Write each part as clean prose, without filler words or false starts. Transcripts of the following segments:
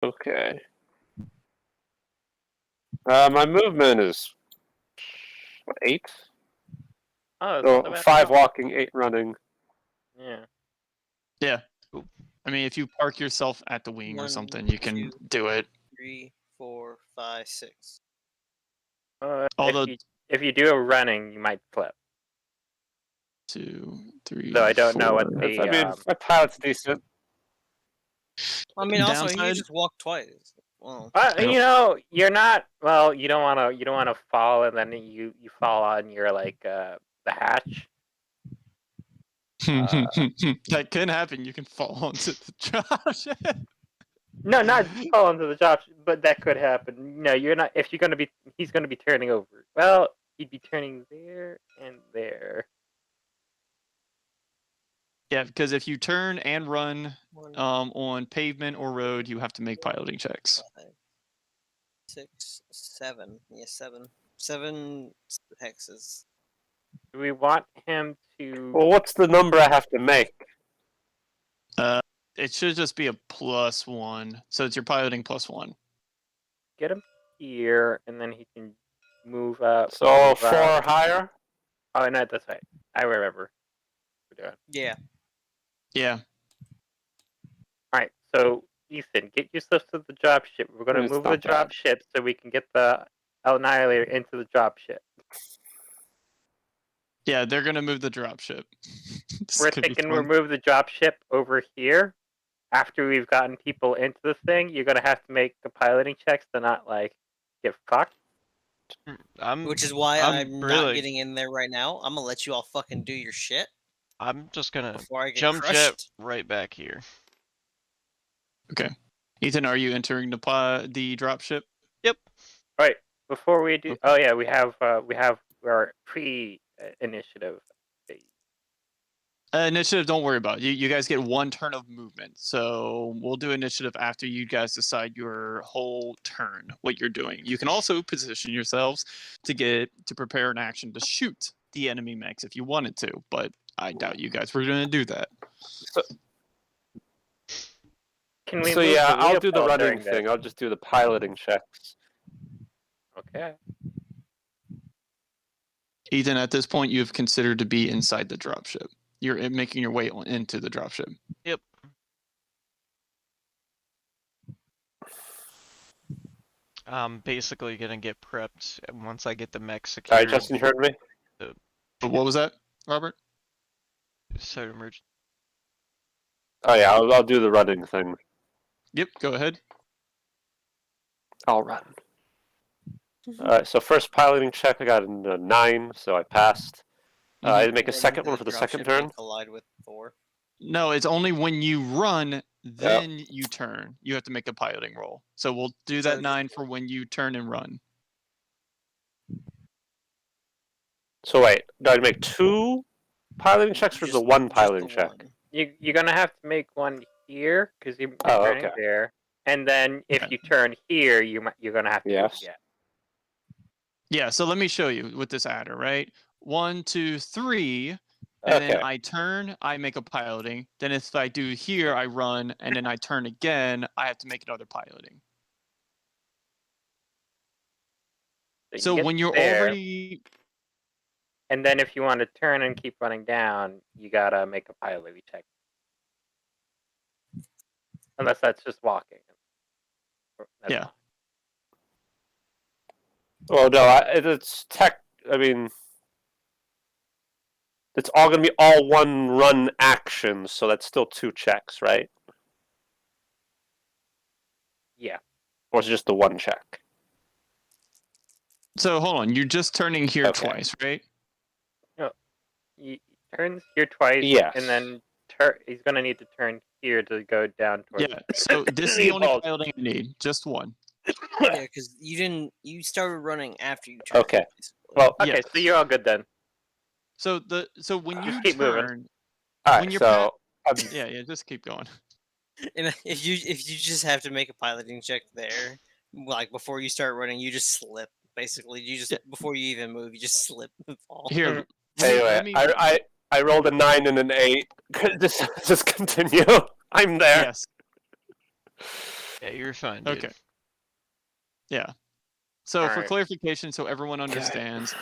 Okay. My movement is what, 8? Oh, So that's not bad 5 at all. walking, 8 running. Yeah. Yeah. I mean, if you park yourself at the wing or 1, something, you can 2, do it. 3, 4, 5, 6. Although if you do a running, you might flip. 2, 3. Though I don't know what 4. the. I mean, my pilot's decent. I mean, also you Downside- just walk twice. Well, You know, you're not. Well, you don't want to fall, and then you fall on your the hatch. that can happen. You can fall onto the drop ship. No, not fall onto the drop, but that could happen. No, you're not. If you're gonna be, he's gonna be turning over. Well, he'd be turning there and there. Yeah, because if you turn and run 1, on pavement or road, you have to make piloting checks. 5, 6, 7. Yeah, 7. 7 hexes. Do we want him to? Well, what's the number I have to make? It should just be a +1. So it's your piloting +1. Get him here, and then he can move up. So move 4 up. higher? Oh, no, that's right. I remember. We're doing. Yeah. Yeah. Alright, so Ethan, get yourself to the drop ship. We're gonna It's move not the drop bad. ship so we can get the Annihilator into the drop ship. Yeah, they're gonna move the drop ship. This We're could be thinking we'll fun. move the drop ship over here. After we've gotten people into the thing, you're gonna have to make the piloting checks to not get fucked. Which is why I'm not really- getting in there right now. I'm gonna let you all fucking do your shit I'm just gonna before I get jump jet crushed. right back here. Okay. Ethan, are you entering the drop ship? Alright, before we do, oh yeah, we have our pre-initiative. Initiative, don't worry about it. You guys get 1 turn of movement. So we'll do initiative after you guys decide your whole turn, what you're doing. You can also position yourselves to prepare an action to shoot the enemy mechs if you wanted to, but I doubt you guys were going to do that. Can we So move yeah, the I'll do the Leopold running during this? thing. I'll just do the piloting checks. Okay. Ethan, at this point, you've considered to be inside the dropship. You're making your way into the dropship. Yep. I'm basically gonna get prepped once I get the mech secured. Alright, Justin, you heard me? But what was that, Robert? So emergency. Oh yeah, I'll do the running thing. Yep, go ahead. I'll run. Alright, so first piloting check, I got a 9, so I passed. I make a Then second one for the dropship second may turn. Collide with 4. No, it's only when you run, then you turn. You have to make a piloting roll. So we'll do that So- 9 for when you turn and run. So wait, do I make 2 piloting checks or Just- the 1 just piloting the check? one. You're gonna have to make one here because you're Oh, turning okay. there, and then if Okay. you turn here, you're gonna have to do it Yes. again. Yeah, so let me show you with this adder, right? 1, 2, 3, and then Okay. I turn, I make a piloting. Then if I do here, I run, and then I turn again, I have to make another piloting. So you get when you're there, already... and then if you want to turn and keep running down, you gotta make a piloting check. Unless that's just walking. That's Yeah. fine. Well, no, it's tech. I mean, it's all gonna be all one run actions, so that's still 2 checks, right? Yeah. Or is it just the 1 check? So hold on, you're just turning here Okay. twice, right? He turns here twice, Yes. and then he's gonna need to turn here to go down towards. Yeah, so this is the only Leopold. piloting I need, just 1. Yeah, because you started running after you turned. Okay. basically. Well, Okay, Yes. so you're all good then. So when you Just keep moving. turn, all when right. you're So yeah, just keep going. And if you just have to make a piloting check there, like before you start running, you just slip. Basically, you just before you even move, you just slip and fall. Here, anyway, I rolled a 9 and an 8. Just continue. I'm there. yes. Yeah, you're fine. Dude. Okay. Yeah. So for Alright. clarification, so everyone understands,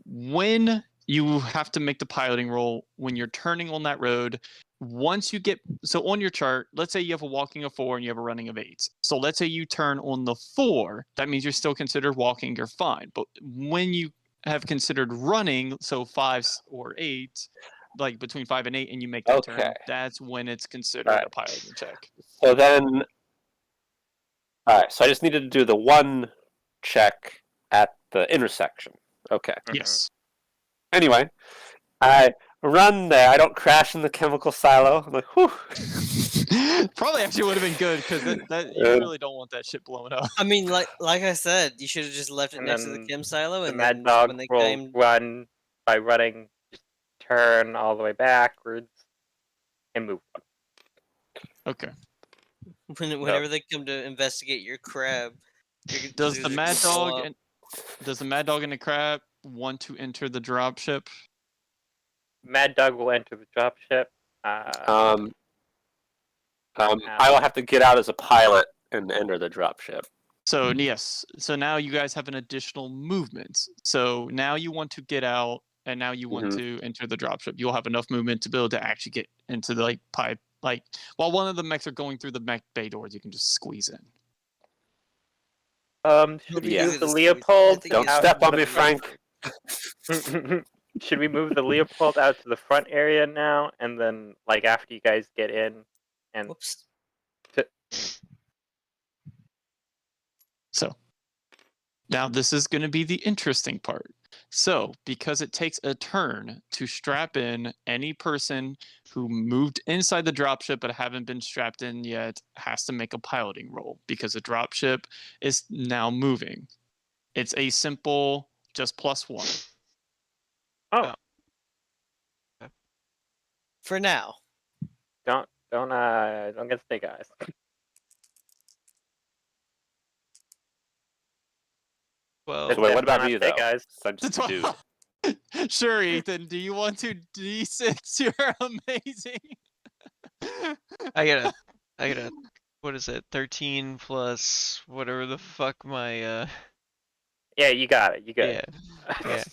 when you have to make the piloting roll, when you're turning on that road, once you get, so on your chart, let's say you have a walking of 4 and you have a running of 8. So let's say you turn on the 4, that means you're still considered walking, you're fine. But when you have considered running, so 5 or 8, like between 5 and 8, and you make that turn, Okay. that's when it's considered Alright. a piloting check. So then, alright, so I just needed to do the one check at the intersection. Okay. Yes. Anyway, I run there. I don't crash in the chemical silo. I'm like, whew. Probably actually would have been good because that you really don't want that shit blowing up. I mean, like I said, you should have just left it And next to the then chem silo, The and Mad then Dog when they will came, run by running, just turn all the way backwards, and move on. Okay. whenever they come to investigate your crab, Does the Mad Dog and and does the Mad Dog and the Crab want to enter the dropship? Mad Dog will enter the dropship. I will have to get out as a pilot and enter the dropship. So yes. So now you guys have an additional movement. So now you want to get out, and now you want to enter the dropship. You'll have enough movement to be able to actually get into the pipe. Like while one of the mechs are going through the mech bay doors, you can just squeeze in. Should we Yeah. move the I Leopold? think Don't it's- step on me, Frank. Should we move the Leopold out to the front area now, and then, like, after you guys get in, and Whoops. So now this is going to be the interesting part. So because it takes a turn to strap in, any person who moved inside the dropship but haven't been strapped in yet has to make a piloting roll because the dropship is now moving. It's a simple just +1. For now. don't get snake eyes. Well, So wait, what about Don't me, have though? snake eyes. So I'm just a dude. Sure, Ethan. Do you want to D6 your amazing? I gotta, what is it? 13 plus whatever the fuck my, Yeah, you got it. You got yeah. Yeah.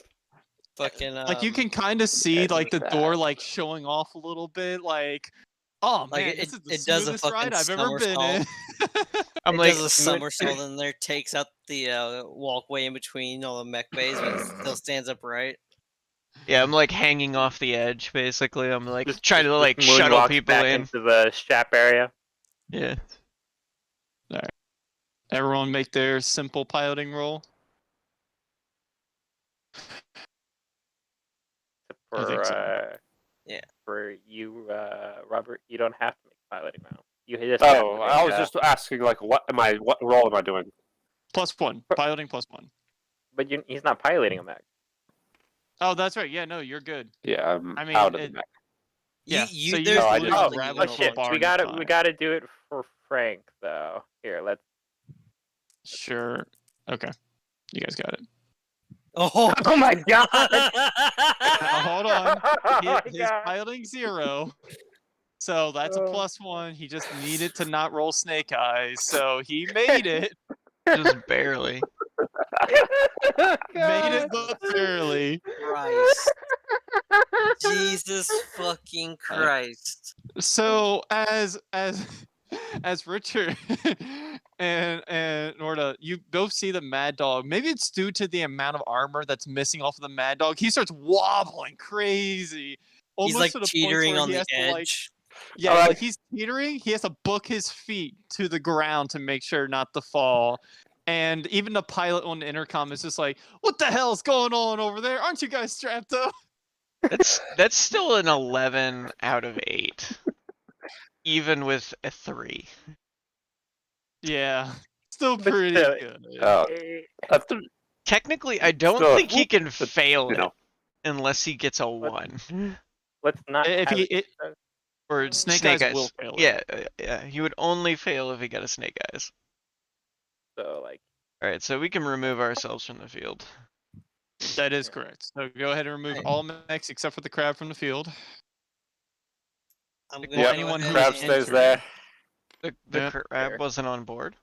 Fucking Like you can kind of see yeah, like the that. door like showing off a little bit. Like, oh Like, man, it- this is the it does a smoothest ride fucking I've ever been in. I'm it like, does a somersault in there, takes out the walkway in between all the mech bays, but it still stands upright. yeah, I'm like hanging off the edge, basically. I'm like Just- trying to just like shuttle moonwalks people back in. into the strap area. Yeah. Everyone make their simple piloting roll. I think so. Yeah. For you, Robert, you don't have to make a piloting round. You just have to Oh, make, I was just asking, like, what role am I doing? +1. Piloting +1. But he's not piloting a mech. Oh, that's right. Yeah, no, you're good. Yeah, I'm I mean, out of the it- mech. Yeah. You, so you there's No, I just didn't. literally Oh, grab oh it off a shit! bar We and gotta fire. do it for Frank though. Here, let's. Sure. Okay. You guys got it. Oh, Oh my god! Now hold on. Oh my His God. piloting 0. So that's a Oh. +1. He just needed to not roll snake eyes. So he made it. Just barely. Made it but barely. Christ. Jesus fucking Christ. So as Richard and Norda, you both see the Mad Dog. Maybe it's due to the amount of armor that's missing off of the Mad Dog. He starts wobbling crazy. He's Almost like to the point teetering where on he the has to, like, edge. yeah, Alright. like he's teetering. He has to book his feet to the ground to make sure not to fall. And even the pilot on the intercom is just like, "What the hell's going on over there? Aren't you guys strapped up?" That's still an 11 out of 8. Even with a 3. Yeah, still But pretty still, good. That's the, Technically, I don't Still, think he can fail you it know. unless he gets a 1. Let's not. If have he- it- Or Snake Eyes will fail it. Yeah, yeah. He would only fail if he got a Snake Eyes. so like. Alright, so we can remove ourselves from the field. That is correct. So go ahead and remove all mechs except for the crab from the field. I'm gonna Well, Yep, anyone who crab is stays entered. there. The Yeah. crab wasn't on board.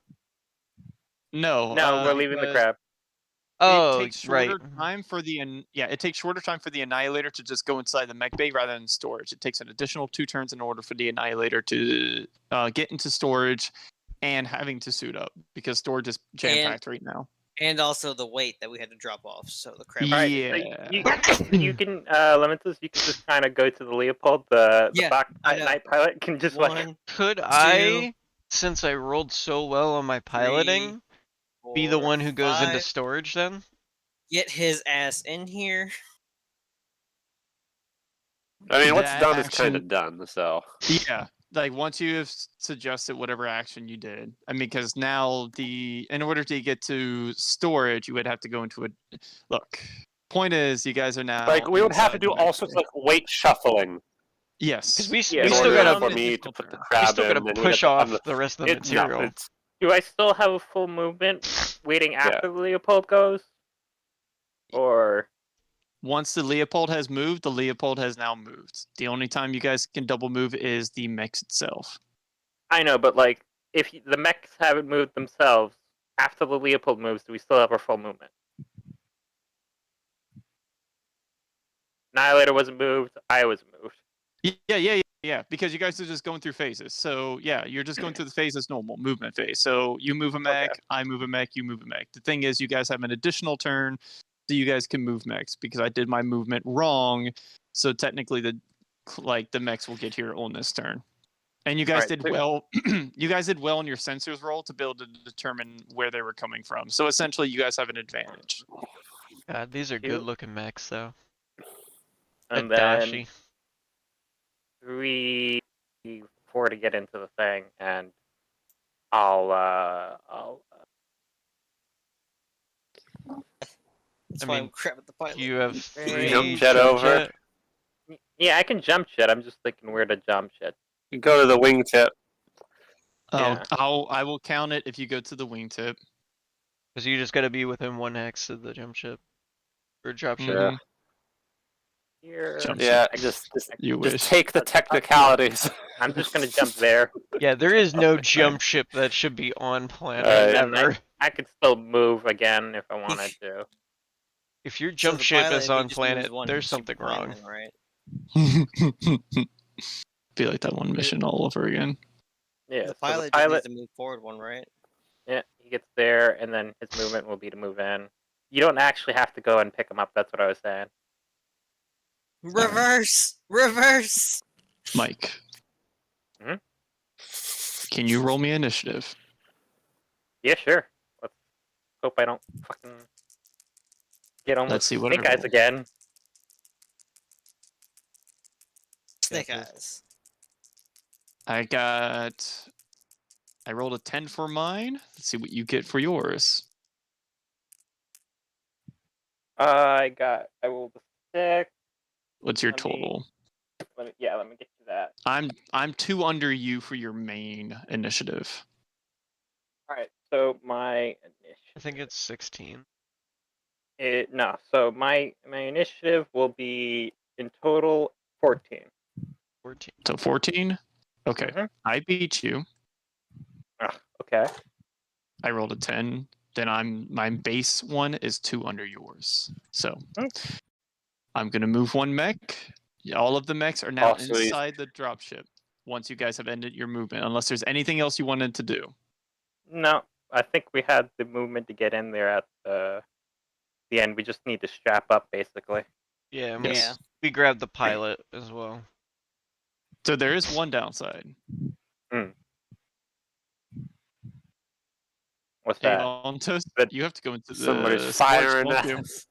No. No, we're leaving the because crab. Oh, it takes shorter right. time for the it takes shorter time for the Annihilator to just go inside the mech bay rather than storage. It takes an additional 2 turns in order for the Annihilator to get into storage and having to suit up because storage is jam packed right now. And also the weight that we had to drop off, so the crab. Alright, Yeah. so you can Lamentus, you can just kind of go to the Leopold, the Yeah, Black I know. Knight pilot can just like One, Could I, since I rolled so well on my piloting, be the four, one who goes into five. storage then? Get his ass in here. I mean, what's That done is kind action- of done. So Yeah. Like once you have suggested whatever action you did, I mean, because now in order to get to storage, you would have to go into a look. Point is, you guys are now like we would have to inside do the mech all sorts bay. of like weight shuffling. Yes. Because we Yeah, in still order gotta for me to put the we crab still in. gotta and we push have to- off the rest of the it's- no, material. it's- do I still have a full movement waiting after the Leopold goes? Or Once the Leopold has moved, the Leopold has now moved. The only time you guys can double move is the mech itself. I know, but like if the mechs haven't moved themselves after the Leopold moves, do we still have our full movement? Annihilator wasn't moved. I wasn't moved. Yeah. Because you guys are just going through phases. So yeah, you're just going through the phases normal movement phase. So you move a mech, I move a mech, you move a mech. The thing is, you guys have an additional turn, so you guys can move mechs because I did my movement wrong. So technically, the mechs will get here on this turn. And you guys Alright, did so- well. You guys did well in your sensors roll to be able to determine where they were coming from. So essentially, you guys have an advantage. God, these are Cute. good looking mechs though. And then Adachi. 3, 4 to get into the thing, and I'll That's I why mean, I'm crap at the pilot. You have Hey, 3 jump jet over. jet. yeah, I can jump shit. I'm just thinking where to jump shit. You go to the wingtip. Yeah. I will count it if you go to the wingtip. Because you just gotta be within 1 hex of the jump ship. Or drop ship. Yeah. Here. Jump Yeah, ship. just You wish. just take the technicalities. I'm just gonna jump there. Yeah, there is no jump ship that should be on planet Alright. ever. I could still move again if I wanted to. If your So jump the ship pilot, is if he on just moves planet, one, there's he's something super fine wrong. then, right? Be like that one mission all over again. Yeah, The so pilot, the pilot, just needs to move forward one, right? yeah, he gets there, and then his movement will be to move in. You don't actually have to go and pick him up. That's what I was saying. Reverse! Reverse! Mike. Mhm. Can you roll me initiative? Yeah, sure. Let's hope I don't fucking get on Let's with see what Snake I Eyes roll. again. Snake eyes. I rolled a 10 for mine. Let's see what you get for yours. I rolled a 6. What's your Let me- total? Let me get you that. I'm 2 under you for your main initiative. All right, so my I think it's 16. so my initiative will be in total 14. 14. So 14? Okay. Mhm. I beat you. Okay. I rolled a 10. Then my base one is 2 under yours. So I'm gonna move 1 mech. All of the mechs are now Oh, sweet. inside the dropship once you guys have ended your movement, unless there's anything else you wanted to do. No, I think we had the movement to get in there at the end. We just need to strap up, basically. Yeah, and Yes. we grabbed the pilot as well. So there is one downside. What's Hey, that? Montos, But you have to go into the Somebody's storage, firing don't you? us.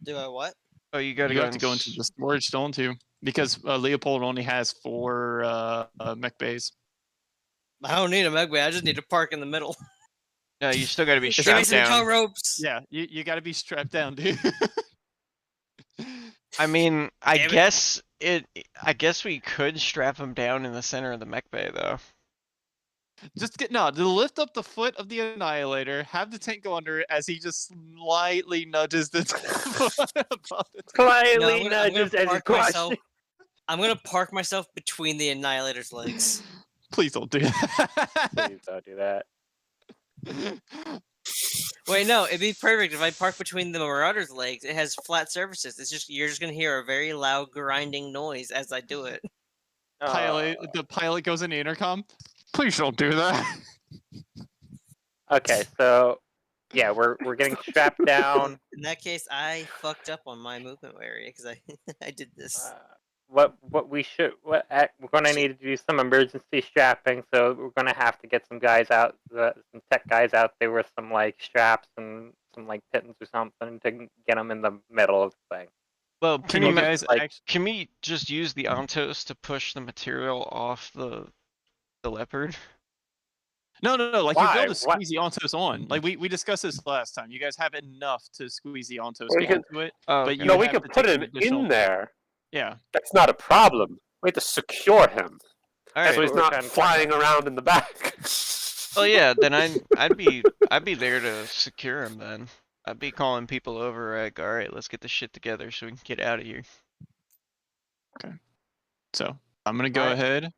Do I what? Oh, you gotta You go have to go into the storage, don't you? Because Leopold only has 4 mech bays. I don't need a Megway, I just need to park in the middle. No, you still gotta be Give me strapped some tow down. ropes! Yeah, you got to be strapped down, dude. I mean, I Damn it. guess we could strap him down in the center of the mech bay though. Just to lift up the foot of the Annihilator, have the tank go under it as he just slightly nudges the foot above the tank. Slightly I'm gonna nudges as he park crushes. myself. I'm gonna park myself between the Annihilator's legs. Please don't do that. Please don't do that. Wait, no, it'd be perfect if I park between the Marauder's legs. It has flat surfaces. It's just you're just gonna hear a very loud grinding noise as I do it. The pilot goes in the intercom. Please don't do that. Okay, so yeah, we're getting strapped down. In that case, I fucked up on my movement area because I I did this. We're gonna need to do some emergency strapping, so we're gonna have to get some guys out, some tech guys out there with some like straps and some like pittons or something to get them in the middle of the thing. Well, Can pretty you much. guys like- Can we just use the Ontos to push the material off the leopard? No. Like Why? you build a What? squeezy Ontos on. Like we discussed this last time. You guys have enough to squeeze the Ontos Well, you can- onto it. Oh, But you No, we have could to put take him an additional- in there. Yeah. That's not a problem. We have to secure him, all That's right. so he's what we're not trying to flying around in the back. Oh yeah, then I'd be there to secure him then. I'd be calling people over like, all right, let's get this shit together so we can get out of here. So I'm gonna go Alright. ahead.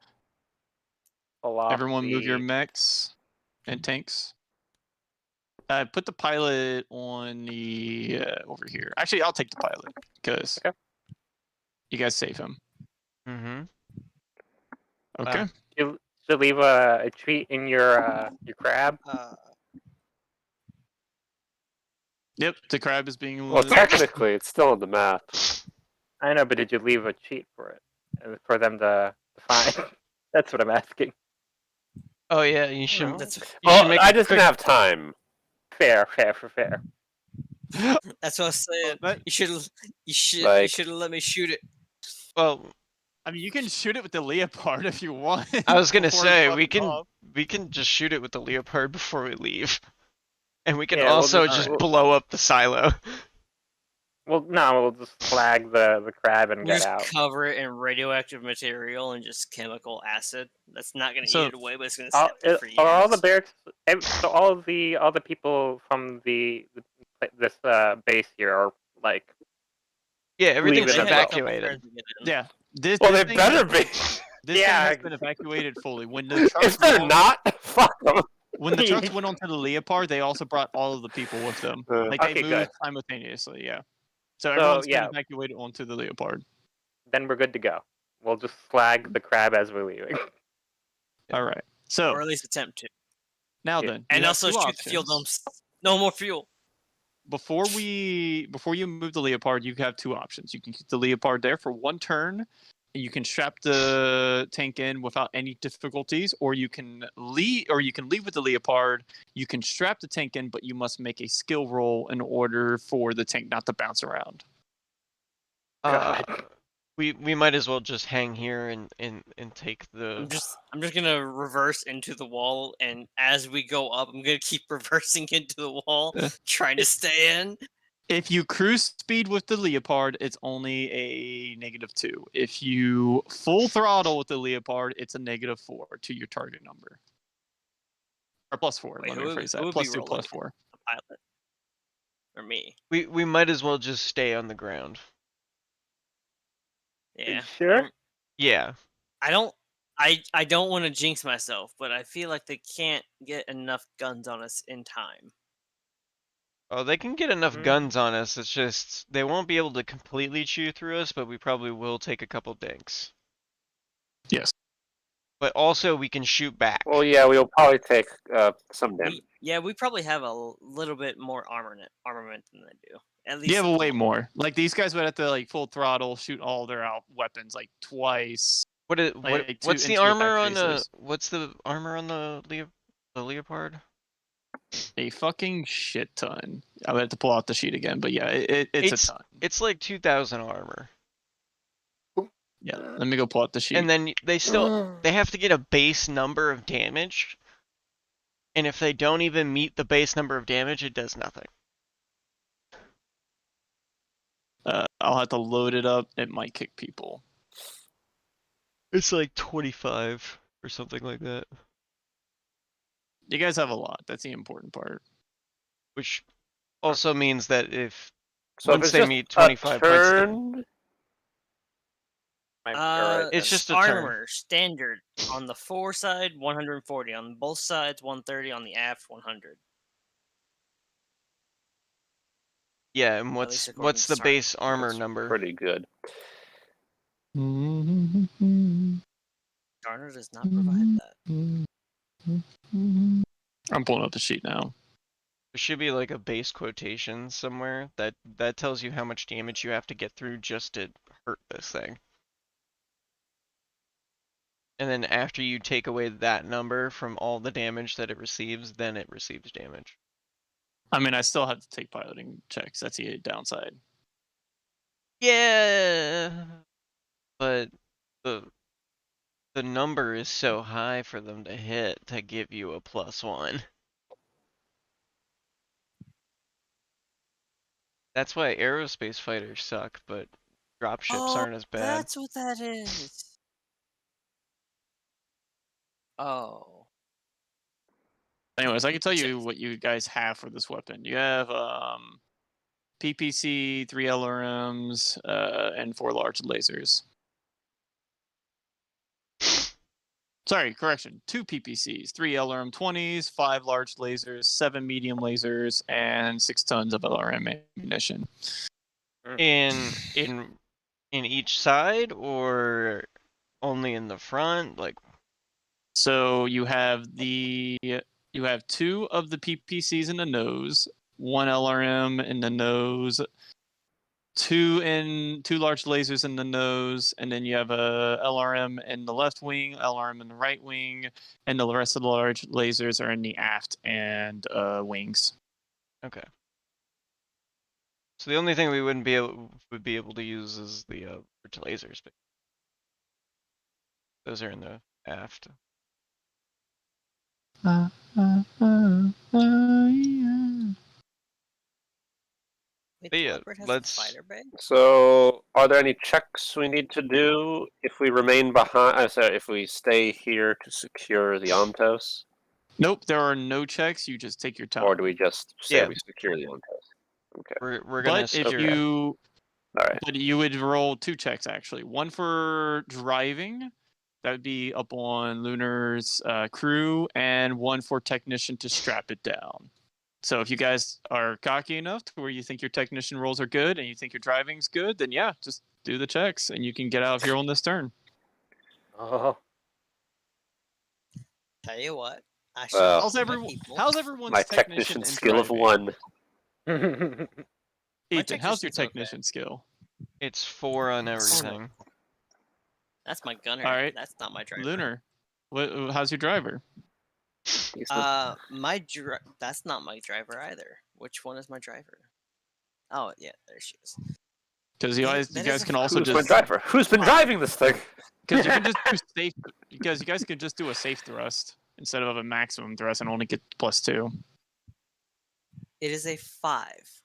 Pull off Everyone move your the- mechs and tanks. Put the pilot on the over here. Actually, I'll take the pilot because Okay. you guys save him. Mm-hmm. Okay. You should leave a treat in your crab. Yep. The crab is being. Well, technically, it's still on the map. I know, but did you leave a cheat for it for them to find? That's what I'm asking. Oh yeah, you should. No, that's You should Well, make I a just quick- didn't have time. Fair. that's what I was saying. But- You should you Like- should have let me shoot it. Well, I mean, you can shoot it with the leopard if you want. I was gonna before it say fucking we can just shoot it with the leopard before we leave, and we can Yeah, we'll also just- just blow up the silo. Well, no, we'll just flag the crab and You get just out. cover it in radioactive material and just chemical acid. That's not gonna So- eat it away, but it's gonna All, sit there for years. are all the barracks? So all the people from this base here are like. Yeah, everything's it They as had a well. couple evacuated. friends to get in. Yeah. This. Well, this they thing- better be. This Yeah. thing has been evacuated fully. When the trucks If they're went on- not, fuck them. when the trucks went onto the leopard, they also brought all of the people with them. Like they Okay, moved good. simultaneously. Yeah. So everyone's yeah. been evacuated onto the leopard. Then we're good to go. We'll just flag the crab as we're leaving. All right. So Or at least attempt to. now Yeah. then, you And have also two shoot the fuel options. dumps. No more fuel. Before you move the leopard, you have two options. You can keep the leopard there for one turn. You can strap the tank in without any difficulties, or you can leave with the leopard. You can strap the tank in, but you must make a skill roll in order for the tank not to bounce around. We might as well just hang here and take the. I'm just gonna reverse into the wall, and as we go up, I'm gonna keep reversing into the wall, Yeah. trying to stay in. If you cruise speed with the leopard, it's only a -2. If you full throttle with the leopard, it's a -4 to your target number. Or +4. Wait, let who me would- rephrase who that. would be +2, rolling? +4. The pilot. Or me. We might as well just stay on the ground. Yeah. Sure. Yeah. I don't want to jinx myself, but I feel like they can't get enough guns on us in time. Oh, they can get enough Mhm. guns on us. It's just they won't be able to completely chew through us, but we probably will take a couple dinks. Yes. But also we can shoot back. Well, yeah, we'll probably take some damage. We probably have a little bit more armament than they do. At least You have a way more. Like these guys would have to like full throttle shoot all their weapons like twice. What's like, the into armor back on the faces. what's the armor on the leopard? A fucking shit ton. I would have to pull out the sheet again, but yeah, it's a ton. It's like 2,000 armor. Yeah, let me go pull out the sheet. And then they have to get a base number of damage. And if they don't even meet the base number of damage, it does nothing. I'll have to load it up. It might kick people. It's like 25 or something like that. You guys have a lot. That's the important part. Which also means that if So if once it's they just meet a 25 points, turn, Might be alright. It's then. just a turn. armor standard on the fore side 140, on both sides 130, on the aft 100. Yeah, and At least according what's to the base Sergeant. armor That's number? pretty good. Garner does not provide that. I'm pulling up the sheet now. There should be like a base quotation somewhere that tells you how much damage you have to get through just to hurt this thing. And then after you take away that number from all the damage that it receives, then it receives damage. I mean, I still have to take piloting checks. That's the downside. Yeah, but the number is so high for them to hit to give you a +1. That's why aerospace fighters suck, but dropships aren't as bad. That's what that is. Oh. Anyways, I can tell you what you guys have for this weapon. You have PPC, 3 LRMs, and 4 large lasers. Sorry, correction. 2 PPCs, 3 LRM 20s, 5 large lasers, 7 medium lasers, and 6 tons of LRM ammunition. In each side or only in the front? Like, So you have 2 of the PPCs in the nose, 1 LRM in the nose, 2 large lasers in the nose, and then you have a LRM in the left wing, LRM in the right wing, and the rest of the large lasers are in the aft and wings. okay. So the only thing we would be able to use is the lasers, but those are in the aft. Wait, But the yeah, Leopard has let's- a fighter bay? So, are there any checks we need to do if we remain behind? Sorry, if we stay here to secure the Omtos, Nope, there are no checks. You just take your time. or do we just say Yeah. we secure the Omtos? Okay. We're gonna But if secure. you All right. But you would roll 2 checks actually. One for driving, that would be up on Lunar's crew, and one for technician to strap it down. So if you guys are cocky enough to where you think your technician rolls are good and you think your driving's good, then yeah, just do the checks and you can get out of here on this turn. Oh, Tell you what. I Well, How's my everyone? people. How's everyone's My technician technician and skill of driving? 1. Ethan, how's your technician's okay. technician skill? It's 4 on everything. That's my gunner. All right. That's not my driver. Lunar, how's your driver? He's not- That's not my driver either. Which one is my driver? Oh yeah, there she is. Because you Yeah, guys, that you is guys a can fun- also Who's my just driver? Who's been driving this thing? because you can just do safe. Because you guys can just do a safe thrust instead of a maximum thrust and only get +2. It is a 5.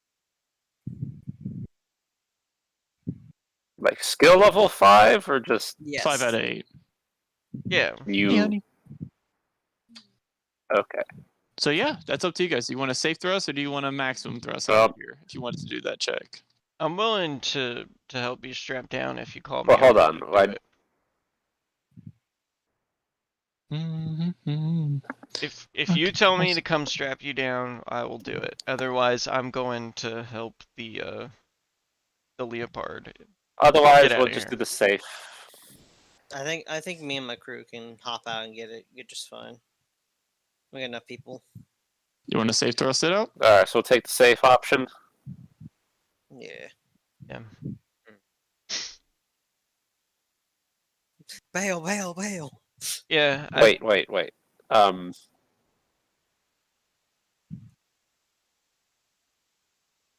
Like skill level 5, or just Yes. 5 out of 8. Yeah. you? Okay. So yeah, that's up to you guys. Do you want a safe thrust or do you want a maximum thrust Well- out of here? If you wanted to do that check. I'm willing to help you strap down if you call me. Well, hold over to on. do I- it. If you tell me to come strap you down, I will do it. Otherwise, I'm going to help the Leopard. Otherwise, Get we'll outta just here. do the safe. I think me and my crew can hop out and get just fine. We got enough people. You want to safe thrust it out? All right, so we'll take the safe option. Yeah. Yeah. Bail, bail, bail. Yeah. Wait.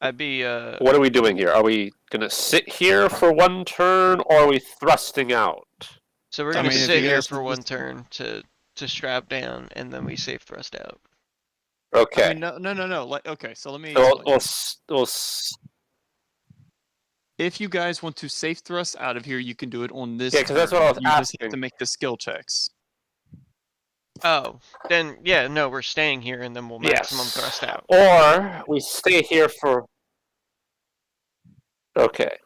I'd be What are we doing here? Are we gonna sit here for one turn, or are we thrusting out? So we're I gonna mean, if sit you here guys for can one just- turn to strap down, and then we safe thrust out. Okay. I mean, no. Like, okay, so let me. So explain. we'll If you guys want to safe thrust out of here, you can do it on this. Yeah, 'cause that's turn. what I was You just have asking. to make the skill checks. Oh, then yeah, no, we're staying here, and then we'll maximum Yes. thrust out. Or we stay here for. Okay.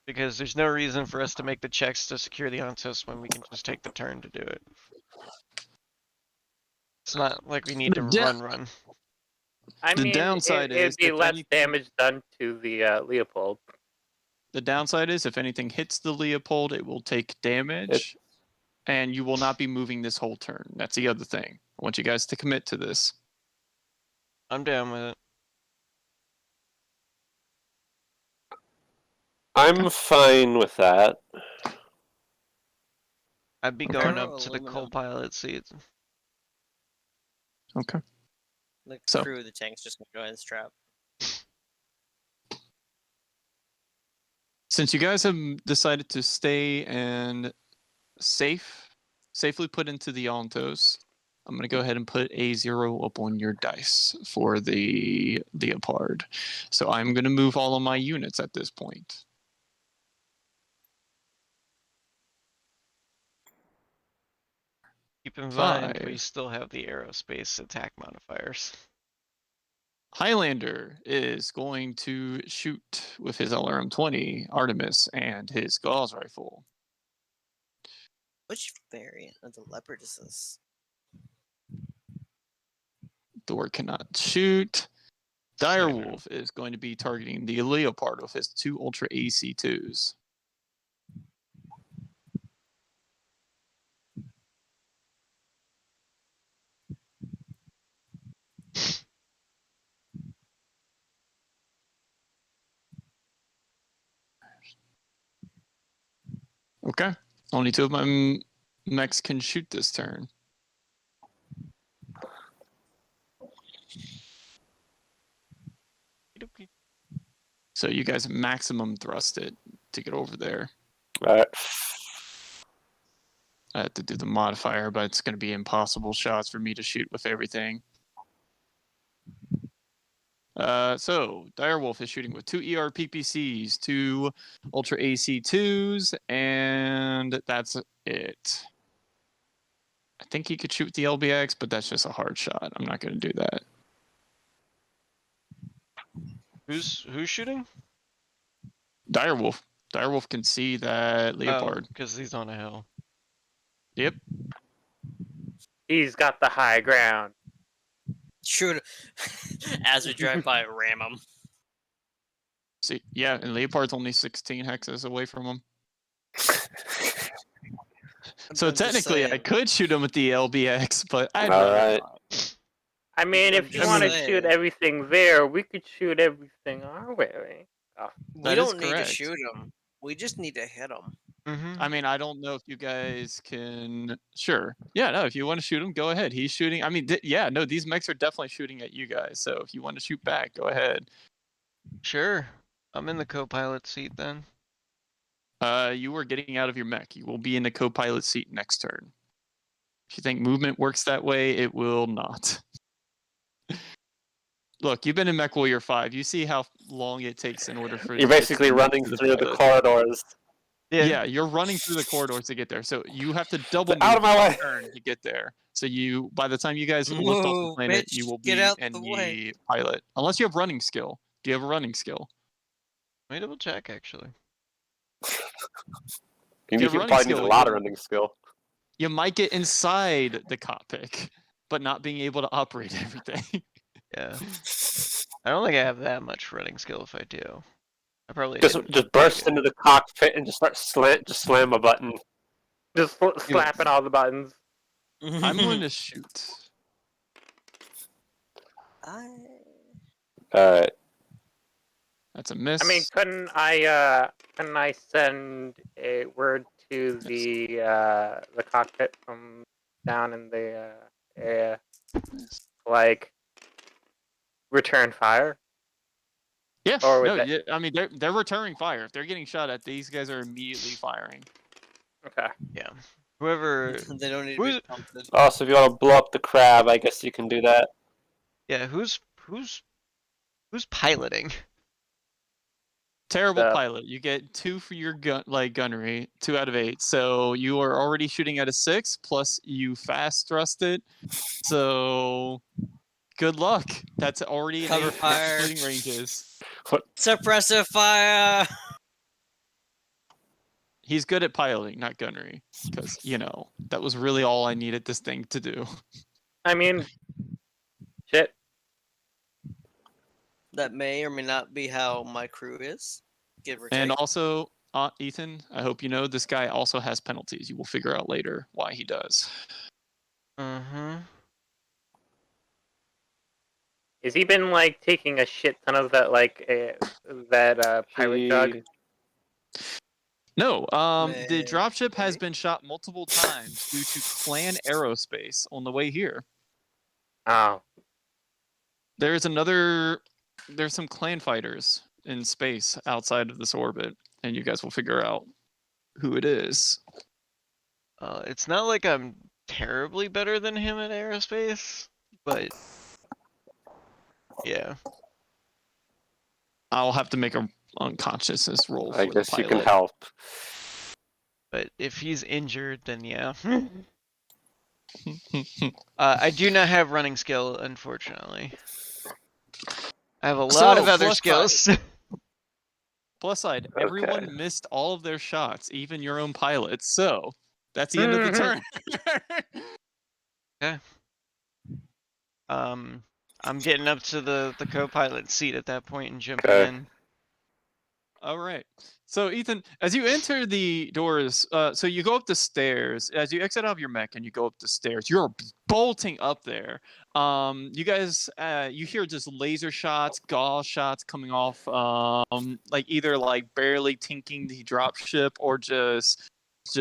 Because there's no reason for us to make the checks to secure the Ontos when we can just take the turn to do it. It's not like we need to run. I The mean, downside it'd is be if less anything- damage done to the Leopold. The downside is if anything hits the Leopold, it will take damage, and you will not be moving this whole turn. That's the other thing. I want you guys to commit to this. I'm down with it. I'm fine with that. I'd be Okay. going up to the Aluminum. co-pilot seat. Okay. The So- crew of the tank's just gonna go ahead and strap. Since you guys have decided to stay and safely put into the Ontos, I'm going to go ahead and put a 0 up on your dice for the Leopard. So I'm going to move all of my units at this point. Keep in mind, we 5. still have the aerospace attack modifiers. Highlander is going to shoot with his LRM-20 Artemis and his Gauss rifle. Which variant of the Leopard is this? Thor cannot shoot. Direwolf is going to be targeting the Leopard with his 2 Ultra AC2s. Okay. Only 2 of my mechs can shoot this turn. So you guys maximum thrust it to get over there. Alright. I have to do the modifier, but it's going to be impossible shots for me to shoot with everything. So Direwolf is shooting with 2 ER-PPCs, 2 Ultra AC2s, and that's it. I think he could shoot the LBX, but that's just a hard shot. I'm not going to do that. Who's shooting? Direwolf. Direwolf can see that Leopard. Because he's on a hill. Yep. He's got the high ground. Shoot! As we drive by, ram him. See, yeah, and Leopard's only 16 hexes away from him. So I'm just technically, I saying. could shoot him with the LBX, but I'd All rather right. not. I mean, I'm if you just want to saying. shoot everything there, we could shoot everything our way. We That is don't need to correct. shoot him. We just need to hit him. Mm-hmm. I mean, I don't know if you guys can. Sure. Yeah, no, if you want to shoot him, go ahead. He's shooting. I mean, yeah, no, these mechs are definitely shooting at you guys. So if you want to shoot back, go ahead. Sure. I'm in the co-pilot seat then. You are getting out of your mech. You will be in the co-pilot seat next turn. If you think movement works that way, it will not. Look, you've been in Mech Warrior 5. You see how long it takes in order for You're basically running through the corridors. Yeah, you're running through the corridors to get there. So you have to double move Out of my way. turn to get there. So you, by the time you guys lift off the Move, planet, bitch, you will get be out in the the way. pilot. Unless you have running skill. Do you have a running skill? Let me double check actually. You have can running probably need a skill, lot you- of running skill. You might get inside the cockpit, but not being able to operate everything. Yeah. I don't think I have that much running skill if I do. I probably Just didn't. burst into the cockpit and just slam a button. Just slapping all the buttons. I'm going to shoot. Alright. That's a miss. I mean, couldn't I send a word to the cockpit from down in the area, like return fire? Yeah, Or would no, that- yeah, I mean they're returning fire. If they're getting shot at, these guys are immediately firing. Okay. Yeah. Whoever. They don't need to Who's- be prompted. Also, if you want to blow up the crab, I guess you can do that. Yeah. Who's piloting? Terrible The- pilot. You get 2 for your gunnery, 2 out of 8. So you are already shooting at a 6. Plus you fast thrust it. So good luck. That's already an 8 Cover fire. shooting ranges. Suppressive fire! He's good at piloting, not gunnery, because that was really all I needed this thing to do. I mean, shit. That may or may not be how my crew is. Give or And take. also, Ethan, I hope you know this guy also has penalties. You will figure out later why he does. Mm-hmm. Has he been like taking a shit ton of that pirate jug? No, the May- dropship has maybe. been shot multiple times due to clan aerospace on the way here. Oh, There's some clan fighters in space outside of this orbit, and you guys will figure out who it is. It's not like I'm terribly better than him at aerospace, but yeah. I'll have to make a unconsciousness roll for I the guess you can pilot. help. But if he's injured, then yeah. I do not have running skill, unfortunately. I have a lot of So, other plus skills. Plus side, Okay. everyone missed all of their shots, even your own pilot. So that's the end of the turn. I'm getting up to the co-pilot seat at that point and jumping Okay. in. All right. So Ethan, as you enter the doors, so you go up the stairs. As you exit out of your mech and you go up the stairs, you're bolting up there. You guys, you hear just laser shots, gauze shots coming off, like either like barely tinking the dropship or just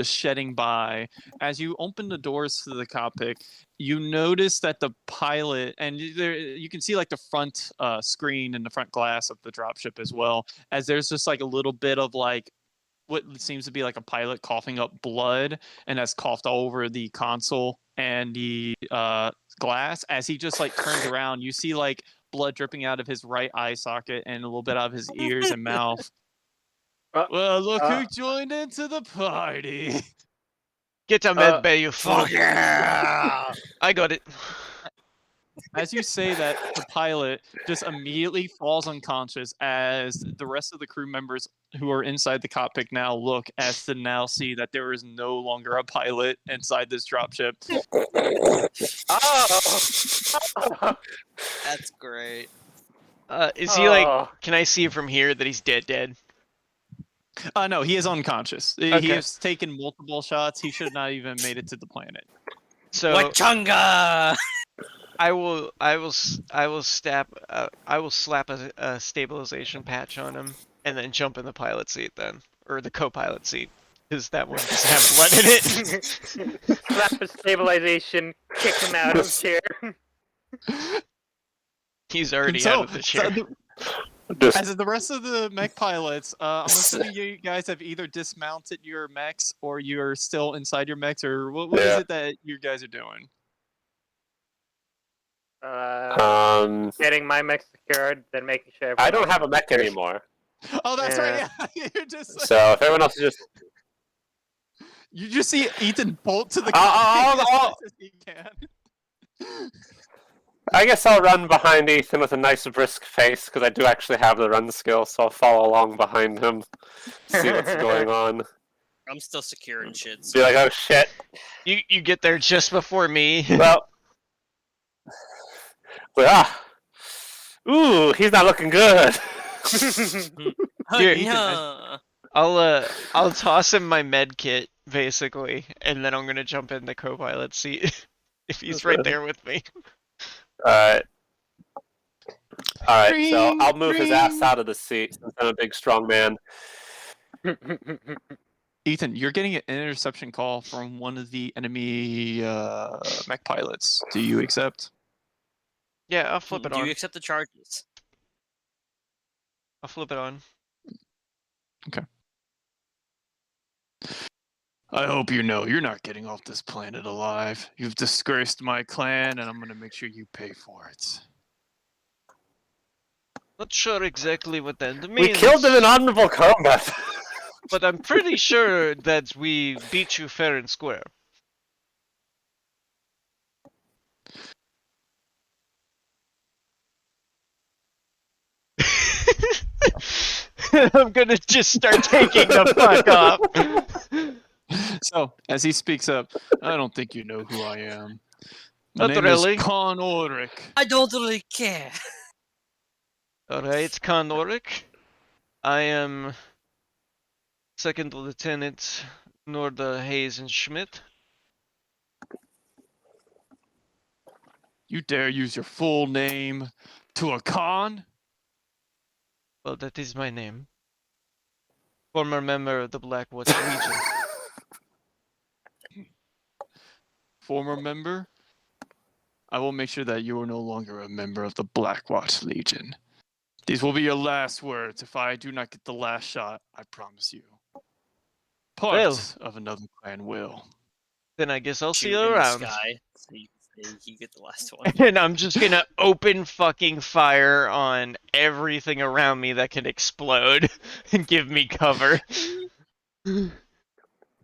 shedding by. As you open the doors to the cockpit, you notice that the pilot, and there you can see like the front screen and the front glass of the dropship as well, as there's just like a little bit of like what seems to be like a pilot coughing up blood, and that's coughed all over the console and the glass. As he just like turns around, you see like blood dripping out of his right eye socket and a little bit out of his ears and mouth. Well, look who joined into the party. Get to med bay, you fool. fuck yeah! I got it. As you say that, the pilot just immediately falls unconscious as the rest of the crew members who are inside the cockpit now look as to now see that there is no longer a pilot inside this dropship. Oh! That's great. Is he like, can I see from here that he's dead? No, he is unconscious. He Okay. has taken multiple shots. He should not even made it to the planet. So Wachunga! I will slap a stabilization patch on him and then jump in the pilot seat then, or the co-pilot seat, because that one doesn't have blood in it. Slap a stabilization, kick him out of the chair. He's already So, out of the chair. Just As the rest of the mech pilots, I'm assuming you guys have either dismounted your mechs or you're still inside your mechs, or what is Yeah. it that you guys are doing? Getting my mech secured, then making sure. I don't everyone have a mech anymore. Oh, that's Yeah. right. Yeah, you're just So if everyone else is just you just see Ethan bolt to the I'll- as I'll- fast as he can. I guess I'll run behind Ethan with a nice brisk face because I do actually have the run skill, so I'll follow along behind him, see what's going on. I'm still securing shit. Be like, oh shit. You get there just before me. Well, ooh, he's not looking good. Here, Yeah. I'll toss him my med kit basically, and then I'm gonna jump in the co-pilot seat if he's right there with me. Alright. Alright, so Ring, I'll move his ass ring. out of the seat since I'm a big strong man. Ethan, you're getting an interception call from one of the enemy mech pilots. Do you accept? Yeah, I'll flip it Do on. you accept the charges? I'll flip it on. I hope you know you're not getting off this planet alive. You've disgraced my clan, and I'm gonna make sure you pay for it. Not sure exactly what that means. We killed him in honorable combat. But I'm pretty sure that we beat you fair and square. I'm gonna just start taking the fuck off. So, as he speaks up, I don't think you know who I am. My Not name really. is Con Ulrich. I don't really care. Alright, Con Ulrich. I am Second Lieutenant Norda Hayes Schmidt. You dare use your full name to a con? Well, that is my name. Former member of the Black Watch Legion. Former member? I will make sure that you are no longer a member of the Black Watch Legion. These will be your last words. If I do not get the last shot, I promise you. Part of another clan will. Then I guess I'll see Shoot you in the around. sky, so you get the last one. And I'm just gonna open fucking fire on everything around me that can explode and give me cover.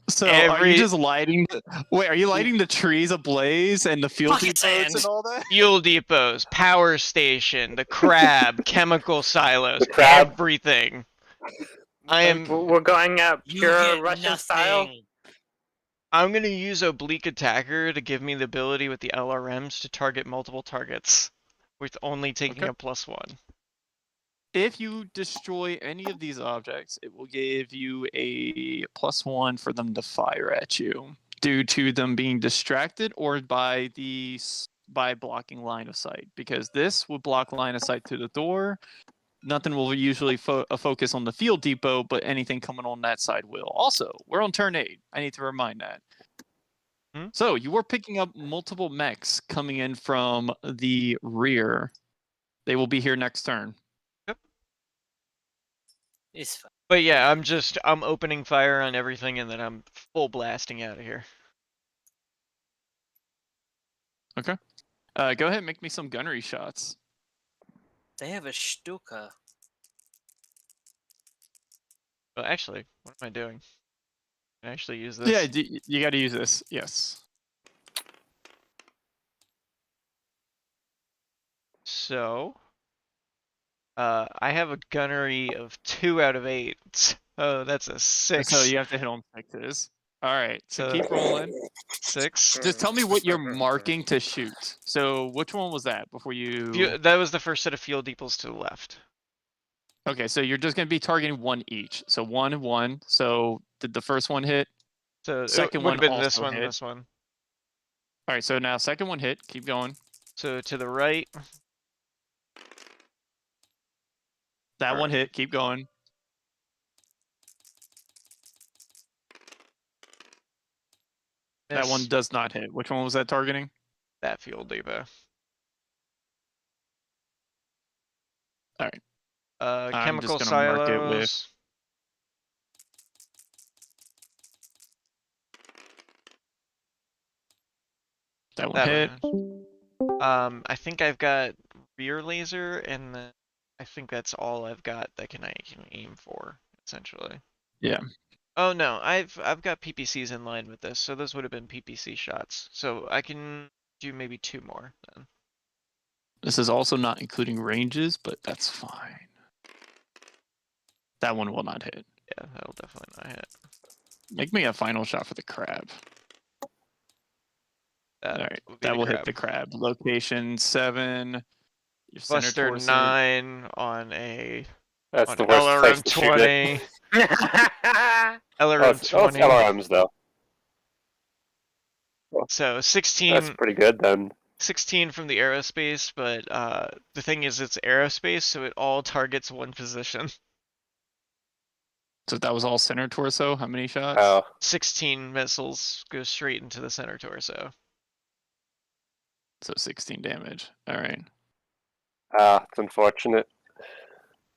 So, are Every- you just lighting? Wait, are you lighting the trees ablaze and the field Pocket depots and sand. all that? Fuel depots, power station, the crab, chemical silos, The crab. everything. I am. We're going up You pure get Russian nothing. style. I'm gonna use Oblique Attacker to give me the ability with the LRMs to target multiple targets, with only taking Okay. a +1. If you destroy any of these objects, it will give you a +1 for them to fire at you, due to them being distracted or by blocking line of sight. Because this would block line of sight to the door. Nothing will usually focus on the field depot, but anything coming on that side will. Also, we're on turn 8. I need to remind that. So you were picking up multiple mechs coming in from the rear. They will be here next turn. It's fine. But yeah, I'm opening fire on everything and then I'm full blasting out of here. Okay. Go ahead and make me some gunnery shots. They have a Stuka. Well, actually, what am I doing? Can I actually use this? Yeah, you got to use this. Yes. So, I have a gunnery of 2 out of 8. Oh, that's a 6. So you have to hit on 6s. All right. So So- keep rolling. 6. Just tell me what you're marking to shoot. So which one was that before you? That was the first set of fuel depots to the left. Okay, so you're just gonna be targeting one each. So 1 and 1. So did the first one hit? So Second it would one have been this also one, hit. this one. All right. So now second one hit. Keep going. So to the right. That one Alright. hit. Keep going. That one miss does not hit. Which one was that targeting? that fuel depot. Alright. I'm just Chemical gonna mark it with- silos. That one That hit. one. I think I've got rear laser, and then I think that's all I've got that I can aim for, essentially. Yeah. Oh no, I've got PPCs in line with this, so those would have been PPC shots. So I can do maybe 2 more then. This is also not including ranges, but that's fine. That one will not hit. Yeah, that'll definitely not hit. Make me a final shot for the crab. That All right, will be that the will hit the crab. Location 7. Your center Buster torso. 9 on a That's on the worst place LRM to shoot it. 20. Oh, LRM it's 20. LRMs though. So 16. That's pretty good then. 16 from the aerospace, but the thing is it's aerospace, so it all targets one position. So that was all center torso. How many shots? Oh, 16 missiles go straight into the center torso. So 16 damage. All right. it's unfortunate.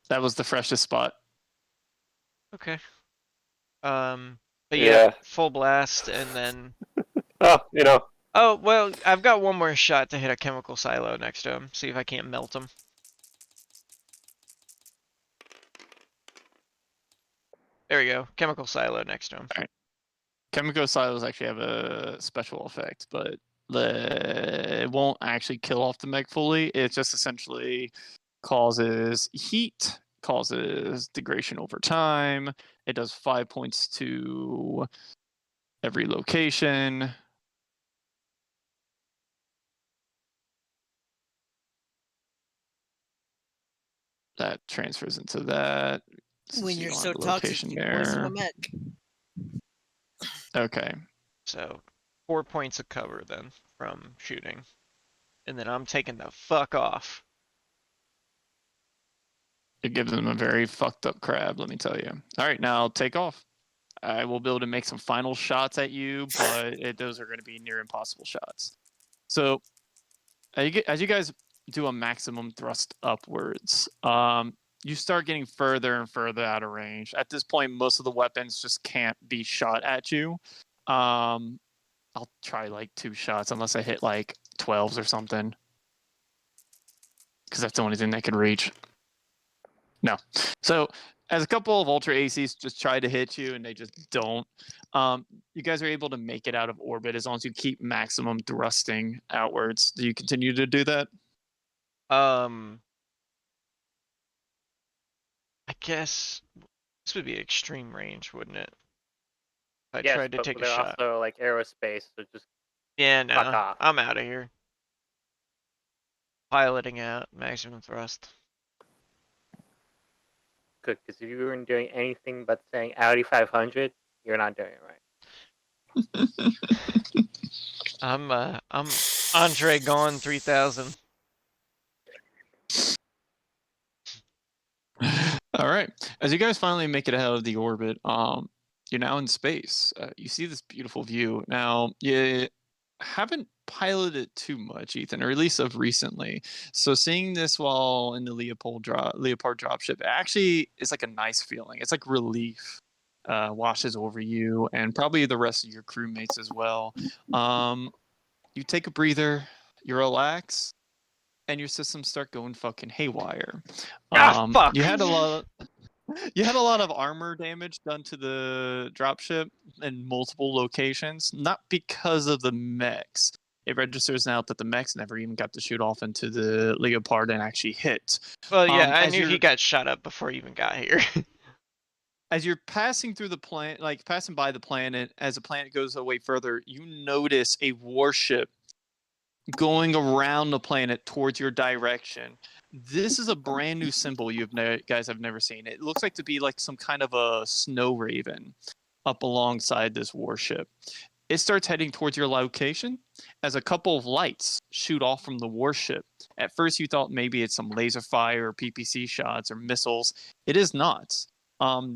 That was the freshest spot. Okay. But yeah, Yeah. full blast, and then Oh, oh well, I've got one more shot to hit a chemical silo next to him. See if I can't melt him. There we go, chemical silo next to him. Chemical silos actually have a special effect, but it won't actually kill off the mech fully. It just essentially causes heat, causes degradation over time. It does 5 points to every location. That transfers into that. Since When you you're don't so have a toxic, location you poison there. a mech. Okay. So 4 points of cover then from shooting. And then I'm taking the fuck off. It gives them a very fucked up crab, let me tell you. All right, now take off. I will be able to make some final shots at you, but those are going to be near impossible shots. So as you guys do a maximum thrust upwards, you start getting further and further out of range. At this point, most of the weapons just can't be shot at you. I'll try like 2 shots unless I hit like 12s or something. Because that's the only thing that can reach. No. So as a couple of Ultra ACs just try to hit you and they just don't. You guys are able to make it out of orbit as long as you keep maximum thrusting outwards. Do you continue to do that? I guess this would be extreme range, wouldn't it? If I Yes, tried to but take a they're shot. also like aerospace, so just Yeah, fuck no. off. I'm out of here. Piloting out, maximum thrust. good. Because if you weren't doing anything but saying Audi 500, you're not doing it right. I'm Andre Gone 3000. All right. As you guys finally make it out of the orbit, you're now in space. You see this beautiful view. Now, you haven't piloted too much, Ethan, or at least of recently. So seeing this while in the Leopard dropship actually is like a nice feeling. It's like relief washes over you and probably the rest of your crewmates as well. You take a breather, you relax, and your systems start going fucking haywire. Fuck! You had a lot of armor damage done to the dropship in multiple locations, not because of the mechs. It registers now that the mechs never even got to shoot off into the Leopard and actually hit. Well, yeah, I as knew he you're- got shot up before he even got here. As you're passing through the planet, like passing by the planet, as the planet goes away further, you notice a warship going around the planet towards your direction. This is a brand new symbol guys have never seen. It looks like to be like some kind of a snow raven up alongside this warship. It starts heading towards your location as a couple of lights shoot off from the warship. At first you thought maybe it's some laser fire or PPC shots or missiles. It is not.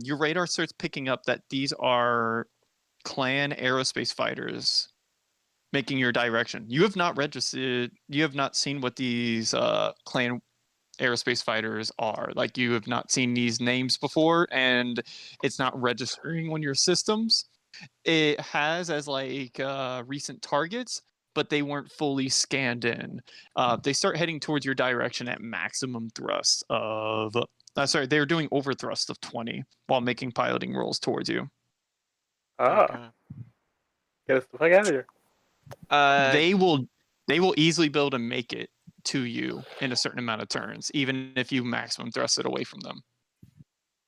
Your radar starts picking up that these are clan aerospace fighters making your direction. You have not registered. You have not seen what these clan aerospace fighters are. Like you have not seen these names before, and it's not registering on your systems. It has as like recent targets, but they weren't fully scanned in. They start heading towards your direction at maximum thrust of. Sorry, they were doing overthrust of 20 while making piloting rolls towards you. Oh, Okay. get us the fuck out of here. They will easily be able to make it to you in a certain amount of turns, even if you maximum thrust it away from them.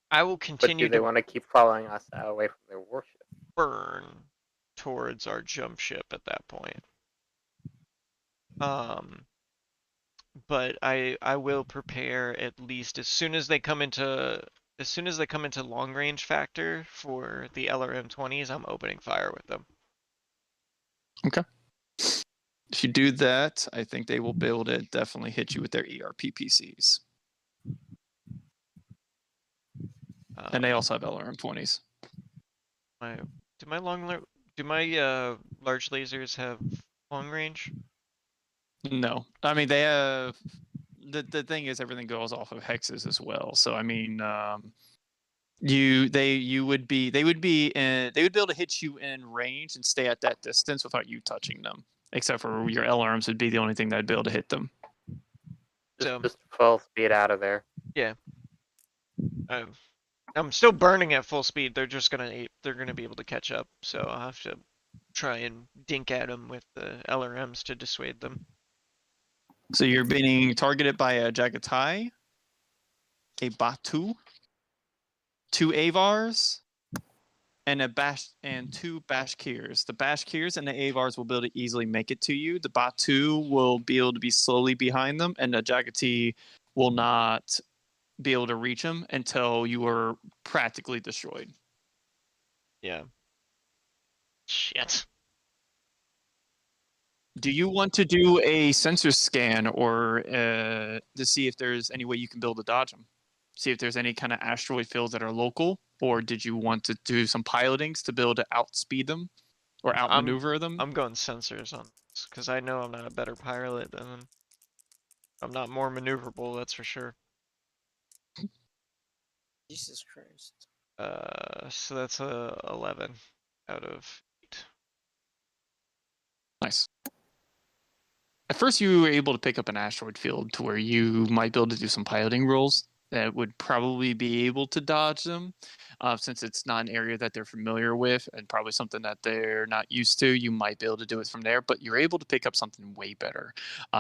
I will But continue do they to want to keep following us away from their warship? burn towards our jump ship at that point. But I will prepare at least as soon as they come into long range factor for the LRM-20s, I'm opening fire with them. Okay. If you do that, I think they will be able to definitely hit you with their ERPPCs. And they also have LRM-20s. Do my large lasers have long range? No, I mean they have. The thing is, everything goes off of hexes as well. So I mean, they would be able to hit you in range and stay at that distance without you touching them. Except for your LRMs would be the only thing that'd be able to hit them. Just full speed out of there. Yeah. I'm still burning at full speed. They're gonna be able to catch up. So I'll have to try and dink at them with the LRMs to dissuade them. So you're being targeted by a Jagatai, a Batu, 2 Avars, and two Bashkirs. The Bashkirs and the Avars will be able to easily make it to you. The Batu will be able to be slowly behind them, and the Jagati will not be able to reach them until you are practically destroyed. Yeah. Shit. Do you want to do a sensor scan or to see if there's any way you can build to dodge them? See if there's any kind of asteroid fields that are local, or did you want to do some pilotings to be able to outspeed them or outmaneuver them? I'm going sensors on this because I know I'm not a better pilot than them. I'm not more maneuverable, that's for sure. Jesus Christ. So that's a 11 out of 8. Nice. At first, you were able to pick up an asteroid field to where you might be able to do some piloting rolls that would probably be able to dodge them, since it's not an area that they're familiar with and probably something that they're not used to. You might be able to do it from there, but you're able to pick up something way better.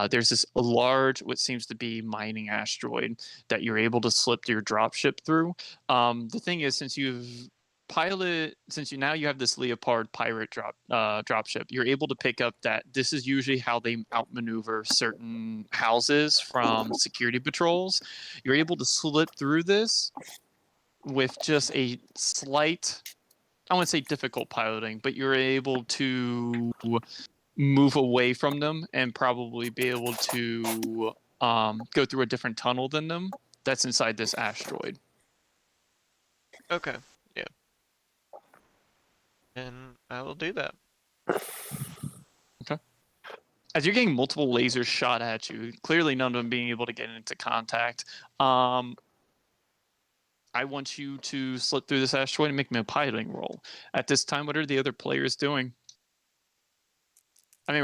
There's this large, what seems to be mining asteroid that you're able to slip your dropship through. The thing is, since you have this Leopard pirate dropship, you're able to pick up that this is usually how they outmaneuver certain houses from security patrols. You're able to slip through this with just a slight, I wouldn't say difficult piloting, but you're able to move away from them and probably be able to go through a different tunnel than them that's inside this asteroid. Okay, yeah. And I will do that. Okay. As you're getting multiple lasers shot at you, clearly none of them being able to get into contact, I want you to slip through this asteroid and make me a piloting roll. At this time, what are the other players doing? I mean,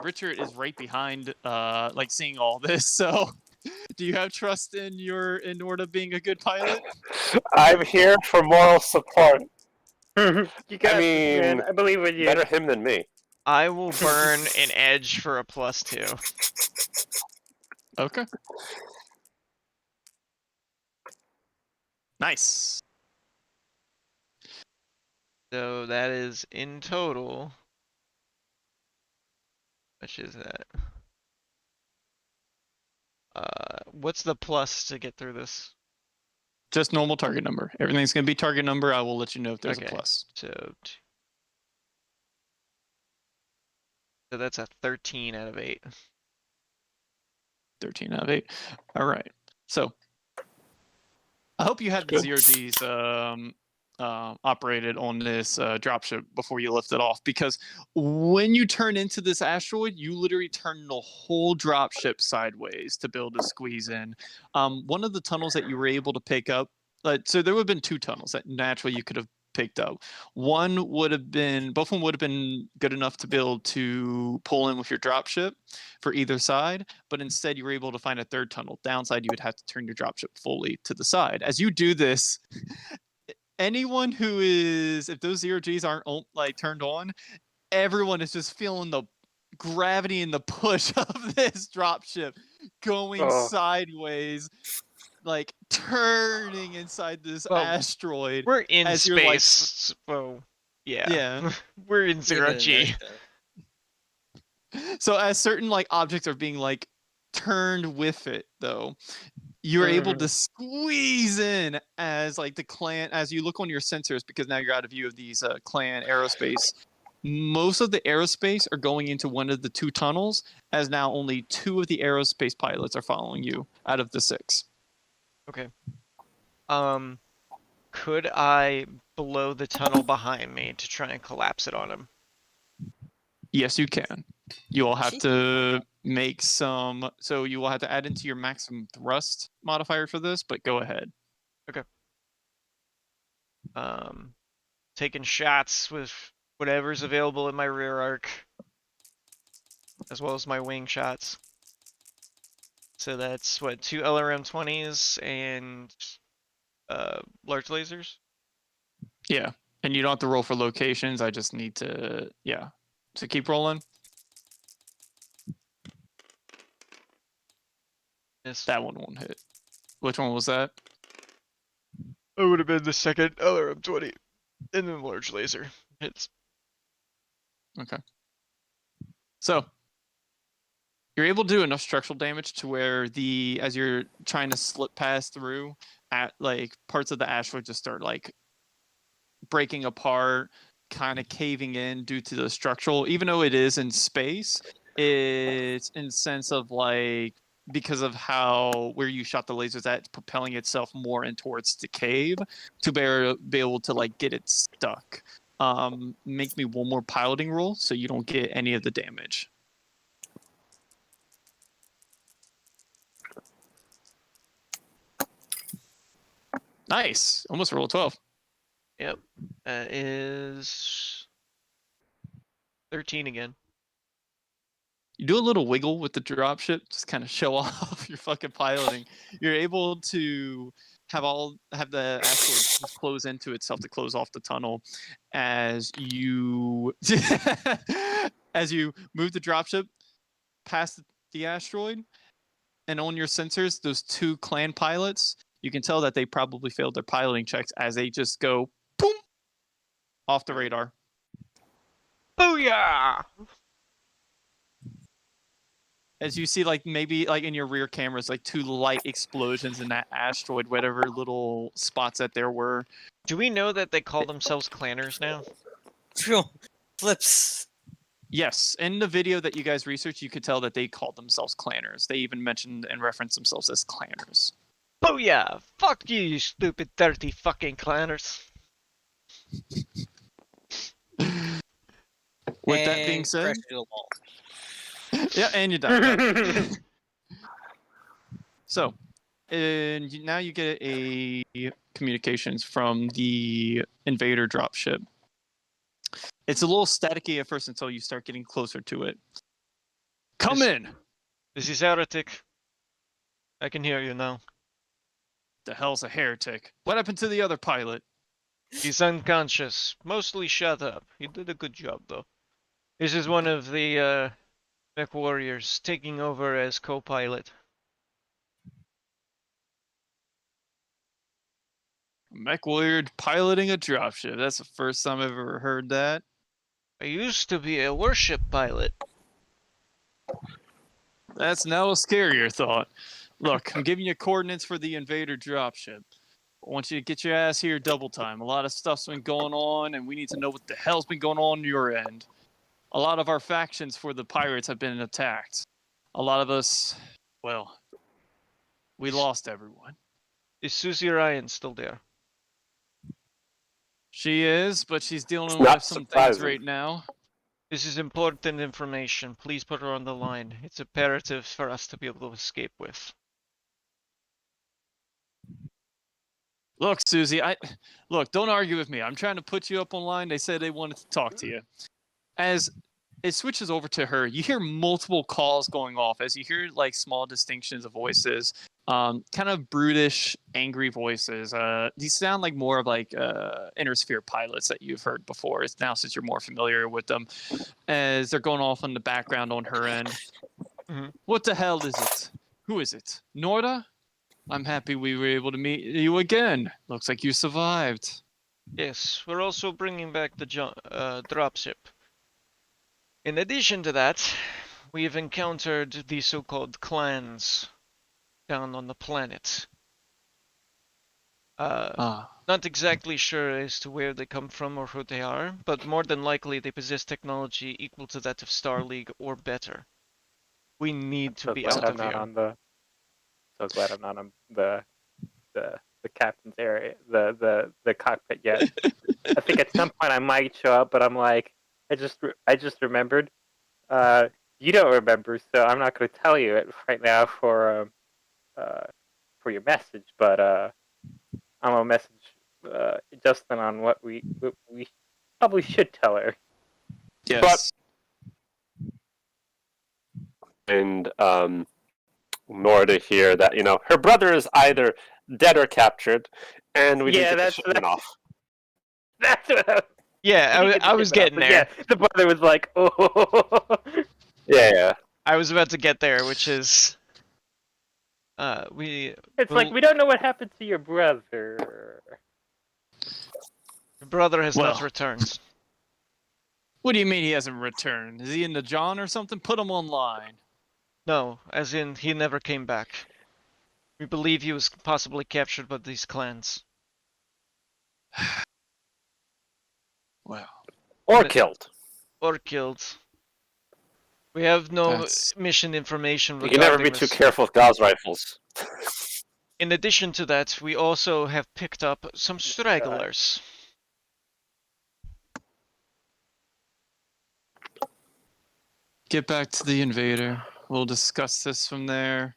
Richard is right behind, like seeing all this. So, do you have trust in Norda being a good pilot? I'm here for moral support. You got this, man. mean, I believe in you. Better him than me. I will burn an edge for a +2. Okay. Nice. So that is in total. Which is that? What's the plus to get through this? Just normal target number. Everything's going to be target number. I will let you know if there's a plus. So that's a 13 out of 8. 13 out of 8. All right. So I hope you had the ZRGs operated on this dropship before you lift it off, because when you turn into this asteroid, you literally turn the whole dropship sideways to be able to squeeze in. One of the tunnels that you were able to pick up, so there would have been 2 tunnels that naturally you could have picked up. Both of them would have been good enough to be able to pull in with your dropship for either side, but instead you were able to find a 3rd tunnel. Downside, you would have to turn your dropship fully to the side. As you do this, anyone who is, if those ZRGs aren't like turned on, everyone is just feeling the gravity and the push of this dropship going sideways, like turning inside this asteroid. We're in as you're, like, space. Well, yeah. Yeah. We're in 0G. So as certain like objects are being like turned with it, though, you're able to squeeze in as like the clan, as you look on your sensors, because now you're out of view of these clan aerospace. Most of the aerospace are going into one of the 2 tunnels, as now only 2 of the aerospace pilots are following you out of the 6. Okay. Could I blow the tunnel behind me to try and collapse it on him? Yes, you can. You will have to make some, so you will have to add into your maximum thrust modifier for this, but go ahead. Okay. Taking shots with whatever's available in my rear arc, as well as my wing shots. So that's what, 2 LRM-20s and large lasers? Yeah, and you don't have to roll for locations. I just need to, yeah. So keep rolling. Yes. That one won't hit. Which one was that? It would have been the second LRM-20. And then large laser hits. Okay. So you're able to do enough structural damage to where as you're trying to slip past through, at like parts of the asteroid just start like breaking apart, kind of caving in due to the structural. Even though it is in space, it's in sense of like because of how where you shot the lasers at, it's propelling itself more in towards the cave to be able to like get it stuck. Make me one more piloting roll so you don't get any of the damage. Nice. Almost roll a 12. Yep. That is 13 again. You do a little wiggle with the dropship, just kind of show off your fucking piloting. You're able to have the asteroid just close into itself to close off the tunnel as you as you move the dropship past the asteroid, and on your sensors, those two clan pilots, you can tell that they probably failed their piloting checks as they just go boom off the radar. Booyah! As you see, like maybe like in your rear cameras, like two light explosions in that asteroid, whatever little spots that there were. Do we know that they call themselves clanners now? Phew, flips. Yes, in the video that you guys researched, you could tell that they called themselves clanners. They even mentioned and referenced themselves as clanners. Booyah! Fuck you, you stupid, dirty fucking clanners. With that being And said, crash into the wall. yeah, and you're done. So, now you get a communications from the invader dropship. It's a little staticky at first until you start getting closer to it. Come in! This is Heretic. I can hear you now. The hell's a heretic? What happened to the other pilot? He's unconscious, mostly shut up. He did a good job, though. This is one of the Mech warriors taking over as co-pilot. Mech warrior piloting a dropship. That's the first time I've ever heard that. I used to be a warship pilot. That's now a scarier thought. Look, I'm giving you coordinates for the invader dropship. I want you to get your ass here double time. A lot of stuff's been going on, and we need to know what the hell's been going on your end. A lot of our factions for the pirates have been attacked. A lot of us, well, we lost everyone. Is Susie Ryan still there? She is, but she's dealing It's with not some things surprising. right now. This is important information. Please put her on the line. It's imperative for us to be able to escape with. Look, Susie, look, don't argue with me. I'm trying to put you up online. They said they wanted to talk to you. As it switches over to her, you hear multiple calls going off as you hear like small distinctions of voices, kind of brutish, angry voices. These sound like more of like Intersphere pilots that you've heard before. It's now since you're more familiar with them, as they're going off in the background on her end. Mhm. What the hell is it? Who is it? Norda? I'm happy we were able to meet you again. Looks like you survived. Yes, we're also bringing back the dropship. In addition to that, we've encountered the so-called clans down on the planet. Not exactly sure as to where they come from or who they are, but more than likely they possess technology equal to that of Star League or better. We need to be out of here. So glad I'm not on the captain's area, the cockpit yet. I think at some point I might show up, but I'm like, I just remembered. You don't remember, so I'm not going to tell you it right now for your message. But I'm gonna message Justin on what we probably should tell her. Yes. And nor to hear that her brother is either dead or captured, and we need to get the shipment off. That's what Yeah, I was getting there. Yeah, the brother was like, oh. Yeah. I was about to get there, which is It's like we don't know what happened to your brother. The brother has not Well. returned. What do you mean he hasn't returned? Is he in the John or something? Put him online. No, as in he never came back. We believe he was possibly captured by these clans. Well, Or But- killed. Or killed. We have no That's- mission information You regarding can never be too this. careful with Gauss rifles. In addition to that, we also have picked up some stragglers. get back to the invader. We'll discuss this from there.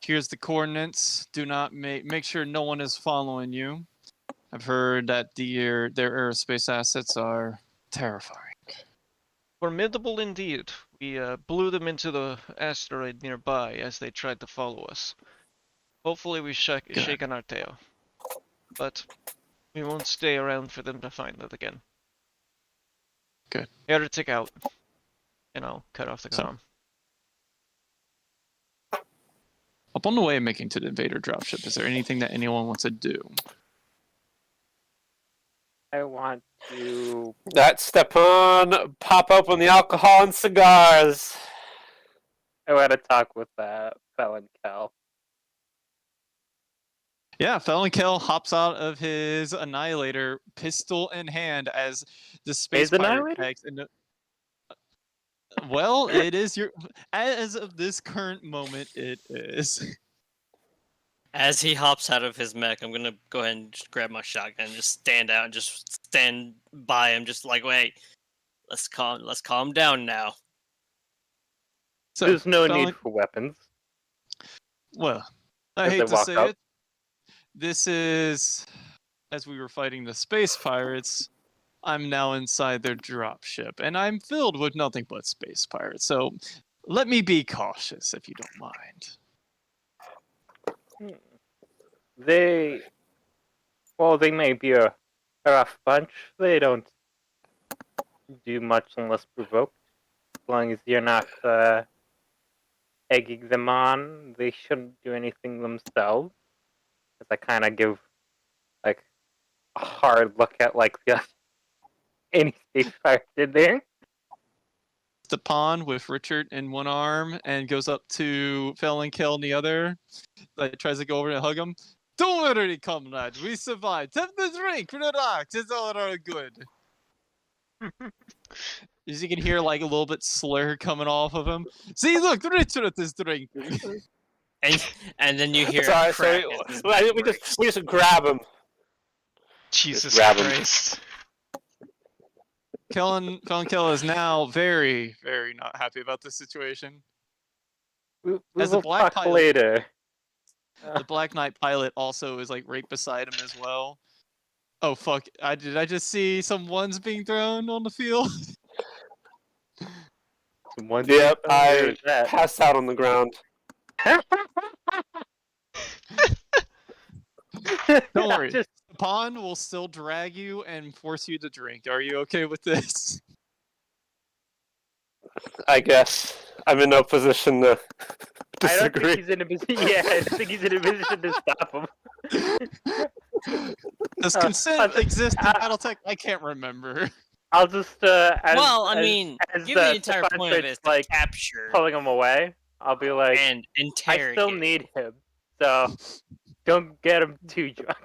Here's the coordinates. Do not make sure no one is following you. I've heard that their aerospace assets are terrifying. Formidable indeed. We blew them into the asteroid nearby as they tried to follow us. Hopefully we shaken our tail. But we won't stay around for them to find it again. Good. Heretic out. And I'll cut off the So- comm. Up on the way making to the invader dropship, is there anything that anyone wants to do? I want to. That Stepan, pop open the alcohol and cigars. I want to talk with Felon Cal. Yeah, Felon Kill hops out of his Annihilator, pistol in hand, as the space His pirate Annihilator? tags into. Well, it is your. As of this current moment, it is. As he hops out of his mech, I'm gonna go ahead and just grab my shotgun and just stand out and just stand by him, just like, wait, let's calm down now. So, There's no Felon- need for weapons. Well, I As hate they to walk say up. it. This is, as we were fighting the space pirates, I'm now inside their dropship, and I'm filled with nothing but space pirates. So, let me be cautious, if you don't mind. They may be a rough bunch. They don't do much unless provoked. As long as you're not egging them on, they shouldn't do anything themselves. As I kind of give like a hard look at like the any space pirate in there. Stepan with Richard in one arm and goes up to Felon Kill in the other. Like, tries to go over and hug him. Don't worry, comrade. We survived. Have the drink. Relax. It's all good. As you can hear, like, a little bit slur coming off of him. See, look, Richard is drinking. And then you hear Sorry, a crack sorry. as his Well, mech we breaks. just grab him. Jesus grab 'em. Christ. Felon Kill is now very, very not happy about this situation. We As a will black talk pilot- later. The Black Knight pilot also is like right beside him as well. Oh fuck! Did I just see some ones being thrown on the field? One Yep, I there's that. passed out on the ground. Don't worry. Just Pawn will still drag you and force you to drink. Are you okay with this? I guess I'm in no position to I don't disagree. think he's in a position. Yeah, I don't think he's in a position to stop him. Does Uh, consent exist in uh, BattleTech? I can't remember. I'll just Well, I mean, give the entire Stefan point of it starts, is to like capture pulling him away. I'll be like, and I interrogate. still need him, so don't get him too drunk.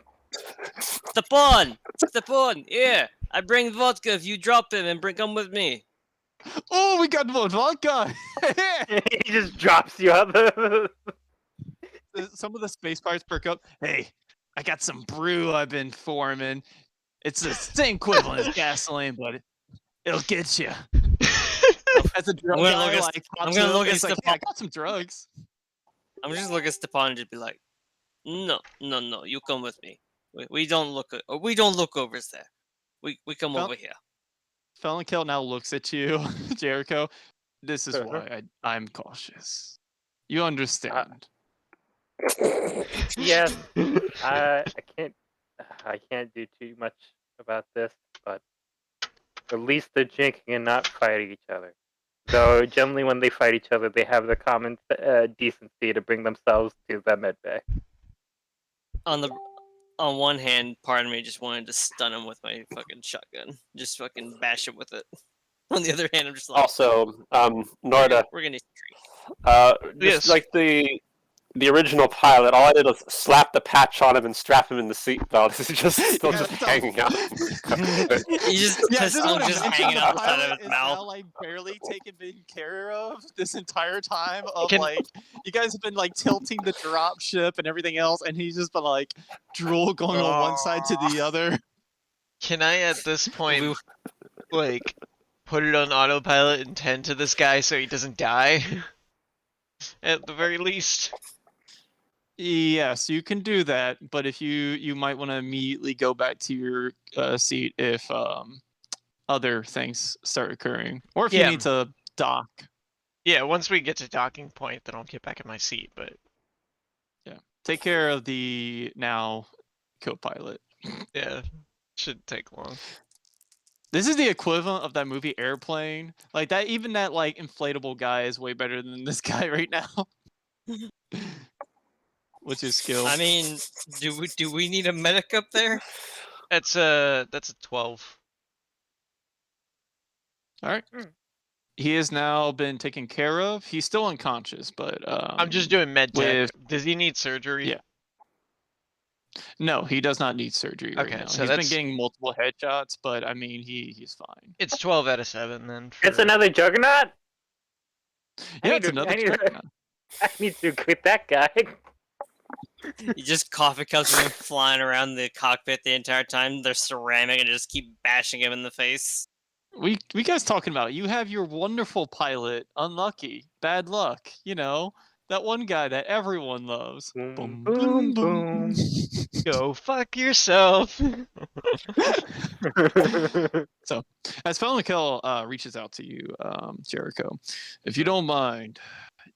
Stepan, yeah, I bring vodka if you drop him and come with me. Oh, we got more vodka! He just drops you out. Some of the space pirates perk up. Hey, I got some brew I've been forming. It's the same equivalent as gasoline, but it'll get you. As a drug I'm gonna guy, look at- like, I'm pops gonna up, look at he's like, Stepan. "Yeah, I got some drugs. I'm just look at Stepan and just be like, no, you come with me. We don't look over there. We come Well- over here. Felon Kill now looks at you, Jericho. This is Uh-huh. why I'm cautious. You understand. Yes, I can't do too much about this, but at least they're drinking and not fighting each other. So generally, when they fight each other, they have the common decency to bring themselves to the med bay. On the on one hand, part of me just wanted to stun him with my fucking shotgun, just fucking bash him with it. On the other hand, I'm just like, Also, Norda, we're gonna just Yes. like the original pilot, all I did was slap the patch on him and strap him in the seatbelt. He's just still Yeah, just so- hanging out. he just Yeah, his this is tongue what I just mentioned. hanging The out the side pilot of his is mouth. now like barely taken care of this entire time. Of Can- like, you guys have been like tilting the drop ship and everything else, and he's just been like drool going on one side to the other. Can I at this point We- like put it on autopilot and tend to this guy so he doesn't die? At the very least. Yes, you can do that, but if you might want to immediately go back to your seat if other things start occurring, or if you Yeah. need to dock. Yeah, once we get to docking point, then I'll get back in my seat. But Take care of the now co-pilot. yeah, shouldn't take long. This is the equivalent of that movie Airplane. Like that, even that like inflatable guy is way better than this guy right now. What's his skill? I mean, do we need a medic up there? That's a 12. All right. He has now been taken care of. He's still unconscious, but I'm just doing med tech. with- Does he need surgery? Yeah. No, he does not need surgery right Okay, now. so He's been that's- getting multiple headshots, but I mean, he's fine. It's 12 out of 7 then. It's for- another Juggernaut. Yeah, need it's to- another I need to- Juggernaut. I need to quit that guy. You just coffee cups have been flying around the cockpit the entire time. They're ceramic and just keep bashing him in the face. We guys talking about you have your wonderful pilot, unlucky, bad luck. You know that one guy that everyone loves. Boom, boom, boom. Go fuck yourself. As Felnikel reaches out to you, Jericho, if you don't mind,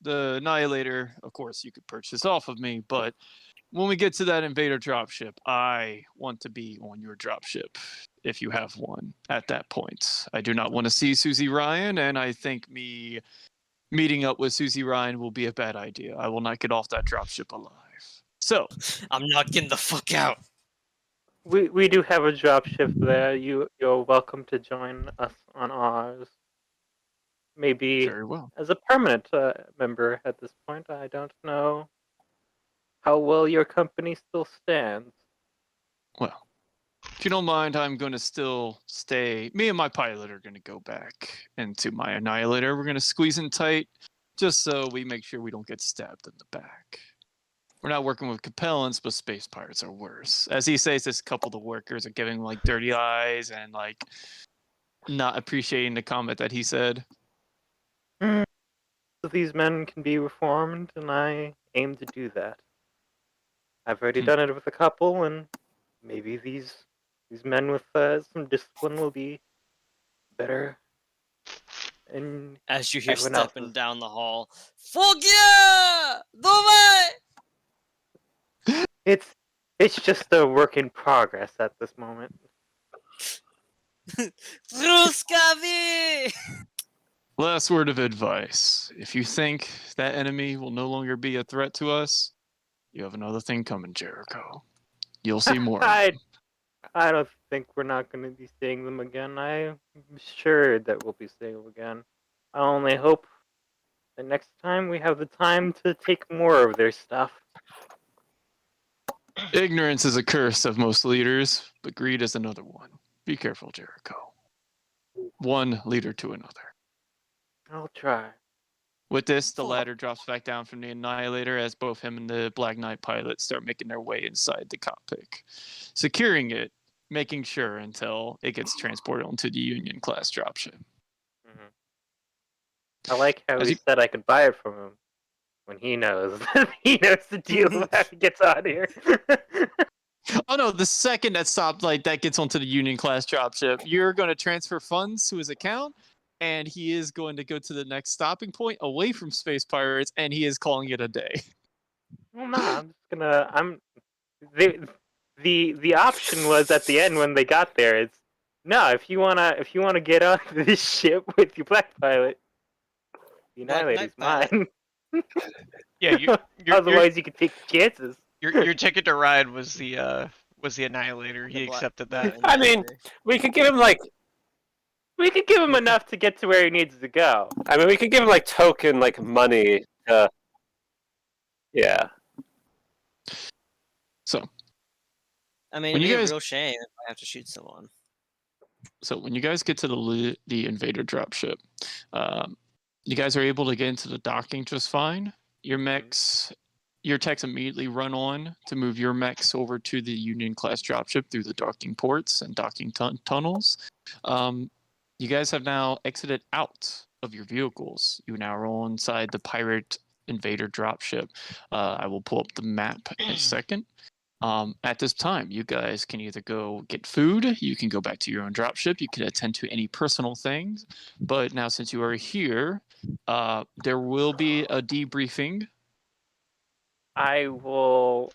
the Annihilator, of course, you could purchase off of me, but when we get to that invader dropship, I want to be on your dropship, if you have one, at that point. I do not want to see Susie Ryan, and I think me meeting up with Susie Ryan will be a bad idea. I will not get off that dropship alive. So, I'm not getting the fuck out. We do have a drop shift there. You're welcome to join us on ours. Maybe very well. as a permanent member at this point. I don't know how well your company still stands. Well, if you don't mind, I'm going to still stay. Me and my pilot are going to go back into my Annihilator. We're going to squeeze in tight just so we make sure we don't get stabbed in the back. We're not working with compellents, but space pirates are worse. As he says, this couple of the workers are giving like dirty eyes and like not appreciating the comment that he said. These men can be reformed, and I aim to do that. I've already done it with a couple, and maybe these men with some discipline will be better. And As you hear everyone else stepping is- down the hall, fuck yeah! Давай! it's just a work in progress at this moment. Ruskavi! Last word of advice. If you think that enemy will no longer be a threat to us, you have another thing coming, Jericho. You'll see more. I don't think we're not going to be seeing them again. I'm sure that we'll be seeing them again. I only hope that next time we have the time to take more of their stuff. Ignorance is a curse of most leaders, but greed is another one. Be careful, Jericho. One leader to another. I'll try. With this, the ladder drops back down from the Annihilator as both him and the Black Knight pilot start making their way inside the cockpit, securing it, making sure until it gets transported onto the Union class dropship. I like how As he you- said I could buy it from him when he knows he knows the deal of how he gets out of here. Oh no, the second that gets onto the Union class dropship, you're going to transfer funds to his account, and he is going to go to the next stopping point away from Space Pirates, and he is calling it a day. Well, no, I'm just gonna. The option was at the end when they got there. It's no, if you wanna get on this ship with your black pilot, the Black Annihilator's Knight mine. Yeah, Otherwise, you could take chances. your ticket to ride was the was the Annihilator. He The black- accepted the that. I mean, Annihilator. we could give him like, enough to get to where he needs to go. I mean, we could give him like token like money. Yeah. So, I mean, when it'd you be guys- a real shame if I have to shoot someone. so when you guys get to the invader dropship, you guys are able to get into the docking just fine. Your techs immediately run on to move your mechs over to the Union class dropship through the docking ports and docking tunnels. You guys have now exited out of your vehicles. You now are inside the pirate invader dropship. I will pull up the map in a second. At this time, you guys can either go get food, you can go back to your own dropship, you can attend to any personal things. But now, since you are here, there will be a debriefing. I will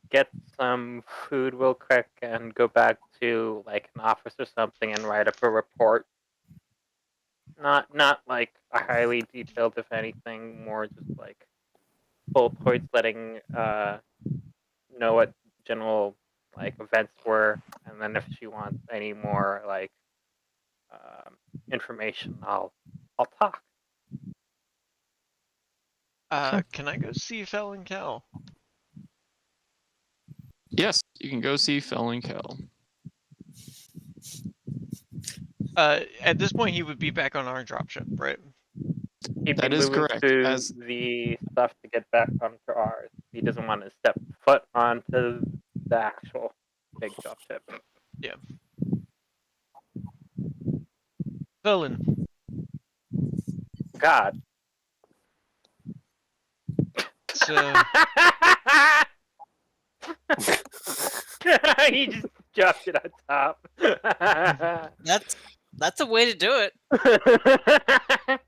get some food real quick and go back to like an office or something and write up a report. Not like a highly detailed, if anything, more just like bullet points, letting know what general like events were, and then if she wants any more like information, I'll talk. Can I go see Fel and Cal? Yes, you can go see Fel and Kel. At this point, he would be back on our dropship, right? He'd That be is moving correct, through as- the stuff to get back onto ours. He doesn't want to step foot onto the actual big dropship. Felon, God. it's, He just dropped it on top. That's a way to do it.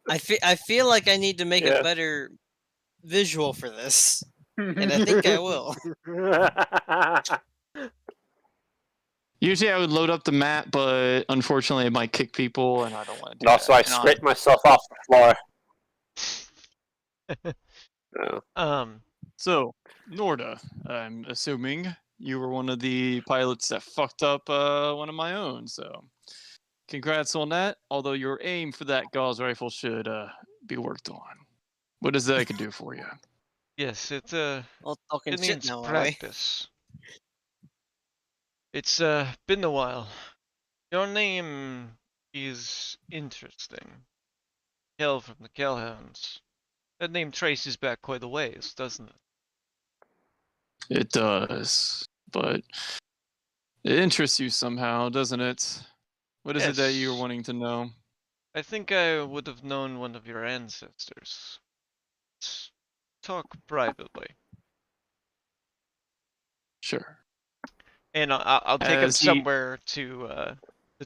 I feel like I need to make Yeah. a better visual for this, and I think I will. Usually I would load up the map, but unfortunately it might kick people, and I don't want to do And also, I that. And scraped myself off the floor. Yeah. So, Norda, I'm assuming you were one of the pilots that fucked up one of my own, so congrats on that. Although your aim for that Gauss rifle should be worked on. What is that I can do for you? yes, it All talking shit needs now, are we? practice. It's been a while. Your name is interesting. Kel from the Kellhounds. That name traces back quite a ways, doesn't it? It does, but it interests you somehow, doesn't it? What is it that you're Yes. wanting to know? I think I would have known one of your ancestors. Let's talk privately. Sure. And I'll take him As he- somewhere to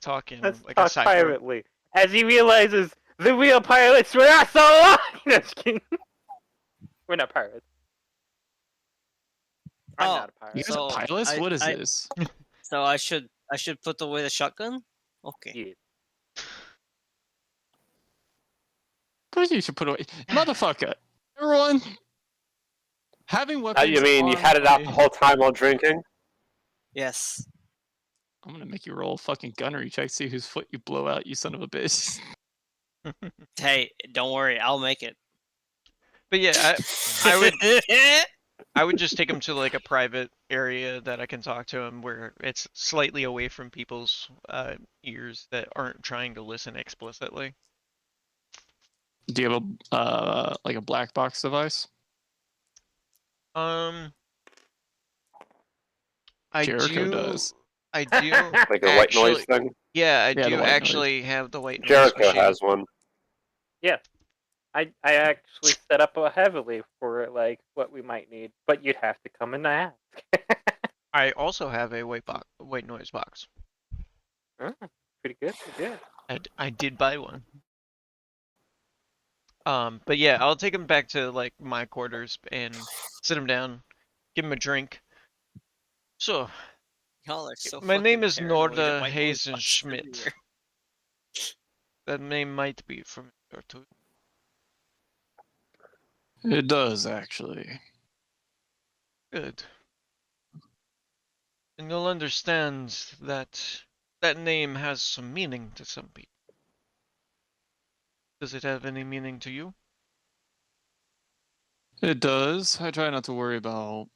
talk in Let's like a talk side room. privately. As he realizes the real pilots were not so alive. No, just kidding. We're not pirates. I'm Oh, not a You pirate. guys So, are pilots? I- What is I- this? So I should put away the shotgun. Okay. Yeah. Of course you should put away. Motherfucker! Everyone! Having weapons. You mean you on had it out a- the whole time while drinking? Yes. I'm gonna make you roll a fucking gunnery check, see whose foot you blow out, you son of a bitch. Hey, don't worry, I'll make it. But yeah, I would just take him to like a private area that I can talk to him where it's slightly away from people's ears that aren't trying to listen explicitly. Do you have a like a black box device? I Jericho do. does. I do. Like a white noise actually- thing? Yeah, I Yeah, the do white noise. actually have the white noise Jericho machine. has one. I actually set up heavily for like what we might need, but you'd have to come and ask. I also have a white noise box. Pretty good. Pretty good. I did buy one. But yeah, I'll take him back to like my quarters and sit him down, give him a drink. So, Y'all are so My name fucking is paranoid Norda of my Hazen voice Schmidt. everywhere. that name might be familiar to you. It does actually. Good. And you'll understand that that name has some meaning to some people. Does it have any meaning to you? It does. I try not to worry about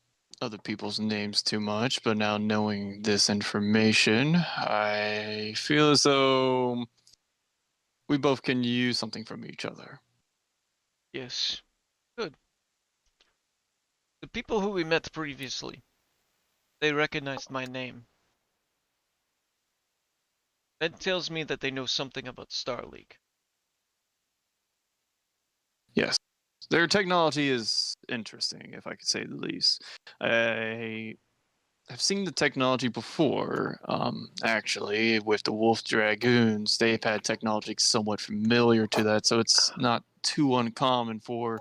other people's names too much, but now knowing this information, I feel as though we both can use something from each other. Yes. Good. The people who we met previously, they recognized my name. That tells me that they know something about Star League. Yes. Their technology is interesting, if I could say the least. I have seen the technology before, actually, with the Wolf Dragoons. They've had technology somewhat familiar to that, so it's not too uncommon for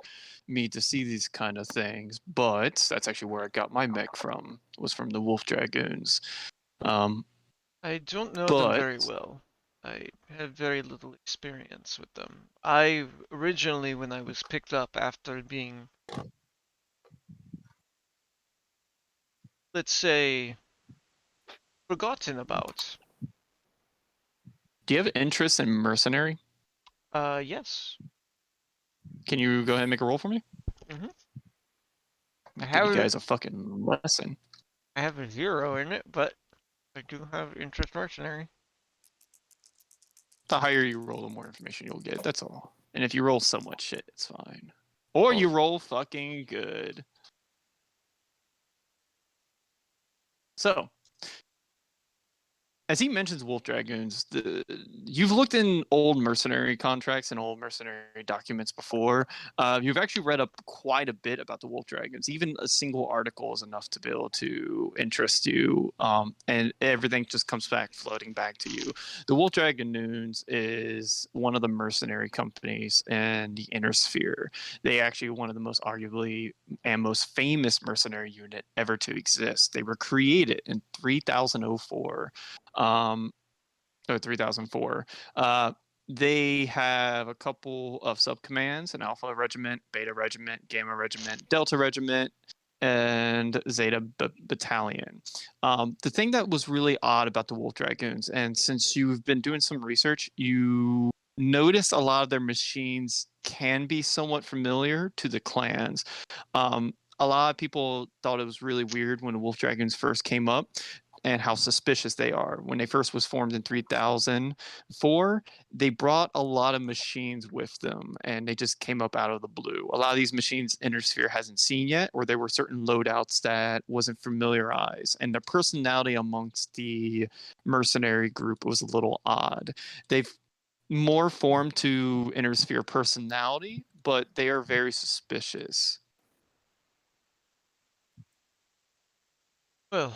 me to see these kind of things. But that's actually where I got my mech from, was from the Wolf Dragoons. I don't know them But very well. I have very little experience with them. I originally, when I was picked up after being, let's say, forgotten about. do you have interest in mercenary? Yes. Can you go ahead and make a roll for me? Mhm. I Give you have guys a fucking lesson. I have a 0 in it, but I do have interest mercenary. The higher you roll, the more information you'll get. That's all. And if you roll so much shit, it's fine. Or you roll fucking good. So, as he mentions Wolf Dragoons, you've looked in old mercenary contracts and old mercenary documents before. You've actually read up quite a bit about the Wolf Dragons. Even a single article is enough to be able to interest you, and everything just comes back, floating back to you. The Wolf Dragoons is one of the mercenary companies in the Inner Sphere. They actually one of the most arguably and most famous mercenary unit ever to exist. They were created in 3004. Or 3004. They have a couple of subcommands: an Alpha Regiment, Beta Regiment, Gamma Regiment, Delta Regiment, and Zeta Battalion. The thing that was really odd about the Wolf Dragoons, and since you've been doing some research, you notice a lot of their machines can be somewhat familiar to the clans. A lot of people thought it was really weird when the Wolf Dragoons first came up, and how suspicious they are. When they first was formed in 3004, they brought a lot of machines with them, and they just came up out of the blue. A lot of these machines Inner Sphere hasn't seen yet, or there were certain loadouts that wasn't familiarized, and the personality amongst the mercenary group was a little odd. They've more formed to Inner Sphere personality, but they are very suspicious. Well,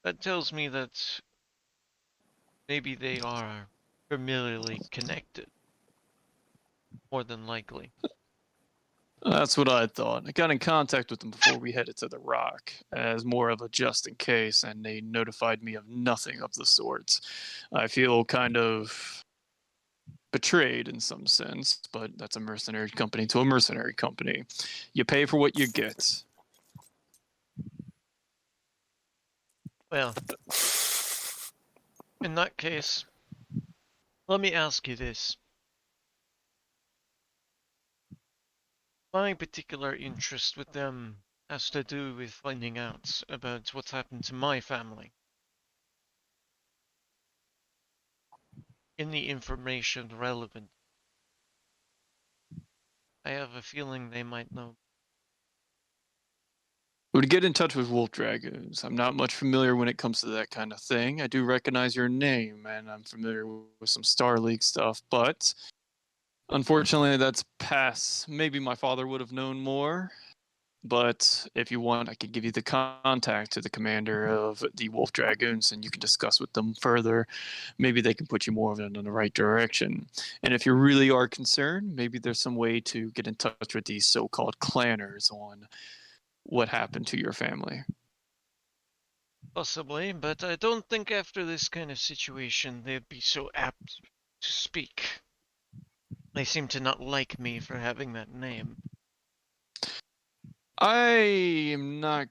that tells me that maybe they are familiarly connected, more than likely. That's what I thought. I got in contact with them before we headed to the Rock, as more of a just in case, and they notified me of nothing of the sorts. I feel kind of betrayed in some sense, but that's a mercenary company to a mercenary company. You pay for what you get. Well, in that case, let me ask you this. My particular interest with them has to do with finding out about what's happened to my family. Any information relevant. I have a feeling they might know. Would get in touch with Wolf Dragoons. I'm not much familiar when it comes to that kind of thing. I do recognize your name, and I'm familiar with some Star League stuff, but unfortunately, that's past. Maybe my father would have known more. But if you want, I could give you the contact to the commander of the Wolf Dragoons, and you can discuss with them further. Maybe they can put you more in the right direction. And if you really are concerned, maybe there's some way to get in touch with these so-called clanners on what happened to your family. Possibly, but I don't think after this kind of situation they'd be so apt to speak. They seem to not like me for having that name. I am not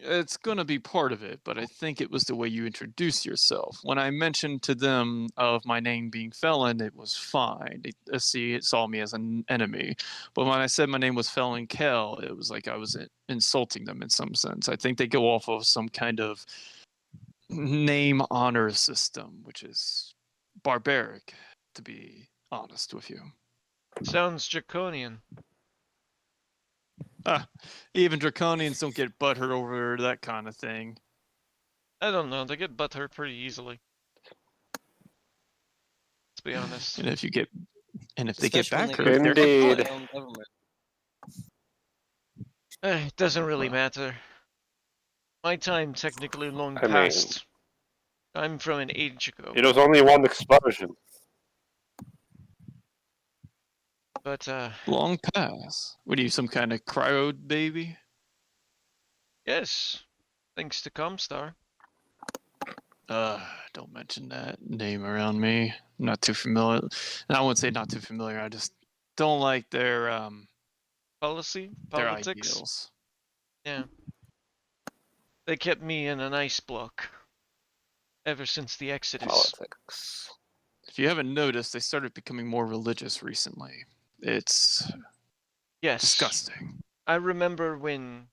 It's going to be part of it, but I think it was the way you introduced yourself. When I mentioned to them of my name being Felon, it was fine. It saw me as an enemy. But when I said my name was Felon Kel, it was like I was insulting them in some sense. I think they go off of some kind of name honor system, which is barbaric, to be honest with you. Sounds draconian. Even draconians don't get butthurt over that kind of thing. I don't know. They get butthurt pretty easily. Let's be honest. And if they get Especially when back they hurt, go they're Indeed. to their own government. It doesn't really Well. matter. My time technically long I mean- past. I'm from an age ago. It was only one explosion. But long pass. What are you, some kind of cryo baby? yes, thanks to Comstar. Don't mention that name around me. I'm not too familiar. And I wouldn't say not too familiar. I just don't like their Policy, their politics. ideals. Yeah. They kept me in an ice block ever since the Exodus. Politics. If you haven't noticed, they started becoming more religious recently. It's Yes. disgusting. I remember when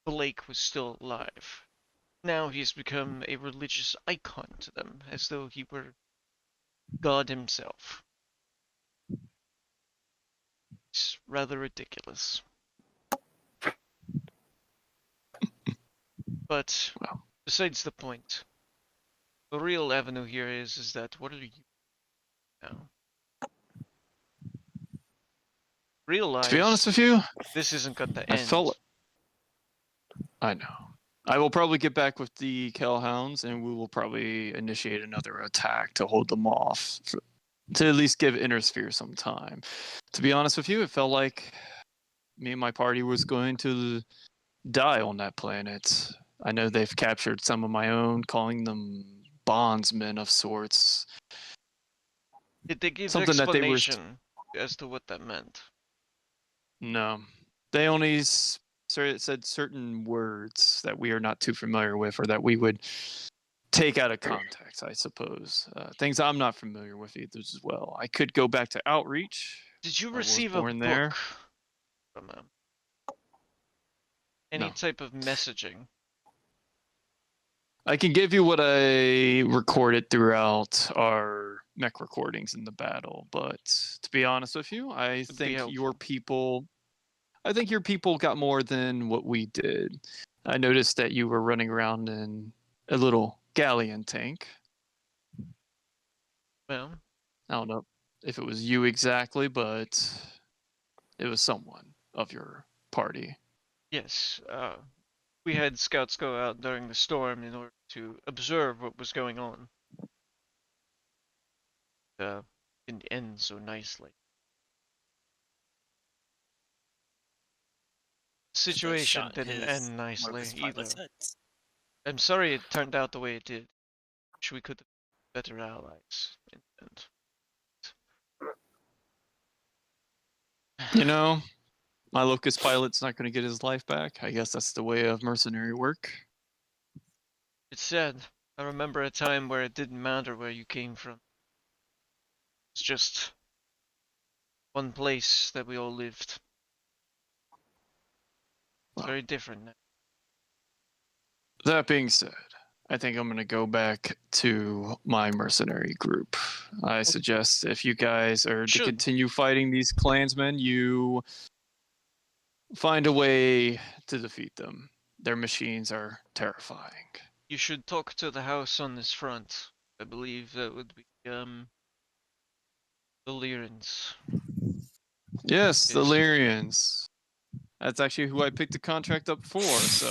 Blake was still alive. Now he's become a religious icon to them, as though he were God himself. It's rather ridiculous. But Well. besides the point, the real avenue here is that what are you now? Realize To be honest with you, this isn't going to I end. felt. I know. I will probably get back with the Kellhounds, and we will probably initiate another attack to hold them off, to at least give Innersphere some time. To be honest with you, it felt like me and my party was going to die on that planet. I know they've captured some of my own, calling them bondsmen of sorts. Did they give Something that they were- explanation as to what that meant? No, they only said certain words that we are not too familiar with, or that we would take out of context, I suppose. Things I'm not familiar with either as well. I could go back to Outreach. Did you I was receive a born book there. from them? Any No. type of messaging? I can give you what I recorded throughout our mech recordings in the battle, but to be honest with you, I Would be think helpful. your people got more than what we did. I noticed that you were running around in a little galleon tank. Well, I don't know if it was you exactly, but it was someone of your party. yes. We had scouts go out during the storm in order to observe what was going on. Didn't end so nicely. Situation shot didn't his- end One of nicely his either. pilot's heads. I'm sorry it turned out the way it did. Wish we could have been better allies in the end. You know, my Locust pilot's not going to get his life back. I guess that's the way of mercenary work. It's sad. I remember a time where it didn't matter where you came from. It's just one place that we all lived. It's Well. very different now. That being said, I think I'm going to go back to my mercenary group. I suggest if you guys are to Should. continue fighting these clansmen, you find a way to defeat them. Their machines are terrifying. You should talk to the house on this front. I believe that would be the Lyrans. Yes, the Yes. Lyrians. That's actually who I picked the contract up for, so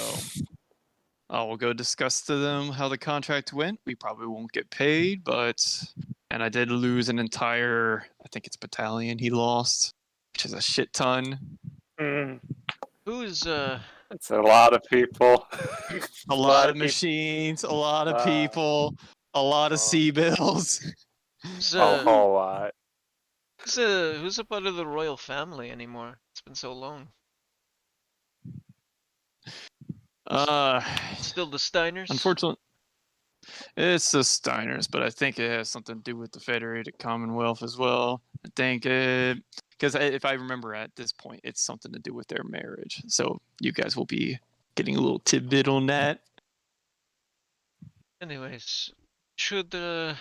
I will go discuss to them how the contract went. We probably won't get paid, and I did lose an entire, I think it's battalion he lost, which is a shit ton. Who's It's a lot of people. A lot of people. machines, a lot of people, a lot of sea bills. who's A whole lot. who's a part of the royal family anymore? It's been so long. Still the Steiners? Unfortunately, it's the Steiners, but I think it has something to do with the Federated Commonwealth as well. I think because if I remember at this point, it's something to do with their marriage. So you guys will be getting a little tidbit on that. Anyways, should talk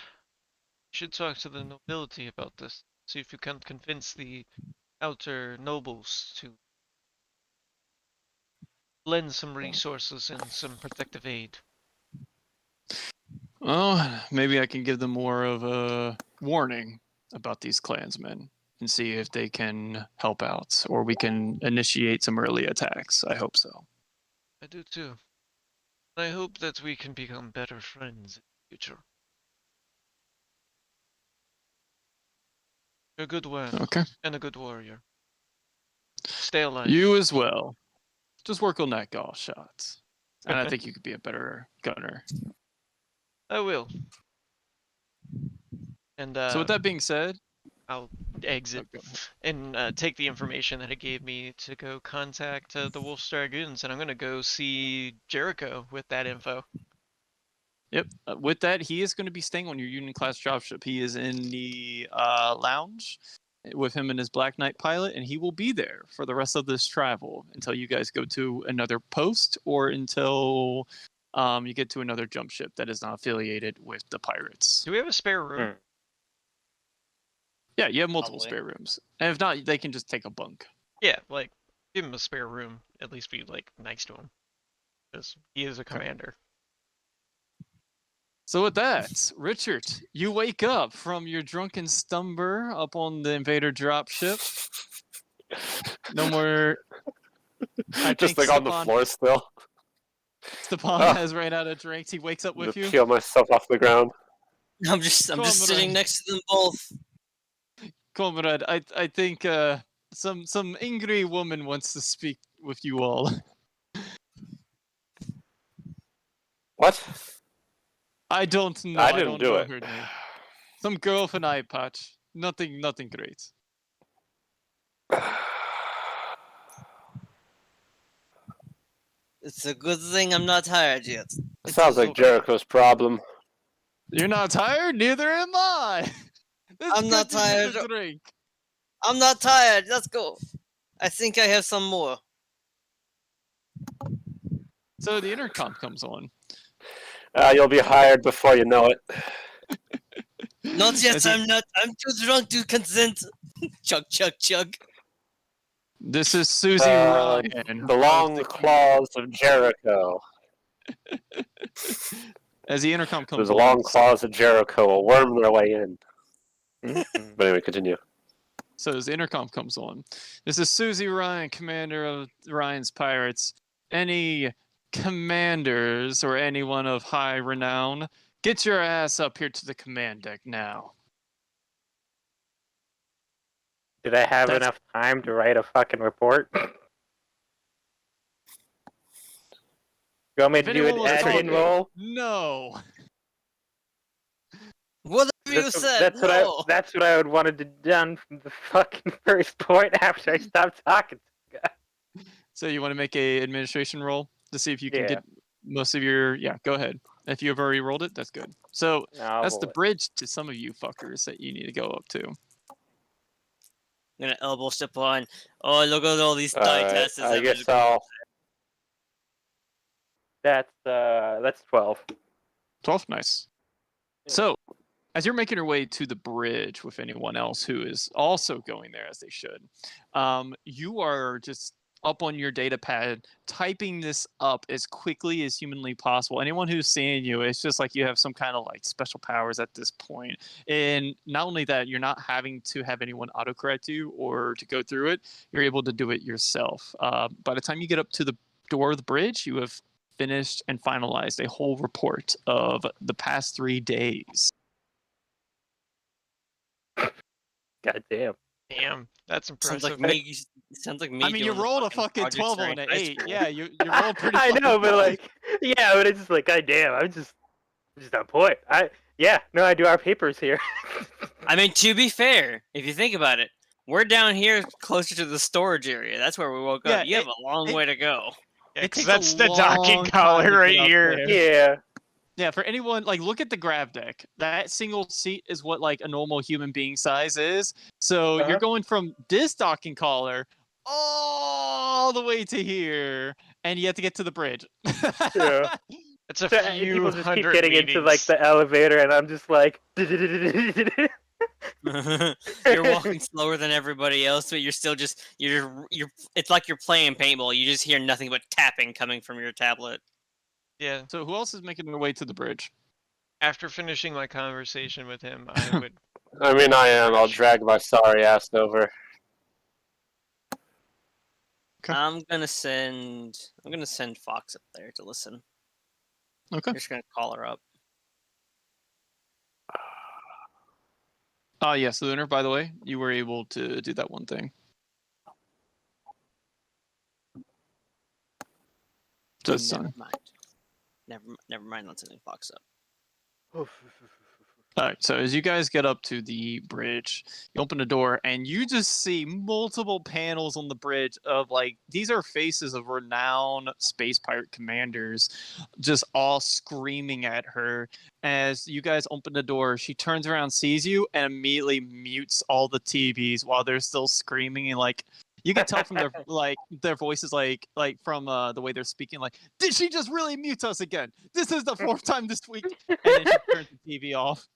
to the nobility about this. See if you can convince the outer nobles to lend some resources and some protective aid. Oh, maybe I can give them more of a warning about these clansmen and see if they can help out, or we can initiate some early attacks. I hope so. I do too. I hope that we can become better friends in the future. You're a good man Okay. and a good warrior. Stay alive. You as well. Just work on that golf shot. And I think you could be a better gunner. I will. And So with that being said, I'll exit oh, go ahead. and take the information that it gave me to go contact the Wolfstar Goons, and I'm gonna go see Jericho with that info. Yep. With that, he is going to be staying on your Union class dropship. He is in the lounge with him and his Black Knight pilot, and he will be there for the rest of this travel until you guys go to another post or until you get to another jump ship that is not affiliated with the pirates. Do we have a spare room? Yeah, you have multiple Probably. spare rooms, and if not, they can just take a bunk. Yeah, like give him a spare room. At least be like nice to him, because he is a commander. So with that, Richard, you wake up from your drunken slumber up on the invader dropship. No more. I Just think like on the Stepan- floor still. Stepan Oh. has ran out of drinks. He wakes up with To you. peel myself off the ground. I'm just Come on, sitting Miran. next to them both. Comrade, I think some angry woman wants to speak with you all. What? I don't know. I don't didn't do know it. her name. Some girl with an eye patch. Nothing great. It's a good thing I'm not tired yet. It's Sounds like okay. Jericho's problem. You're not tired? Neither am I. It's I'm good not to get tired. a drink. I'm not tired. Let's go. I think I have some more. So the intercom comes on. You'll be hired before you know it. Not yet. As he- I'm not. I'm too drunk to consent. Chug, chug, chug. This is Susie Uh, Ryan. The long claws of Jericho. As the intercom comes There's the on. long claws of Jericho will worm their way in. But anyway, continue. So as the intercom comes on, this is Susie Ryan, commander of Ryan's Pirates. Any commanders or anyone of high renown, get your ass up here to the command deck now. Did I have That's- enough time to write a fucking report? You want me If to do an anyone was admin talking- role? No. Whatever you said. No. That's what I would wanted to done from the fucking first point after I stopped talking. So you want to make a administration roll to see if you can Yeah. get most of your... Yeah, go ahead. If you've already rolled it, that's good. So No, that's the bridge to some of you fuckers that you need to go up to. I'm gonna elbow step on. Oh, look at all these die tests. I guess I'll... That's 12. 12, nice. Yeah. So, as you're making your way to the bridge with anyone else who is also going there as they should, you are just up on your data pad typing this up as quickly as humanly possible. Anyone who's seeing you, it's just like you have some kind of like special powers at this point. And not only that, you're not having to have anyone autocorrect you or to go through it. You're able to do it yourself. By the time you get up to the door of the bridge, you have finished and finalized a whole report of the past 3 days. God damn. Damn, that's Sounds impressive. like me. Sounds like me. I mean, you doing the rolled a fucking projects 12 during on an high 8. school. Yeah, you rolled pretty I know, fucking but well. like, yeah, but it's just like, god damn, I'm just on point. I do our papers here. I mean, to be fair, if you think about it, we're down here closer to the storage area. That's where we woke Yeah, up. You have a long way to go. Yeah, It 'cause takes a that's the docking long time collar to right get up here. there. Yeah. Yeah, for anyone, like, look at the grab deck. That single seat is what, like, a normal human being size is. So you're Uh-huh. going from this docking collar all the way to here, and you have to get to the bridge. Yeah. It's a So, few people just keep hundred getting meetings. into like the elevator, and I'm just like, You're walking slower than everybody else, but you're still just you're. It's like you're playing paintball. You just hear nothing but tapping coming from your tablet. Yeah. So who else is making their way to the bridge? After finishing my conversation with him, I would. I mean, I am. I'll drag my sorry ass over. Okay. I'm gonna send Fox up there to listen. Okay. You're just gonna call her up. Yes, Lunar, by the way, you were able to do that one thing. Just Never son. mind. Never mind. I'm sending Fox up. All right, so as you guys get up to the bridge, you open the door and you just see multiple panels on the bridge of like these are faces of renowned space pirate commanders just all screaming at her. As you guys open the door, she turns around, sees you, and immediately mutes all the TVs while they're still screaming and like you can tell from their their voices like from the way they're speaking like, did she just really mute us again? This is the fourth time this week. And then she turns the TV off.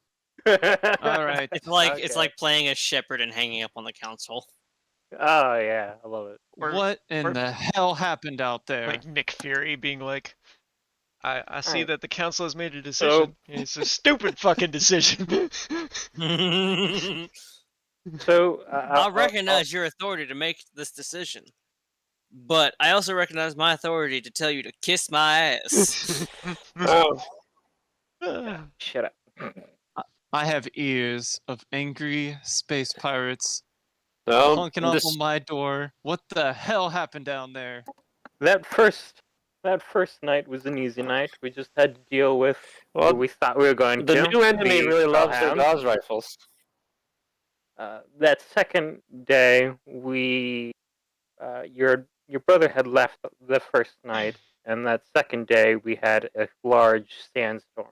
All right. It's like Okay. it's like playing a shepherd and hanging up on the console. Oh yeah, I love it. Or- What in or- the hell happened out there? Like Nick Fury being like, I see Alright. that the council has made a decision. It's a stupid fucking decision. So I recognize your authority to make this decision, but I also recognize my authority to tell you to kiss my ass. Oh, Shut up. I have ears of angry space pirates no. honking up on my door. What the hell happened down there? That first night was an easy night. We just had to deal with Well, what we thought we were going the to. new enemy the really loves their Hellhound. gauze rifles. That second day, we your brother had left the first night, and that second day we had a large sandstorm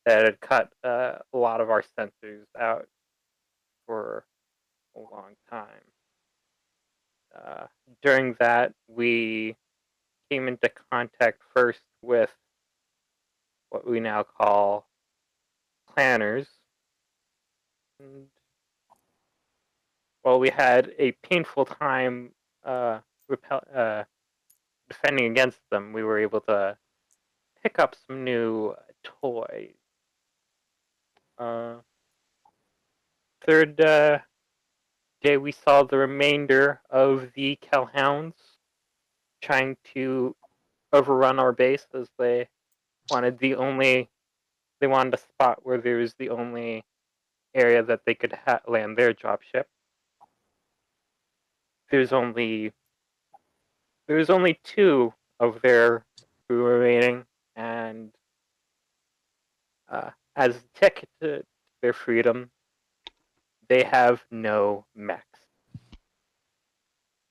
that had cut a lot of our sensors out for a long time. During that, we came into contact first with what we now call planners. And, well, we had a painful time defending against them. We were able to pick up some new toys. Third day, we saw the remainder of the Hellhounds trying to overrun our base as they wanted a spot where there was the only area that they could land their dropship. There's only two of their crew remaining, and as a ticket to their freedom, they have no mechs.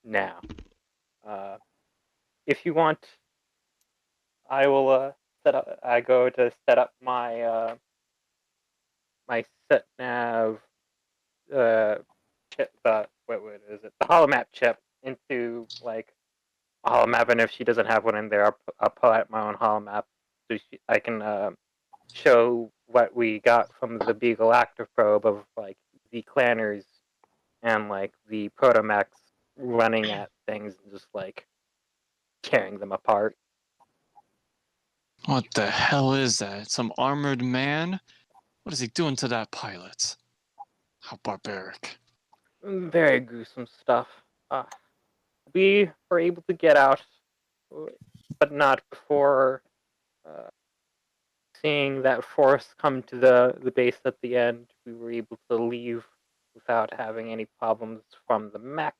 Now, if you want, I will set up. I go to set up my my set nav chip. What is it? The holomap chip into like a holomap, and if she doesn't have one in there, I'll pull out my own holomap so I can show what we got from the Beagle active probe of like the clanners and like the protomechs running at things and just like tearing them apart. What the hell is that? Some armored man? What is he doing to that pilot? How barbaric. Very gruesome stuff. We were able to get out, but not before seeing that force come to the base at the end. We were able to leave without having any problems from the mechs.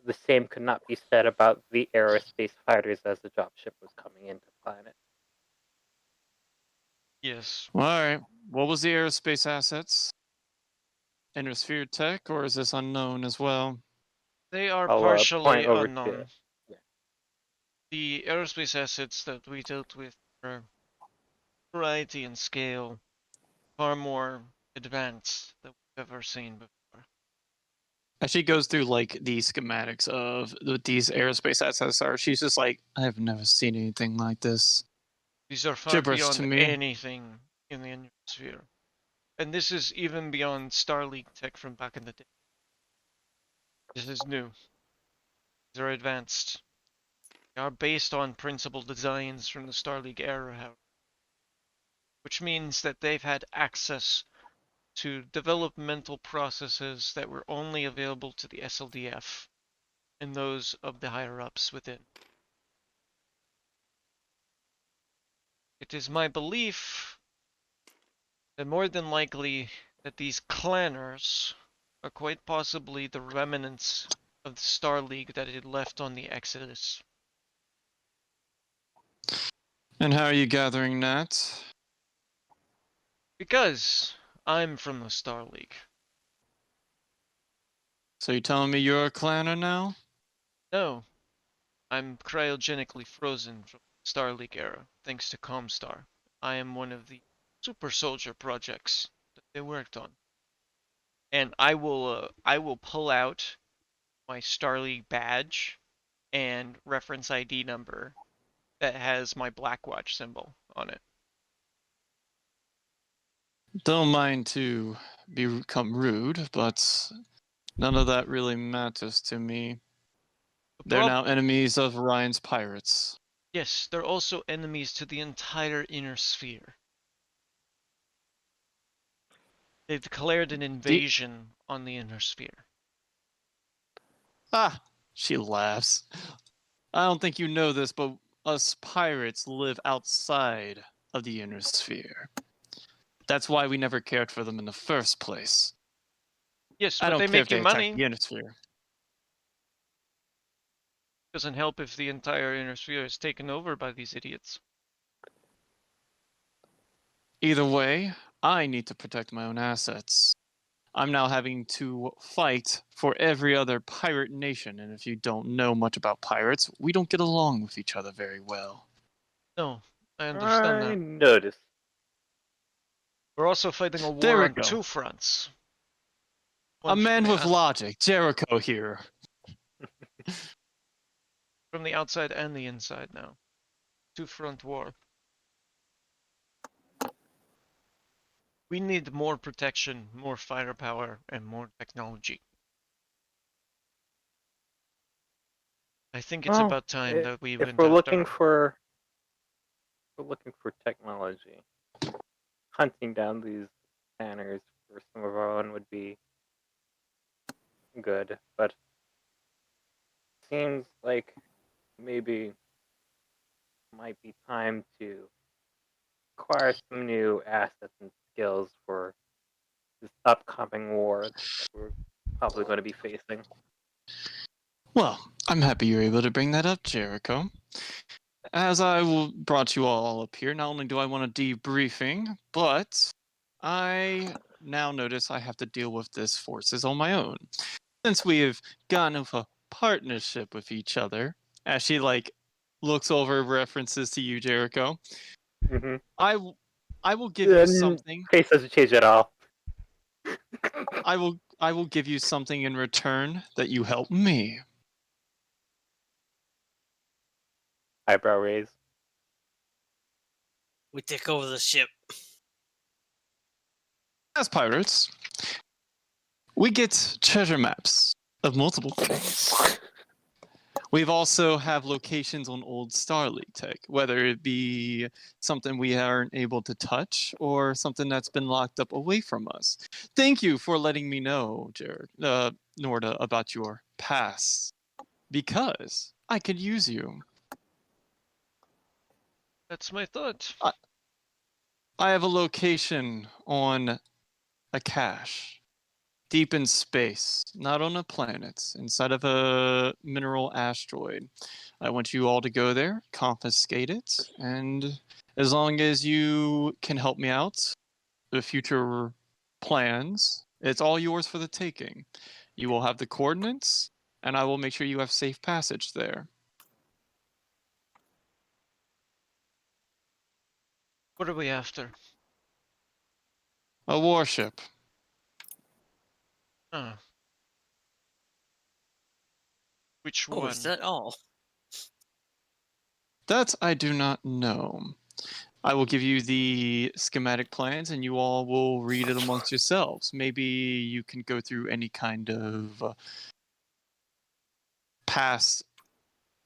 The same could not be said about the aerospace fighters as the dropship was coming into planet. Yes. All right. What was the aerospace assets? Intersphere tech, or is this unknown as well? They are I'll, partially point over unknown. yeah. the aerospace assets that we dealt with were variety and scale far more advanced than we've ever seen before. As she goes through like the schematics of what these aerospace assets are, she's just like, I've never seen anything like this. These are far Gibberish beyond to me. anything in the Sphere. And this is even beyond Star League tech from back in the day. This is new. These are advanced. They are based on principal designs from the Star League era, however, which means that they've had access to developmental processes that were only available to the SLDF and those of the higher-ups within. It is my belief that more than likely that these clanners are quite possibly the remnants of the Star League that had left on the Exodus. And how are you gathering that? Because I'm from the Star League. So you're telling me you're a clanner now? No, I'm cryogenically frozen from the Star League era, thanks to Comstar. I am one of the super soldier projects that they worked on. And I will pull out my Star League badge and reference ID number that has my Blackwatch symbol on it. Don't mind to become rude, but none of that really matters to me. They're now enemies of Ryan's pirates. Yes, they're also enemies to the entire inner sphere. They've declared an invasion on the inner sphere. Ah, she laughs. I don't think you know this, but us pirates live outside of the inner sphere. That's why we never cared for them in the first place. Yes, I but don't they care make if you they attack money. the inner sphere. Doesn't help if the entire inner sphere is taken over by these idiots. Either way, I need to protect my own assets. I'm now having to fight for every other pirate nation, and if you don't know much about pirates, we don't get along with each other very well. No, I understand I that. noticed. We're also fighting a There war we on go. two fronts. A One man from with logic, Jericho here. from the outside and the inside now. Two-front war. We need more protection, more firepower, and more technology. I think it's Well, about time that we if went we're after looking them. for technology, hunting down these banners for some of our own would be good, but seems like maybe it might be time to acquire some new assets and skills for this upcoming war that we're probably going to be facing. Well, I'm happy you're able to bring that up, Jericho. As brought you all up here, not only do I want a debriefing, but I now notice I have to deal with this forces on my own. Since we have gotten into a partnership with each other, as she looks over references to you, Jericho, Mm-hmm. I will give you something. Face doesn't change at all. I will give you something in return that you help me. Eyebrow raise. We take over the ship. As pirates, we get treasure maps of multiple things. We've also have locations on old Star League tech, whether it be something we aren't able to touch or something that's been locked up away from us. Thank you for letting me know, Norda, about your past, because I could use you. That's my thought. I have a location on a cache, deep in space, not on a planet, inside of a mineral asteroid. I want you all to go there, confiscate it, and as long as you can help me out with future plans, it's all yours for the taking. You will have the coordinates, and I will make sure you have safe passage there. What are we after? A warship. Oh. Which Oh, one? is that all? That I do not know. I will give you the schematic plans and you all will read it amongst yourselves. Maybe you can go through any kind of past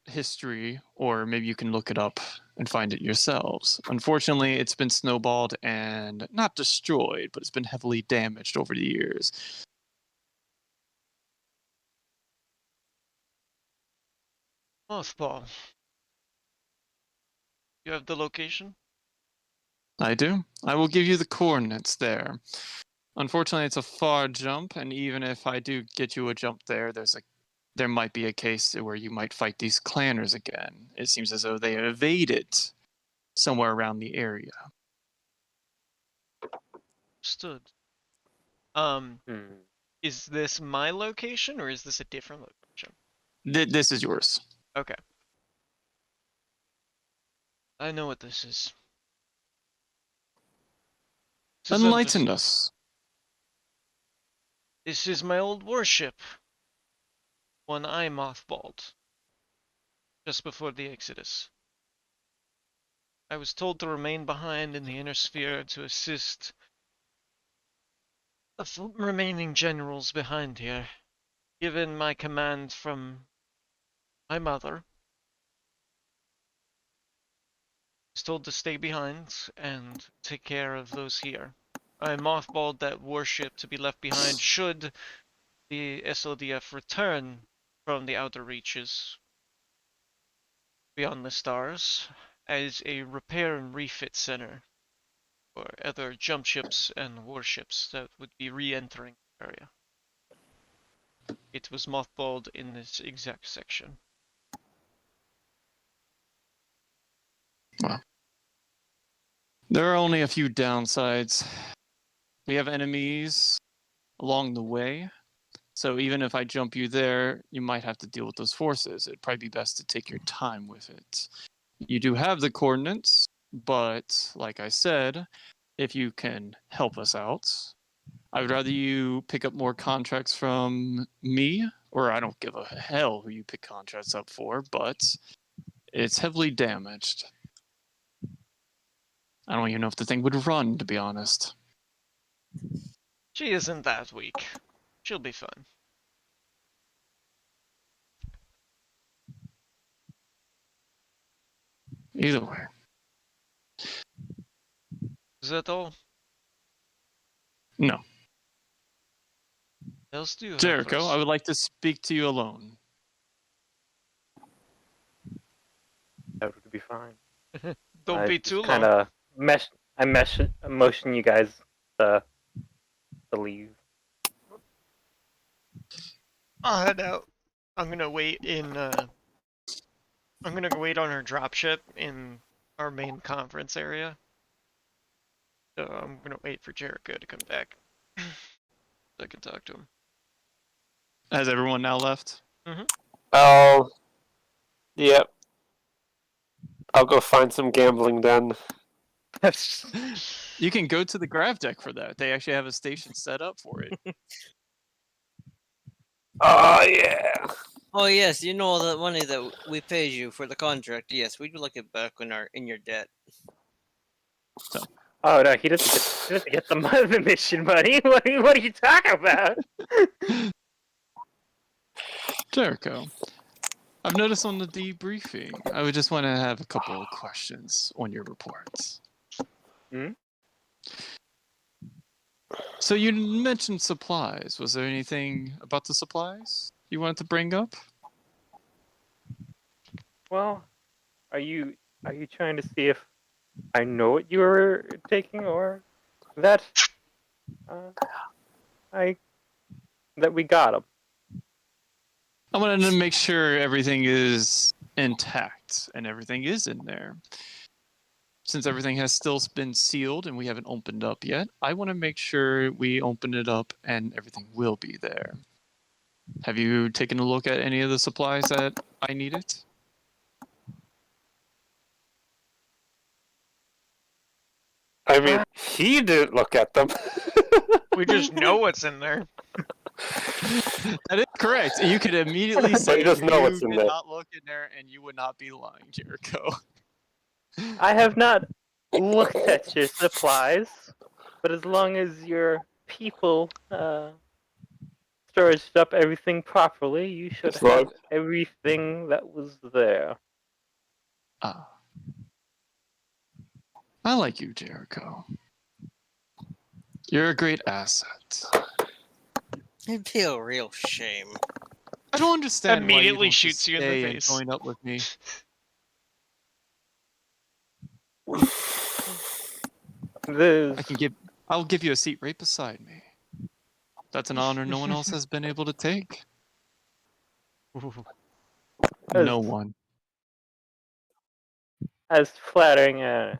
history, or maybe you can look it up and find it yourselves. Unfortunately, it's been snowballed and not destroyed, but it's been heavily damaged over the years. Mothball. You have the location? I do. I will give you the coordinates there. Unfortunately, it's a far jump, and even if I do get you a jump there, there might be a case where you might fight these clanners again. It seems as though they evaded somewhere around the area. Stood. Hmm. Is this my location or is this a different location? This is yours. Okay. I know what this is. This is Enlighten understood. us. This is my old warship. One I mothballed. Just before the Exodus. I was told to remain behind in the inner sphere to assist the remaining generals behind here. Given my command from my mother. I was told to stay behind and take care of those here. I mothballed that warship to be left behind should the SLDF return from the outer reaches beyond the stars as a repair and refit center for other jump ships and warships that would be re-entering the area. It was mothballed in this exact section. Wow. There are only a few downsides. We have enemies along the way, so even if I jump you there, you might have to deal with those forces. It'd probably be best to take your time with it. You do have the coordinates, but like I said, if you can help us out, I would rather you pick up more contracts from me, or I don't give a hell who you pick contracts up for, but it's heavily damaged. I don't even know if the thing would run, to be honest. She isn't that weak. She'll be fine. Either way. Is that all? No. Else do you have for Jericho, us? I would like to speak to you alone. That would be fine. Don't be too Kind long. of motion you guys to leave. I'll head out. I'm gonna wait in I'm gonna wait on our dropship in our main conference area. So I'm gonna wait for Jericho to come back. So I can talk to him. Has everyone now left? Oh, yep. I'll go find some gambling then. You can go to the grav deck for that. They actually have a station set up for it. Oh yeah. Oh yes, you know the money that we paid you for the contract. Yes, we'd like it back in your debt. Oh no, he doesn't get the mission money. What are you talking about? Jericho, I've noticed on the debriefing, I would just want to have a couple of questions on your reports. Hmm? So you mentioned supplies. Was there anything about the supplies you wanted to bring up? Well, are you trying to see if I know what you were taking, or that that we got him? I wanted to make sure everything is intact and everything is in there. Since everything has still been sealed and we haven't opened up yet, I want to make sure we open it up and everything will be there. Have you taken a look at any of the supplies that I needed? I mean, he didn't look at them. We just know what's in there. That is correct. You could immediately But say you just know you what's in did there. not look in there, and you would not be lying, Jericho. I have not looked at your supplies, but as long as your people storaged up everything properly, you should As long- have everything that was there. Ah. I like you, Jericho. You're a great asset. It'd be a real shame. I don't understand why Immediately you don't shoots just you in the stay and face. join up with me. There's I'll give you a seat right beside me. That's an honor no one else has been able to take. No one. as flattering and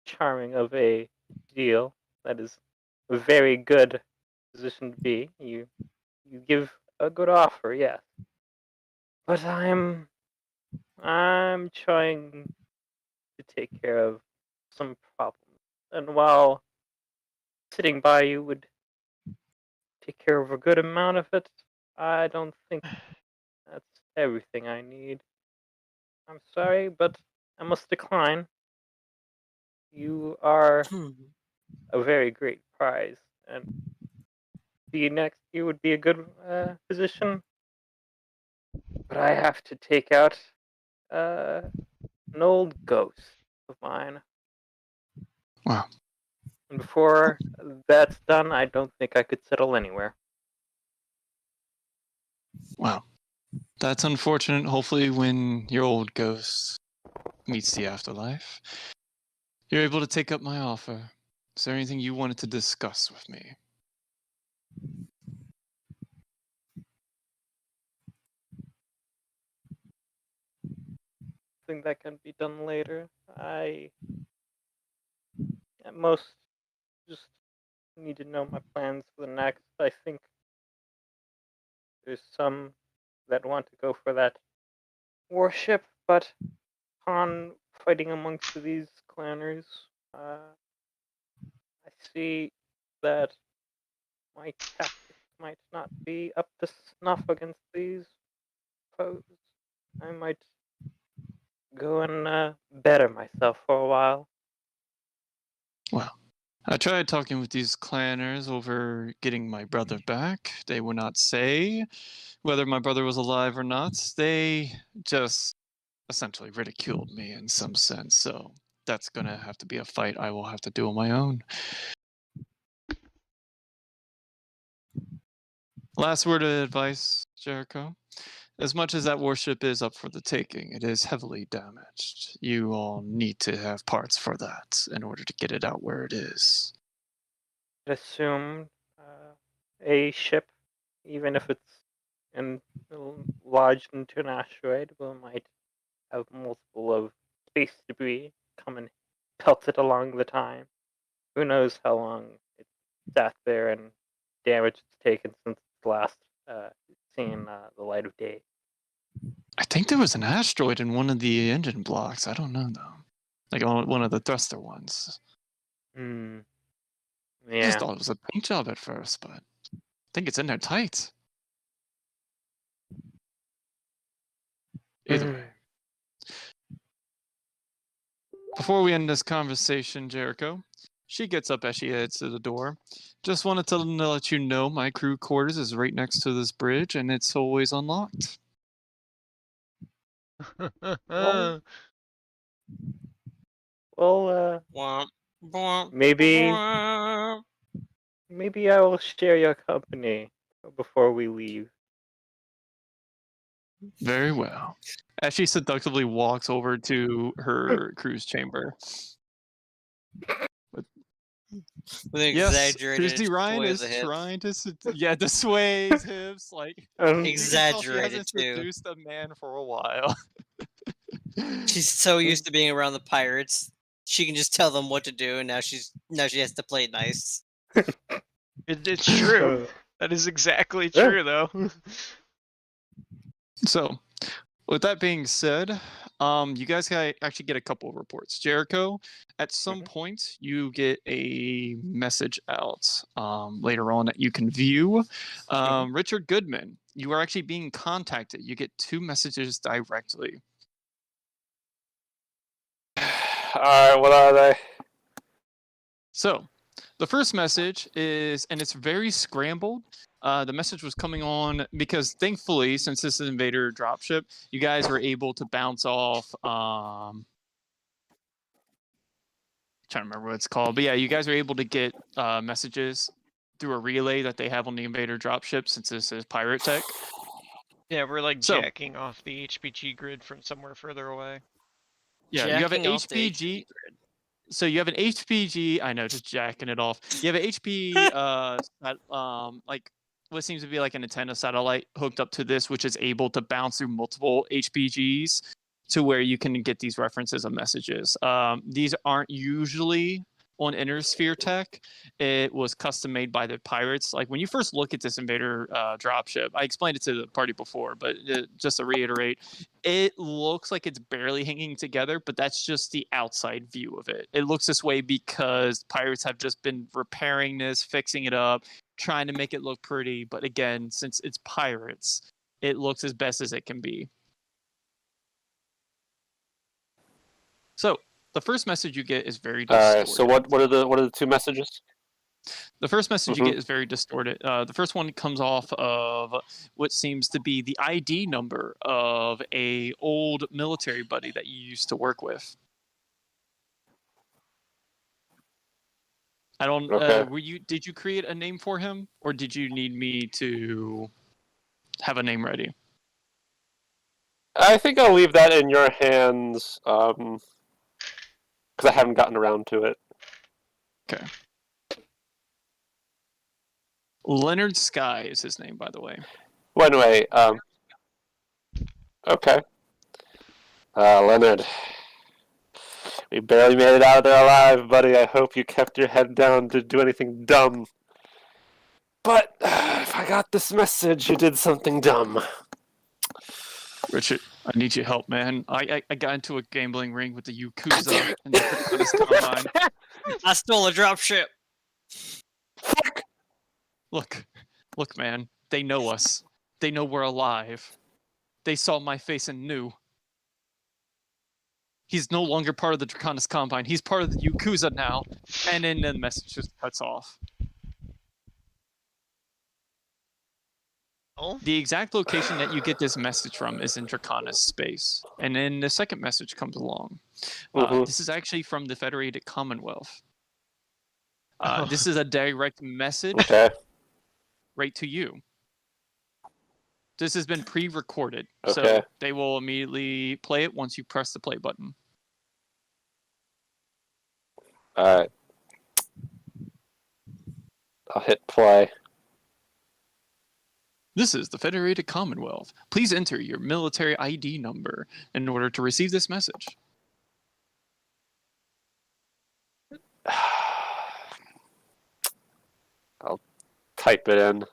charming of a deal. That is a very good position to be. You give a good offer, yes. But I'm trying to take care of some problems, and while sitting by you would take care of a good amount of it, I don't think that's everything I need. I'm sorry, but I must decline. You are a very great prize, and the next you would be a good position. But I have to take out an old ghost of mine. Wow. And before that's done, I don't think I could settle anywhere. Wow. That's unfortunate. Hopefully when your old ghost meets the afterlife, you're able to take up my offer. Is there anything you wanted to discuss with me? I think that can be done later. I at most just need to know my plans for the next. I think there's some that want to go for that warship, but upon fighting amongst these clanners, I see that my tactics might not be up to snuff against these foes. I might go and better myself for a while. Well, I tried talking with these clanners over getting my brother back. They would not say whether my brother was alive or not. They just essentially ridiculed me in some sense. So that's going to have to be a fight I will have to do on my own. Last word of advice, Jericho. As much as that warship is up for the taking, it is heavily damaged. You all need to have parts for that in order to get it out where it is. I assume a ship, even if it's lodged into an asteroid, might have multiple of space debris come and pelt it along the time. Who knows how long it's sat there and damage it's taken since it's last seen the light of day. I think there was an asteroid in one of the engine blocks. I don't know though. Like on one of the thruster ones. Hmm. I just Yeah. thought it was a paint job at first, but I think it's in there tight. Either way. Before we end this conversation, Jericho, she gets up as she heads to the door. Just wanted to let you know my crew quarters is right next to this bridge and it's always unlocked. Well, Womp, womp, maybe womp. I will share your company before we leave. Very well. As she seductively walks over to her crew's chamber. With an Yes, exaggerated Christy Ryan sway of is the hips. trying to to sway his hips like you can tell she Exaggerated hasn't too. seduced a man for a while. She's so used to being around the pirates, she can just tell them what to do, and now she has to play nice. It's true. That is exactly true, though. So, with that being said, You guys actually get a couple of reports. Jericho, at some point, you get a message out later on that you can view. Richard Goodman, you are actually being contacted. You get 2 messages directly. Alright, what are they? So, the first message is, and it's very scrambled. The message was coming on because, thankfully, since this is Invader dropship, you guys were able to bounce off. Trying to remember what it's called, but yeah, you guys are able to get messages through a relay that they have on the Invader dropship, since this is pirate tech. Yeah, we're like So- jacking off the HPG grid from somewhere further away. Yeah, you have an Jacking off the HPG. So you have an HPG. I know, just jacking it off. You have an HP, like what seems to be like an antenna satellite hooked up to this, which is able to bounce through multiple HPGs to where you can get these references of messages. These aren't usually on Innersphere tech. It was custom made by the pirates. Like when you first look at this Invader dropship, I explained it to the party before, but just to reiterate, it looks like it's barely hanging together, but that's just the outside view of it. It looks this way because pirates have just been repairing this, fixing it up, trying to make it look pretty. But again, since it's pirates, it looks as best as it can be. So the first message you get is very distorted. Alright, so what are the 2 messages? The first message you get is very distorted. The first one comes off of what seems to be the ID number of a old military buddy that you used to work with. I don't. Okay. Did you create a name for him, or did you need me to have a name ready? I think I'll leave that in your hands, because I haven't gotten around to it. Okay. Leonard Sky is his name, by the way. Well, anyway, okay. Leonard, we barely made it out of there alive, buddy. I hope you kept your head down to do anything dumb. But if I got this message, you did something dumb. Richard, I need your help, man. I got into a gambling ring with the Yakuza and this combine. I stole a dropship. Fuck! Look, man. They know us. They know we're alive. They saw my face and knew. He's no longer part of the Draconis Combine. He's part of the Yakuza now. And then the message just cuts off. Oh? The exact location that you get this message from is in Draconis space. And then the second message comes along. This is actually from the Federated Commonwealth. This is a direct message right to you. This has been pre-recorded, so they will immediately play it once you press the play button. Alright. I'll hit play. This is the Federated Commonwealth. Please enter your military ID number in order to receive this message. I'll type it in.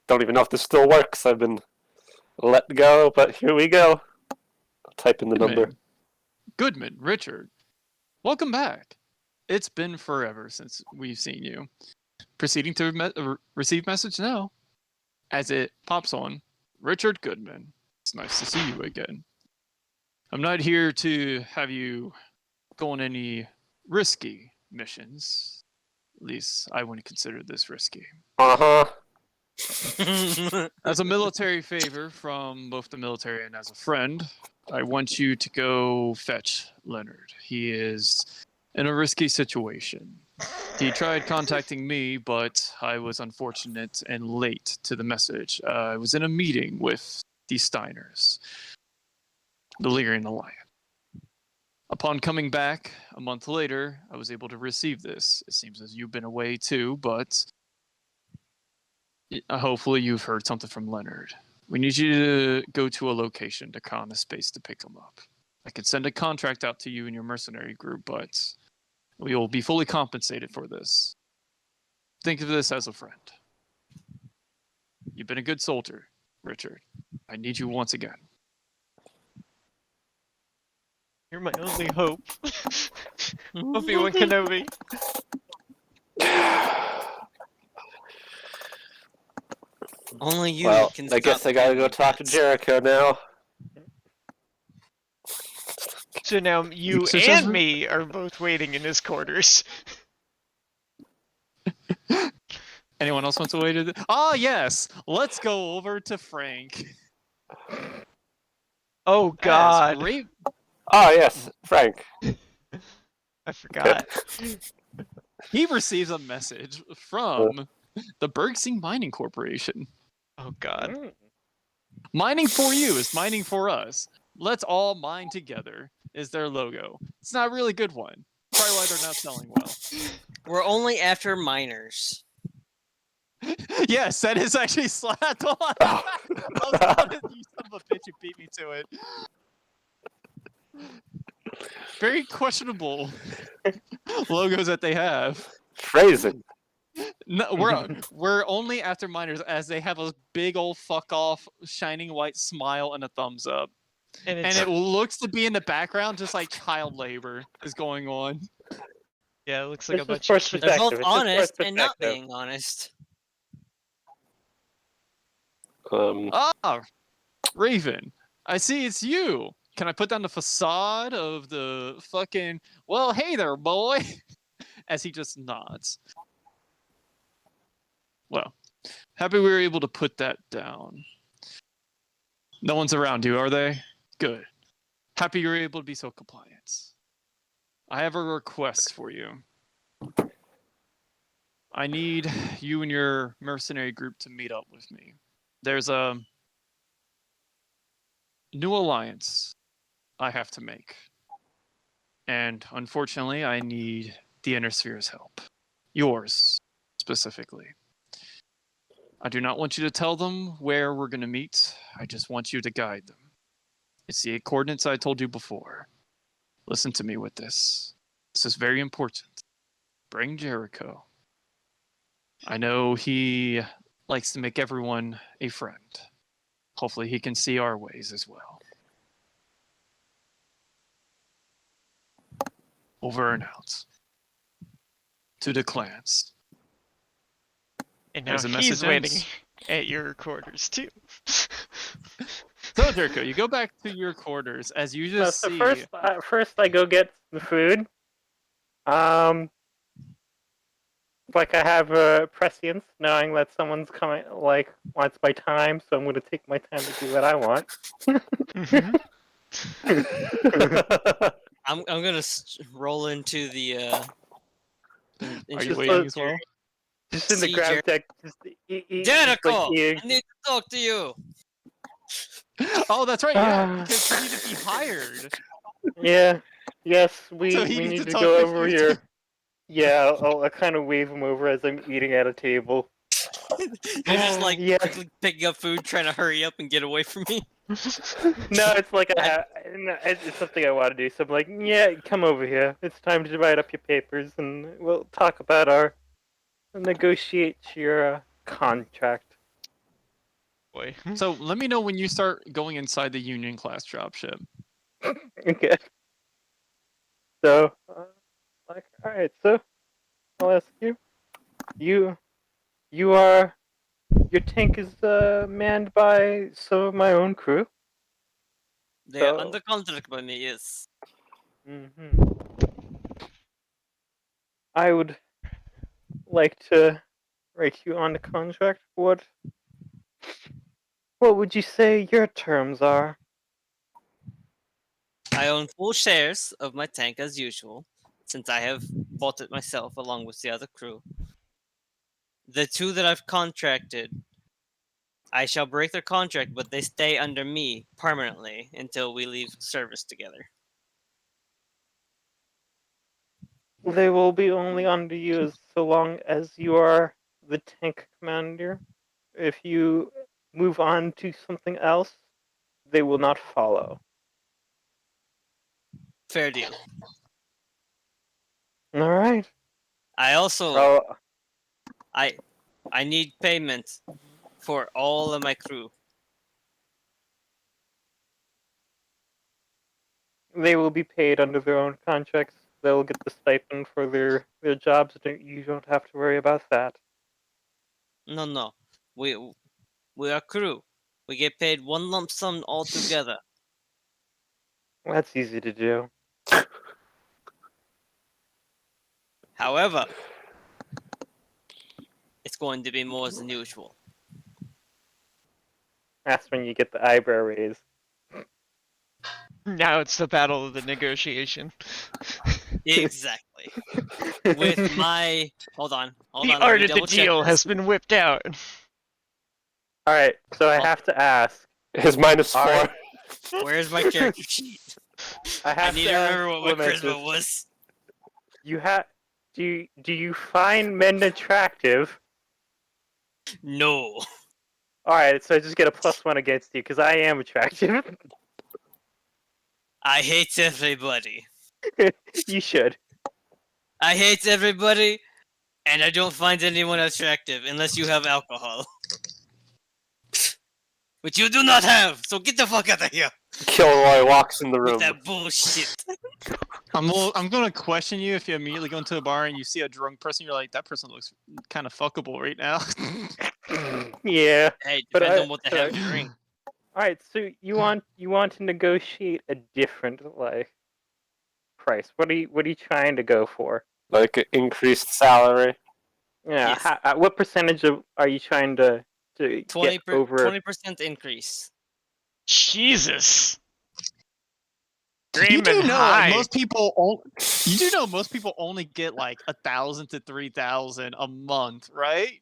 Don't even know if this still works. I've been let go, but here we go. I'll type in the number. Goodman, Richard. Welcome back. It's been forever since we've seen you. Proceeding to receive message now. As it pops on, Richard Goodman. It's nice to see you again. I'm not here to have you go on any risky missions. At least I wouldn't consider this risky. Uh-huh. As a military favor from both the military and as a friend, I want you to go fetch Leonard. He is in a risky situation. He tried contacting me, but I was unfortunate and late to the message. I was in a meeting with the Steiners, the Lyrian Alliance. Upon coming back a month later, I was able to receive this. It seems as you've been away too, but hopefully you've heard something from Leonard. We need you to go to a location to con the space to pick him up. I could send a contract out to you and your mercenary group, but we will be fully compensated for this. Think of this as a friend. You've been a good soldier, Richard. I need you once again. You're my only hope. Obi-Wan Kenobi. Only you Well, can I guess stop I gotta go Kevin talk to Prince. Jericho now. So now you So says and we- me are both waiting in his quarters. Anyone else wants to wait? Ah, yes. Let's go over to Frank. Oh As God, Oh, yes, Frank. I forgot. he receives a message from the Bergsing Mining Corporation. Oh God. Mm. Mining for you is mining for us. Let's all mine together is their logo. It's not a really good one. Probably why they're not selling well. We're only after miners. Yes, that is actually slapped on. Oh. I was gonna, you son of a bitch, you beat me to it. Very questionable logos that they have. Phrasing. No, we're only after miners as they have a big old fuck off shining white smile and a thumbs up. And And it's it looks to be in the background just like child labor is going on. yeah, it looks like a This is bunch for of kids. They're both Perspective, it's just honest for and not perspective. being honest. Ah, Raven, I see it's you. Can I put down the facade of the fucking, well, hey there, boy, as he just nods. Well, happy we were able to put that down. No one's around you, are they? Good. Happy you were able to be so compliant. I have a request for you. I need you and your mercenary group to meet up with me. There's a new alliance I have to make. And unfortunately, I need the Inner Sphere's help. Yours, specifically. I do not want you to tell them where we're going to meet. I just want you to guide them. It's the coordinates I told you before. Listen to me with this. This is very important. Bring Jericho. I know he likes to make everyone a friend. Hopefully he can see our ways as well. Over and out. To the clans. And now As the he's message waiting ends. at your quarters too. So Jericho, you go back to your quarters as you No, just so see. first I go get the food. Like I have a prescience, knowing that someone's coming, like wants my time, so I'm gonna take my time to do what I want. Mhm. I'm gonna roll into the. Are you Just waiting look- as well? Just in the See, grab deck, just just Jericho, like eating. I need to talk to you. Oh, that's right. Yeah, because you need to be hired. Yeah, yes, we So he we needs need to to talk go with over you here. too. Yeah, I'll kind of wave him over as I'm eating at a table. You're just like Yeah. quickly picking up food, trying to hurry up and get away from me. No, it's like it's something I want to do. So I'm like, yeah, come over here. It's time to divide up your papers, and we'll talk about negotiate your contract. Boy. So let me know when you start going inside the Union class dropship. Okay. So, all right. So, I'll ask you. You are. Your tank is manned by some of my own crew. They are So- under contract by me, yes. I would like to write you on the contract. What would you say your terms are? I own full shares of my tank as usual, since I have bought it myself along with the other crew. The two that I've contracted, I shall break their contract, but they stay under me permanently until we leave service together. They will be only under you so long as you are the tank commander. If you move on to something else, they will not follow. Fair deal. All right. I also Well, I need payment for all of my crew. They will be paid under their own contracts. They'll get the stipend for their jobs. You don't have to worry about that. No. We are crew. We get paid one lump sum altogether. That's easy to do. However, it's going to be more than usual. That's when you get the eyebrow raise. Now it's the battle of the negotiation. Exactly. With my hold on, The let art me of the double check deal this. has been whipped out. All right, so I Oh. have to ask. His -4. Alright. Where's my character sheet? I I have need to to remember ask what my Clementus, charisma was. You have. Do you find men attractive? No. All right, so I just get a +1 against you because I am attractive. I hate everybody. You should. I hate everybody, and I don't find anyone attractive unless you have alcohol. Which you do not have, so get the fuck out of here Kilroy walks in the with room. that bullshit. I'm gonna question you if you immediately go into a bar and you see a drunk person. You're like, that person looks kind of fuckable right now. Yeah. Hey, But depends I- on what they have to drink. All right, so you want to negotiate a different price. What are you trying to go for? Like an increased salary. Yeah. Yes. At what percentage are you trying to get over? 20% increase. Jesus. You do Screaming know high. most people only get like 1,000 to 3,000 a month, right?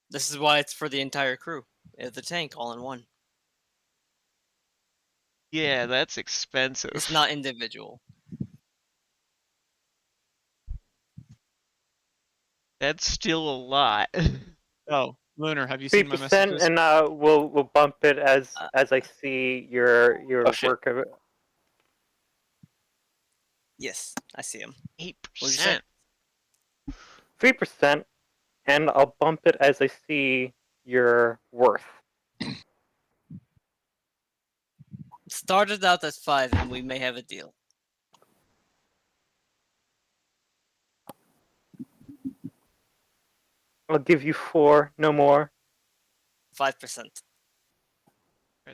This is why it's for the entire crew. The tank all in one. Yeah, that's expensive. It's not individual. That's still a lot. Oh, Lunar, have you seen my 3%, messages? and we'll I see your Oh, shit. work of it. Yes, I see him. 8%. 3%, and I'll bump it as I see your worth. Started out at 5, and we may have a deal. I'll give you 4, no more. 5%.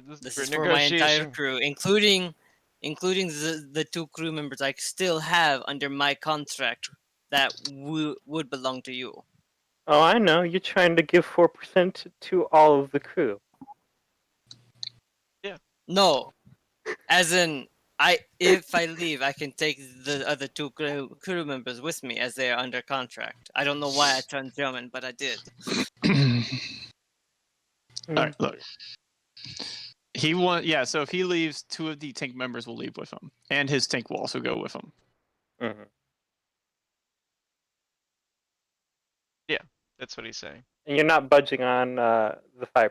This This for is for my entire negotiation. crew, including the 2 crew members I still have under my contract that would belong to you. Oh, I know. You're trying to give 4% to all of the crew. No, as in if I leave, I can take the other 2 crew members with me as they are under contract. I don't know why I turned German, but I did. All right, look. So if he leaves, 2 of the tank members will leave with him, and his tank will also go with him. Mhm. That's what he's saying. And you're not budging on the 5%.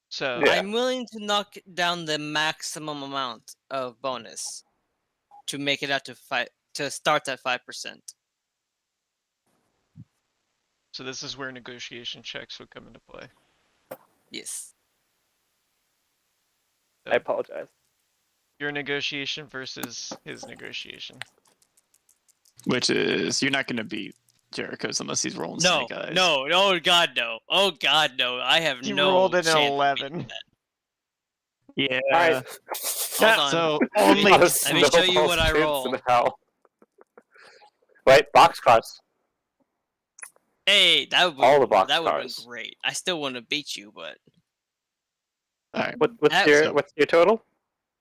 So Yeah. I'm willing to knock down the maximum amount of bonus to make it out to start at 5%. so this is where negotiation checks would come into play. Yes. I apologize. Your negotiation versus his negotiation. Which is, you're not going to beat Jericho's unless he's rolling No, snake eyes. no, oh god, no. Oh god, no. I have He no rolled an chance of beating 11. that. Yeah. All right. Hold on. So Only- Let me show you what I roll. Wait, boxcars. Hey, that All the would box that would have cars. been great. I still want to beat you, but all right. That- What's your total?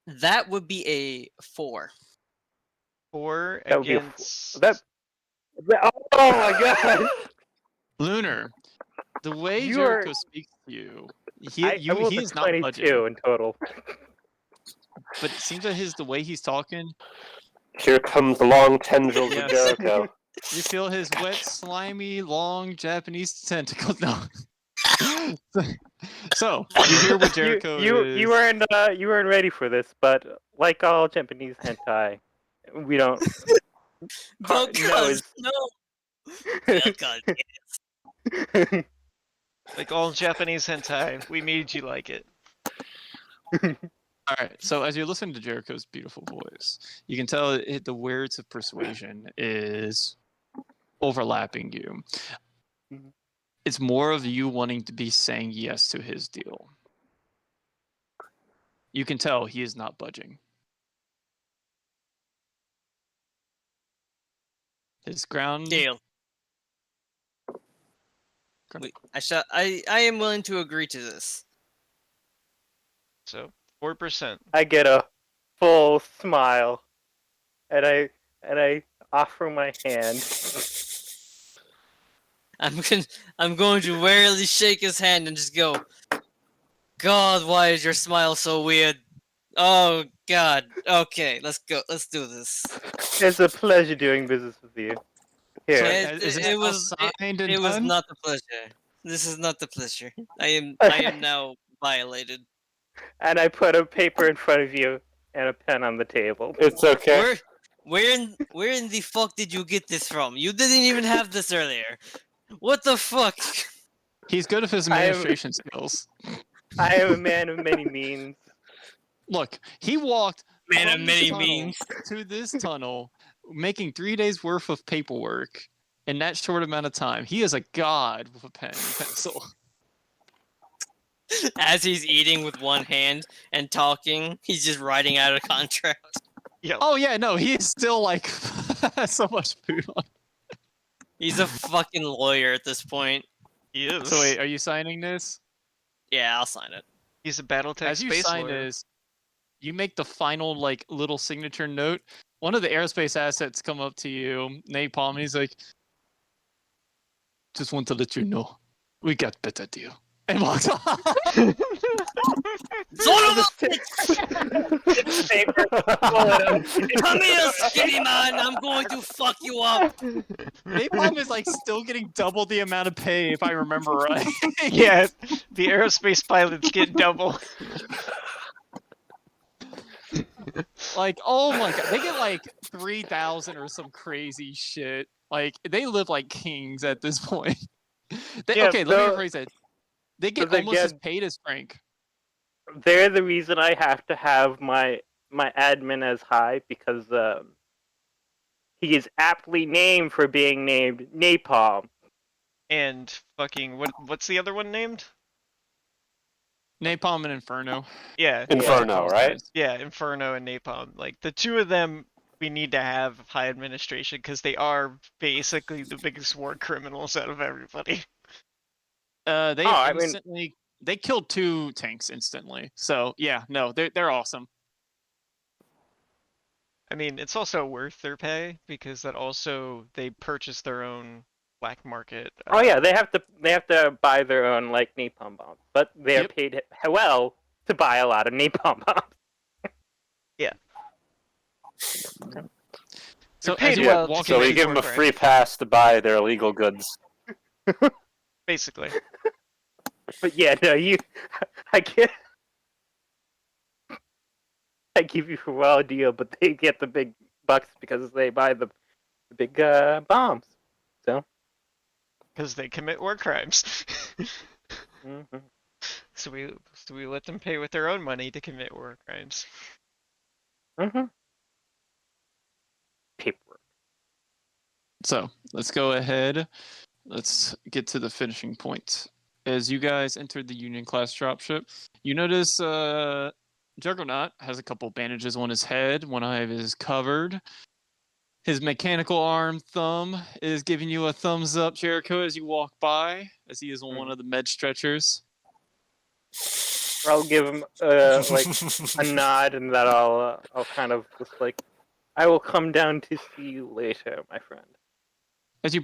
that would be a 4. 4 That would be a against. Oh my god! Lunar, the way You Jericho are- speaks to you, I rolled he a is not 22 budging. in total. But it seems like the way he's talking, Here comes the long tendrils Yes. of Jericho. you feel his wet, slimy, long Japanese tentacles. No. So you hear what Jericho is. You weren't ready for this, but like all Japanese hentai, we don't. No, Because no. Oh, god. Like all Japanese hentai, we made you like it. All right. So as you listen to Jericho's beautiful voice, you can tell the words of persuasion is overlapping you. Mhm. It's more of you wanting to be saying yes to his deal. You can tell he is not budging. His ground. Deal. I am willing to agree to this. So 4%. I get a full smile, and I offer my hand. I'm going to warily shake his hand and just go, God, why is your smile so weird? Oh God. Okay, let's go. Let's do this. It's a pleasure doing business with you. Here, Is this now signed and it was done? not the pleasure. This is not the pleasure. I am now violated. and I put a paper in front of you and a pen on the table. It's okay. Where in the fuck did you get this from? You didn't even have this earlier. What the fuck? He's good at his I am- administration skills. I am a man of many means. Look, he walked Man of from many this tunnel means. to this tunnel, making 3 days worth of paperwork in that short amount of time. He is a god with a pen and pencil. As he's eating with one hand and talking, he's just writing out a contract. Yep. Oh yeah, no, he is still like so much food on. He's a fucking lawyer at this point. He is. So wait, are you signing this? Yeah, I'll sign it. He's a BattleTech As you space sign lawyer. this, you make the final like little signature note. One of the aerospace assets come up to you, napalm, and he's like, "Just want to let you know, we got better deal," and walks off. Son of a Come here, skinny man! I'm going to fuck you up! Napalm is like still getting double the amount of pay, if I remember right. Yeah, the aerospace pilots get double. Like, oh my god, they get like 3,000 or some crazy shit. Like, they live like kings at this point. Yeah, Okay, let me so- rephrase it. They get they almost as get- paid as Frank. They're the reason I have to have my admin as high because he is aptly named for being named Napalm. And fucking what's the other one named? Napalm and Inferno. Yeah. Inferno, right? Yeah, Inferno and Napalm. Like the two of them we need to have high administration because they are basically the biggest war criminals out of everybody. They I mean- instantly they killed 2 tanks instantly. So yeah, no, they're awesome. I mean, it's also worth their pay because that also they purchase their own black market. Oh yeah, they have to buy their own like napalm bombs, but they are Yep. paid well to buy a lot of napalm bombs. So paid as you well to walk So we Commit give them a war free pass to buy their illegal goods. Basically. But yeah, no, I give you a raw deal, but they get the big bucks because they buy the big bombs. Because they commit war crimes. Mhm. So we let them pay with their own money to commit war crimes. Mhm. Paperwork. So let's go ahead. Let's get to the finishing point. As you guys entered the Union class dropship, you notice Juggernaut has a couple bandages on his head. One eye is covered. His mechanical arm thumb is giving you a thumbs up, Jericho, as you walk by, as he is on one of the med stretchers. I'll give him like a nod, and that I'll kind of just like, I will come down to see you later, my friend. As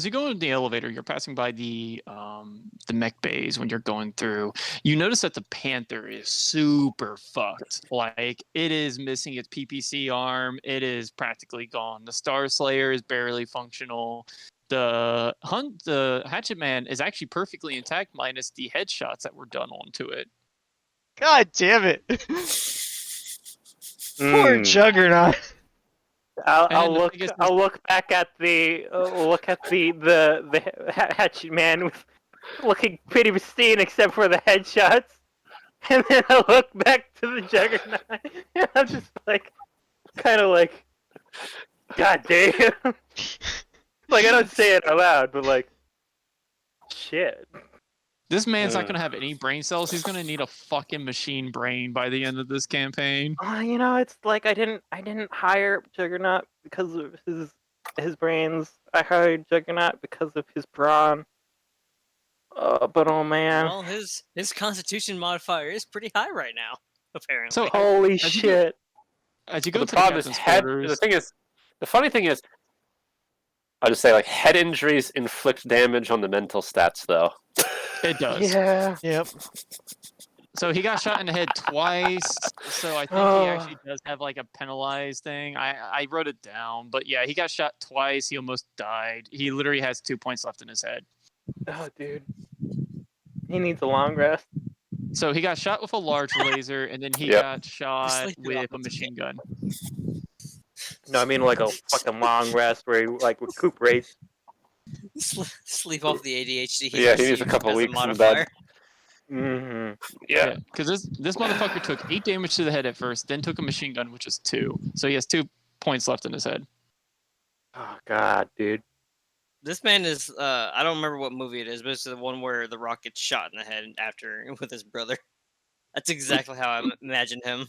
you go in the elevator, you're passing by the mech bays when you're going through. You notice that the Panther is super fucked. Like, it is missing its PPC arm. It is practically gone. The Star Slayer is barely functional. The Hatchet Man is actually perfectly intact, minus the headshots that were done onto it. God damn it! Poor Mm. Juggernaut. I'll And the look. biggest- I'll look back at the hatchet man with looking pretty pristine except for the headshots. And then I look back to the Juggernaut, and I'm just like, kind of like, God damn. Like, I don't say it out loud, but like, shit. This man's not gonna have any brain cells. He's gonna need a fucking machine brain by the end of this campaign. You know, it's like I didn't hire Juggernaut because of his brains. I hired Juggernaut because of his brawn. But oh man. Well, his constitution modifier is pretty high right now, apparently. So Holy as you shit. As you go The to the problem is captain's head. quarters, The thing is, the funny thing is, I'll just say like head injuries inflict damage on the mental stats, though. it does. Yeah. Yep. So he got shot in the head twice. So I think he actually does have like a penalized thing. I wrote it down, but yeah, he got shot twice. He almost died. He literally has 2 points left in his head. Oh, dude. He needs a long rest. So he got shot with a large laser, and then he Yep. got shot Sleep it with off, a it's machine gun. No, I mean like a fucking long rest where he like recuperates. Sleep off the ADHD. Yeah, he needs a received couple as weeks in modifier. bed. Mm-hmm. Yeah. Because this motherfucker took 8 damage to the head at first, then took a machine gun, which is 2. So he has 2 points left in his head. Oh god, dude. This man is I don't remember what movie it is, but it's the one where the Rock gets shot in the head after with his brother. That's exactly how I imagined him.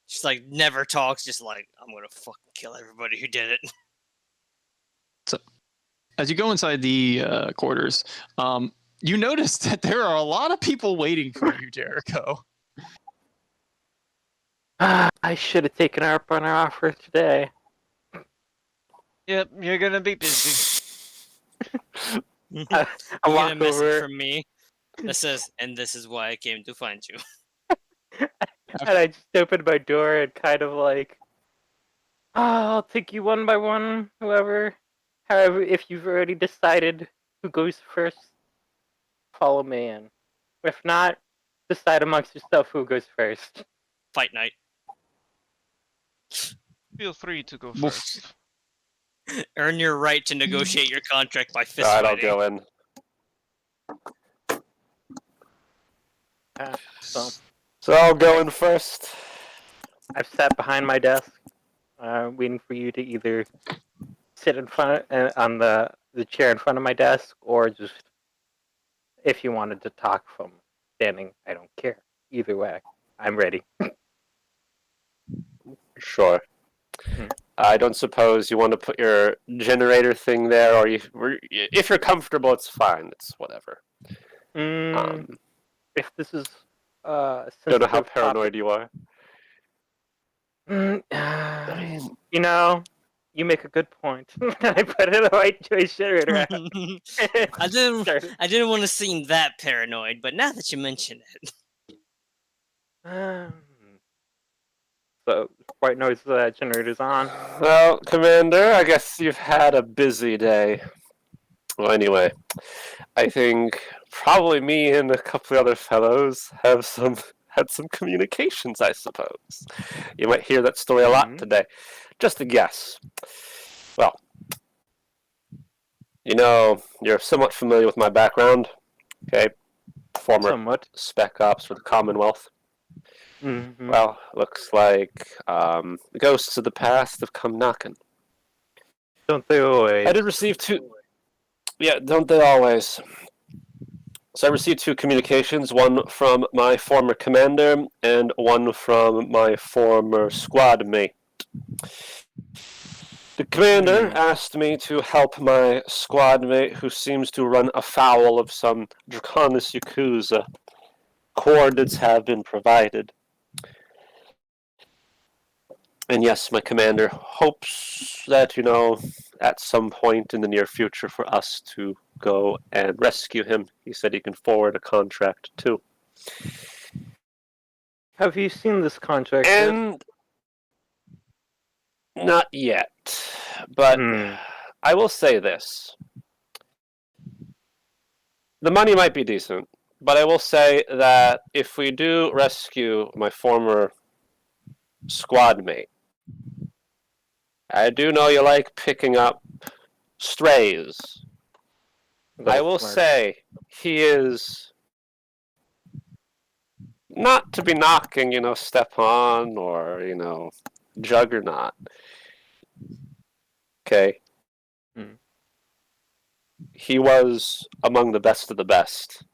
Just like never talks, just like I'm gonna fucking kill everybody who did it. As you go inside the quarters, you notice that there are a lot of people waiting for you, Jericho. I should have taken her up on her offer today. Yep, you're gonna be busy. I You get a walk message over from me that says, "And this is why I came to find you." and I just opened my door and kind of like, I'll take you one by one, whoever. However, if you've already decided who goes first, follow me in. If not, decide amongst yourself who goes first. Fight night. Feel free to go Woof. first. Earn your right to negotiate your contract by fist Alright, I'll fighting. go in. So So I'll go in first. I've sat behind my desk, waiting for you to either sit in front on the chair in front of my desk, or just if you wanted to talk from standing. I don't care. Either way, I'm ready. Sure. I don't suppose you want to put your generator thing there, or if you're comfortable, it's fine. It's whatever. If this is Don't know how paranoid you are. you know, you make a good point. I put in the right choice generator out. I didn't. Sure. I didn't want to seem that paranoid, but now that you mention it, So, white noise generator's on. Well, Commander, I guess you've had a busy day. Well, anyway, I think probably me and a couple of other fellows had some communications, I suppose. You might hear that story a lot today. Just a guess. Well, you know, you're somewhat familiar with my background. Okay, former Somewhat. Spec Ops for the Commonwealth. Mm-hmm. Well, looks like the ghosts of the past have come knocking. Don't they always? I did receive 2. Yeah, don't they always? So I received 2 communications, one from my former commander and one from my former squad mate. The commander asked me to help my squad mate, who seems to run afoul of some Draconis Yakuza. Coordinates have been provided. And yes, my commander hopes that, at some point in the near future for us to go and rescue him. He said he can forward a contract too. Have you seen this contract? And not yet. But I will say this. The money might be decent, but I will say that if we do rescue my former squad mate, I do know you like picking up strays. I will say he is not to be knocking, Stepan or, Juggernaut. Okay? Hmm. He was among the best of the best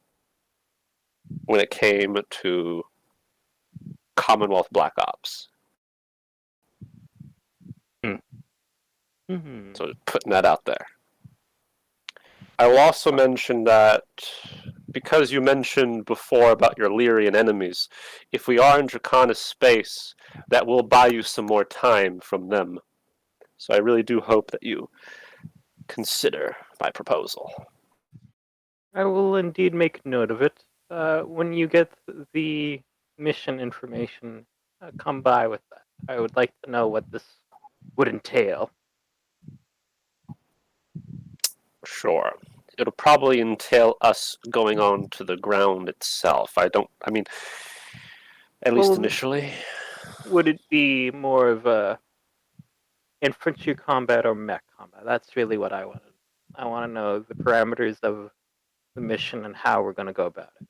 when it came to Commonwealth Black Ops. Mm-hmm. So putting that out there. I will also mention that because you mentioned before about your Lyrian enemies, if we are in Draconis space, that will buy you some more time from them. So I really do hope that you consider my proposal. I will indeed make note of it. When you get the mission information, come by with that. I would like to know what this would entail. Sure. It'll probably entail us going on to the ground itself. At least Well, initially. Would it be more of a infantry combat or mech combat? That's really what I wanted. I want to know the parameters of the mission and how we're going to go about it.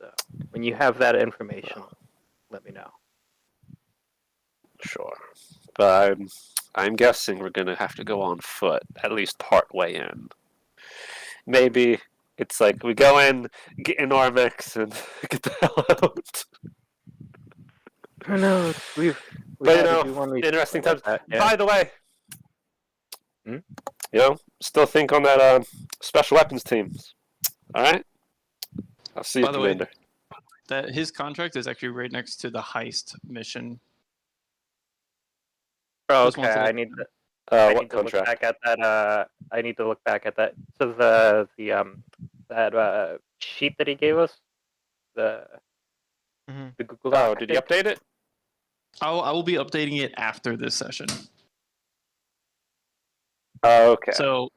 So, when you have that information, let me know. Sure. But I'm guessing we're going to have to go on foot, at least part way in. Maybe it's like we go in, get in our mechs, and get the hell out. Who knows? We But, had to do one interesting recently times. like that, yeah. By the way, Hmm? still think on that special weapons teams. All right? I'll see you, By the way, Commander. that his contract is actually right next to the heist mission. Oh, Just okay. wanted to I let need you know. to. I What need to look contract? back at that. I need to look back at that. So that sheet that he gave us, the Mhm. the Google Oh, Doc. did you update it? I will be updating it after this session. Oh, okay. So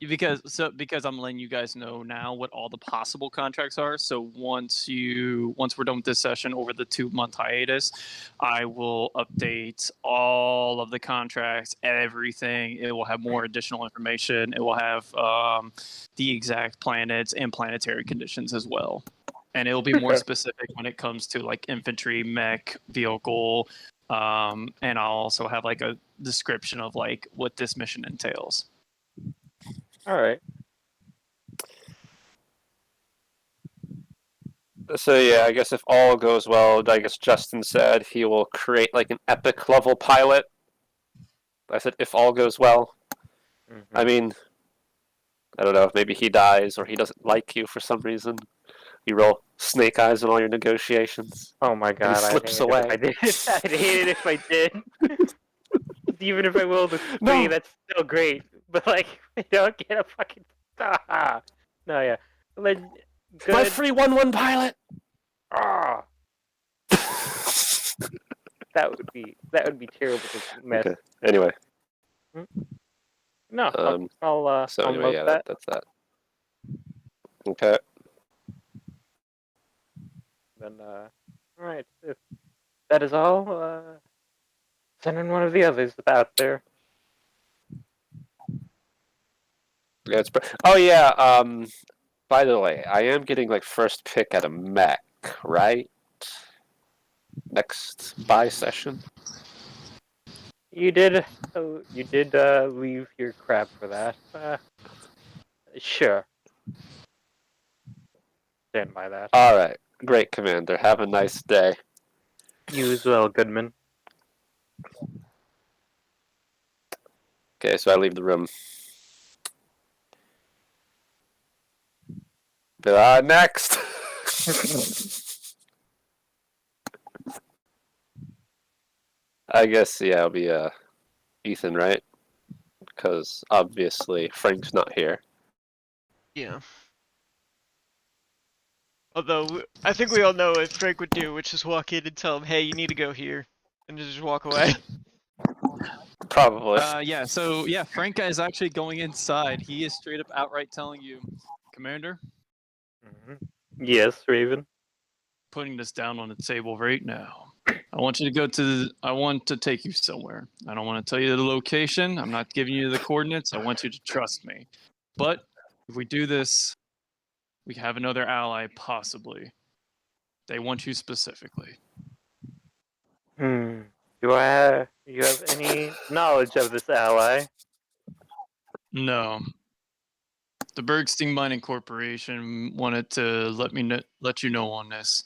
because I'm letting you guys know now what all the possible contracts are. So once we're done with this session over the 2-month hiatus, I will update all of the contracts, everything. It will have more additional information. It will have the exact planets and planetary conditions as well. And it will be more specific when it comes to like infantry, mech, vehicle, and I'll also have like a description of like what this mission entails. All right. So yeah, I guess if all goes well, I guess Justin said he will create like an epic level pilot. I said if all goes well. Mhm. I mean, I don't know. Maybe he dies or he doesn't like you for some reason. You roll snake eyes on all your negotiations. Oh my god! I'd slips hate it away. if I did. I'd hate it if I did. Even if I will the No. free, that's still great. But like, I don't get a fucking. No, yeah. Good. My free 1-1 pilot. Ah, that would be terrible to miss. Okay. Anyway, No, Um, I'll so I'll anyway, note yeah, that. that's that. Okay. Then all right. If that is all, send in one of the others out there. Yeah, oh yeah. By the way, I am getting like first pick at a mech, right? Next buy session. You did leave your crap for that. Sure. Stand by that. All right. Great, Commander. Have a nice day. You as well, Goodman. Okay, so I leave the room. Next. I guess yeah, it'll be Ethan, right? Because obviously Frank's not here. Yeah. Although, I think we all know what Frank would do, which is walk in and tell him, hey, you need to go here. And just walk away. Probably. Yeah, so yeah, Frank is actually going inside. He is straight up outright telling you, Commander, Yes, Raven. putting this down on the table right now. I want you to I want to take you somewhere. I don't want to tell you the location. I'm not giving you the coordinates. I want you to trust me. But if we do this We have another ally, possibly. They want you specifically. Do you have any knowledge of this ally? No. The Bergstein Mining Corporation wanted to let you know on this.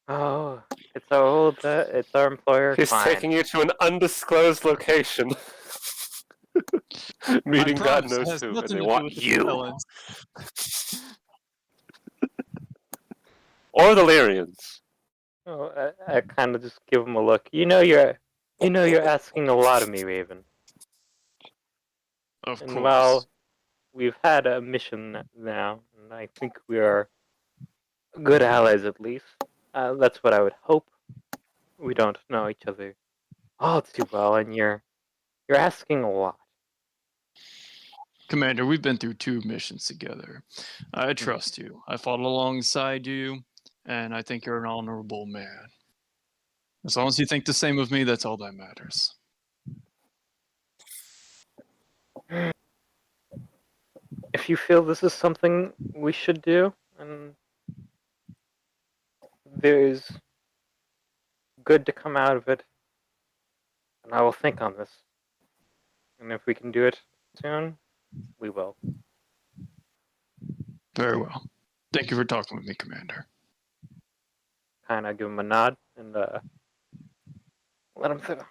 Oh, it's our employer. He's Fine. taking you to an undisclosed location. Meeting I God promise it knows has who, and nothing they to do want with the you. Talons. Or the Lyrians. Oh, I kind of just give him a look. You're asking a lot of me, Raven. Of And course. well, we've had a mission now, and I think we are good allies at least. That's what I would hope. We don't know each other all too well, and you're asking a lot. Commander, we've been through 2 missions together. I trust you. I fought alongside you, and I think you're an honorable man. As long as you think the same of me, that's all that matters. If you feel this is something we should do, and there's good to come out of it, and I will think on this. And if we can do it soon, we will. Very well. Thank you for talking with me, Commander. Kind of give him a nod and let him through.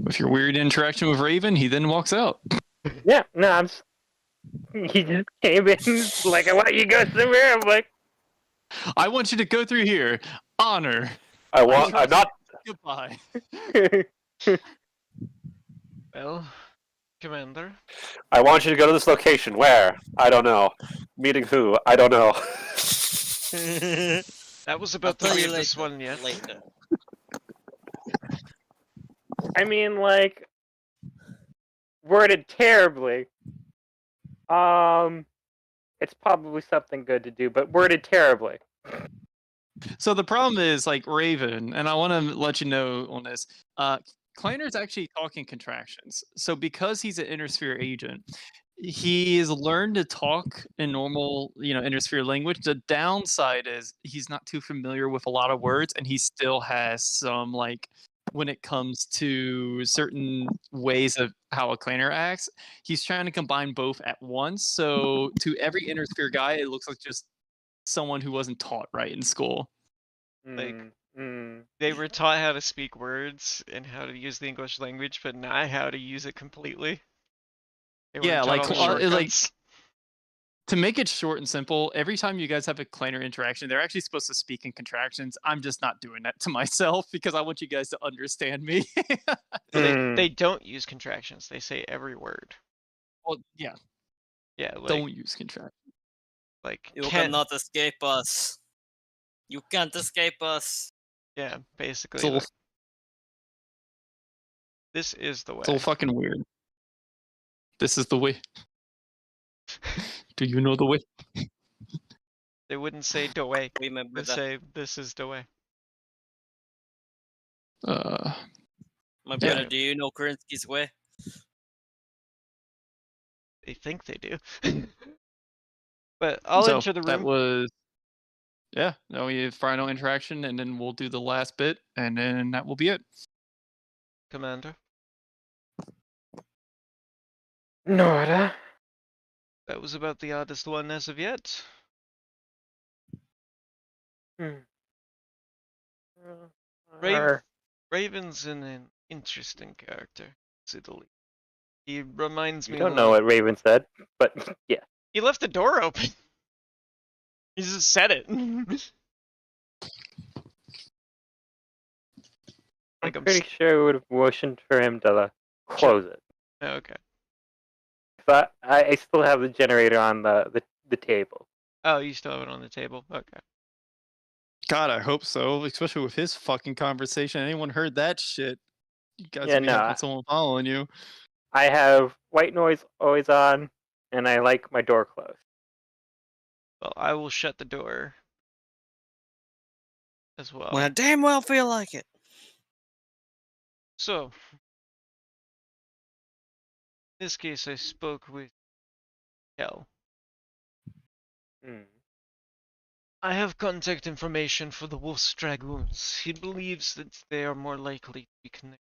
With your weird interaction with Raven, he then walks out. Yeah, no, I'm just... He just came in like, I want you to go somewhere. I'm like... I want you to go through here. Honor. I'm not. Goodbye. Well, Commander, I want you to go to this location. Where? I don't know. Meeting who? I don't know. that was I'll about the tell you weirdest later. one yet. Later. I mean, like... Worded terribly. It's probably something good to do, but worded terribly. So the problem is, like, Raven, and I want to let you know on this, Kleiner's actually talking contractions. So because he's an Intersphere agent, he has learned to talk in normal, Intersphere language. The downside is he's not too familiar with a lot of words, and he still has some, like, when it comes to certain ways of how a Kleiner acts, he's trying to combine both at once. So to every Intersphere guy, it looks like just someone who wasn't taught right in school. Like, They were taught how to speak words and how to use the English language, but not how to use it completely. They weren't Yeah, taught like, all the like shortcuts. to make it short and simple, every time you guys have a Kleiner interaction, they're actually supposed to speak in contractions. I'm just not doing that to myself because I want you guys to understand me. They don't use contractions. They say every word. Well, yeah, Yeah, like don't use contractions. You can't. cannot escape us. You can't escape us. Yeah, basically. It's all, Like, this is the way. it's all fucking weird. This is the way. Do you know the way? They wouldn't say the way. Remember They that. say this is the way. My yeah. brother, do you know Kerensky's way? They think they do. But I'll So enter the that room. was, yeah. No, we have final interaction, and then we'll do the last bit, and then that will be it. Commander. Nora. That was about the oddest one as of yet. Raven's an interesting character, to say the least. He reminds me. You don't know what Raven said, but yeah. He left the door open. He just said it. Like, I'm pretty sure we would have motioned for him to close it. Okay. But I still have the generator on the table. Oh, you still have it on the table? Okay. God, I hope so. Especially with his fucking conversation. Anyone heard that shit? You guys Yeah, would be no, having someone following you. I have white noise always on, and I like my door closed. Well, I will shut the door as well. When I damn well feel like it. So, in this case, I spoke with Kel. Hmm. I have contact information for the Wolf's Dragoons. He believes that they are more likely to be connected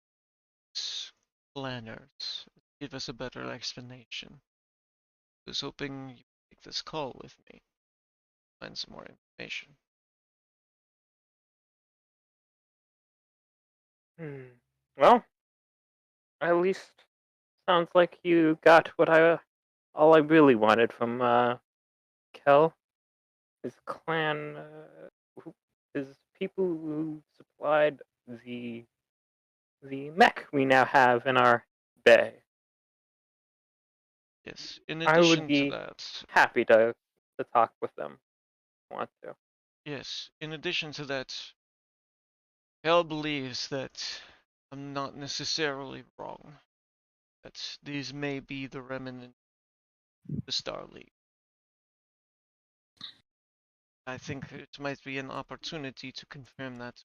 to planners. Give us a better explanation. I was hoping you'd take this call with me. Find some more information. Well, at least sounds like you got all I really wanted from Kel. His clan, his people who supplied the mech we now have in our bay. Yes, in I would addition to be that, happy to talk with them. If you want to? yes, in addition to that, Hell believes that I'm not necessarily wrong. That these may be the remnant of the Star League. I think it might be an opportunity to confirm that.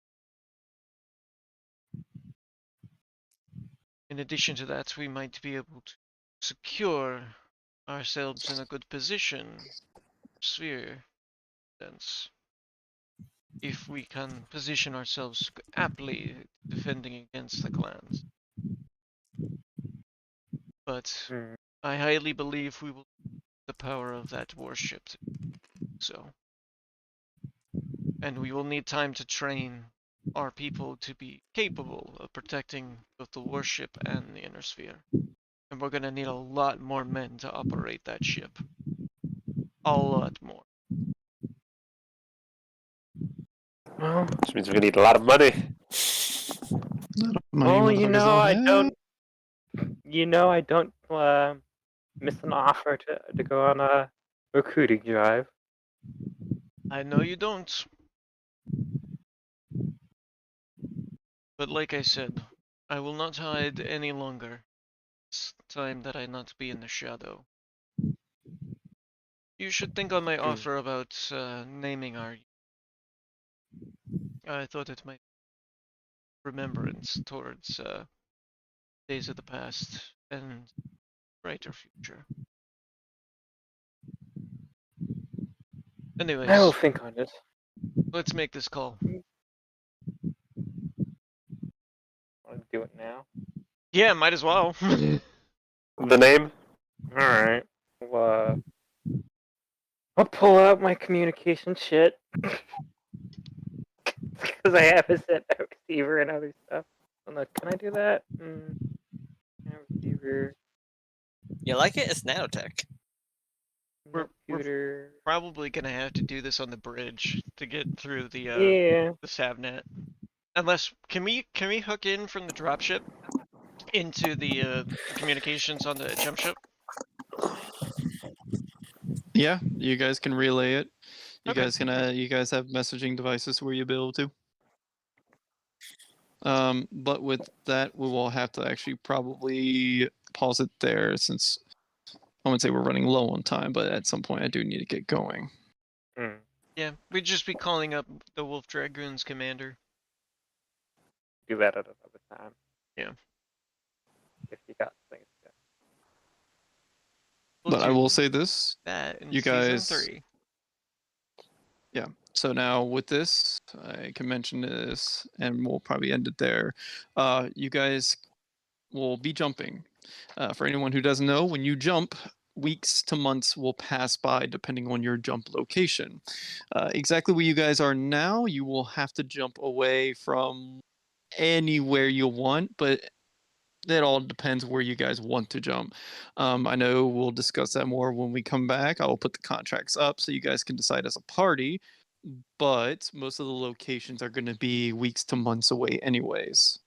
In addition to that, we might be able to secure ourselves in a good position, Swier, sense, if we can position ourselves aptly defending against the clans. But Hmm. I highly believe we will have the power of that warship to do so. And we will need time to train our people to be capable of protecting both the warship and the inner sphere. And we're gonna need a lot more men to operate that ship. A lot more. Well, Which means we're gonna need a lot of money. Money motherfuckers all I have. don't. I don't miss an offer to go on a recruiting drive. I know you don't. But like I said, I will not hide any longer. It's time that I not be in the shadow. You should think on my offer about naming our. I thought it might be remembrance towards days of the past and brighter future. I will Anyways, think on it. let's make this call. Want to do it now? Yeah, might as well. The name? All right. Well, I'll pull out my communication shit because I have a set receiver and other stuff. Oh, look, can I do that? Receiver, You like it? It's nanotech. We're computer. probably gonna have to do this on the bridge to get through the Yeah. Savnet. Unless can we hook in from the dropship into the communications on the jump ship? Yeah, you guys can relay it. You Okay. guys have messaging devices where you'll be able to. But with that, we will have to actually probably pause it there since I wouldn't say we're running low on time, but at some point I do need to get going. Hmm. Yeah, we'd just be calling up the Wolf Dragoons commander. Do that at another time. Yeah. If you got things to. We'll But I do will say this, that in you guys- season 3. yeah. So now with this, I can mention this, and we'll probably end it there. You guys will be jumping. For anyone who doesn't know, when you jump, weeks to months will pass by depending on your jump location. Exactly where you guys are now, you will have to jump away from anywhere you want, but that all depends where you guys want to jump. I know we'll discuss that more when we come back. I will put the contracts up so you guys can decide as a party, but most of the locations are going to be weeks to months away anyways.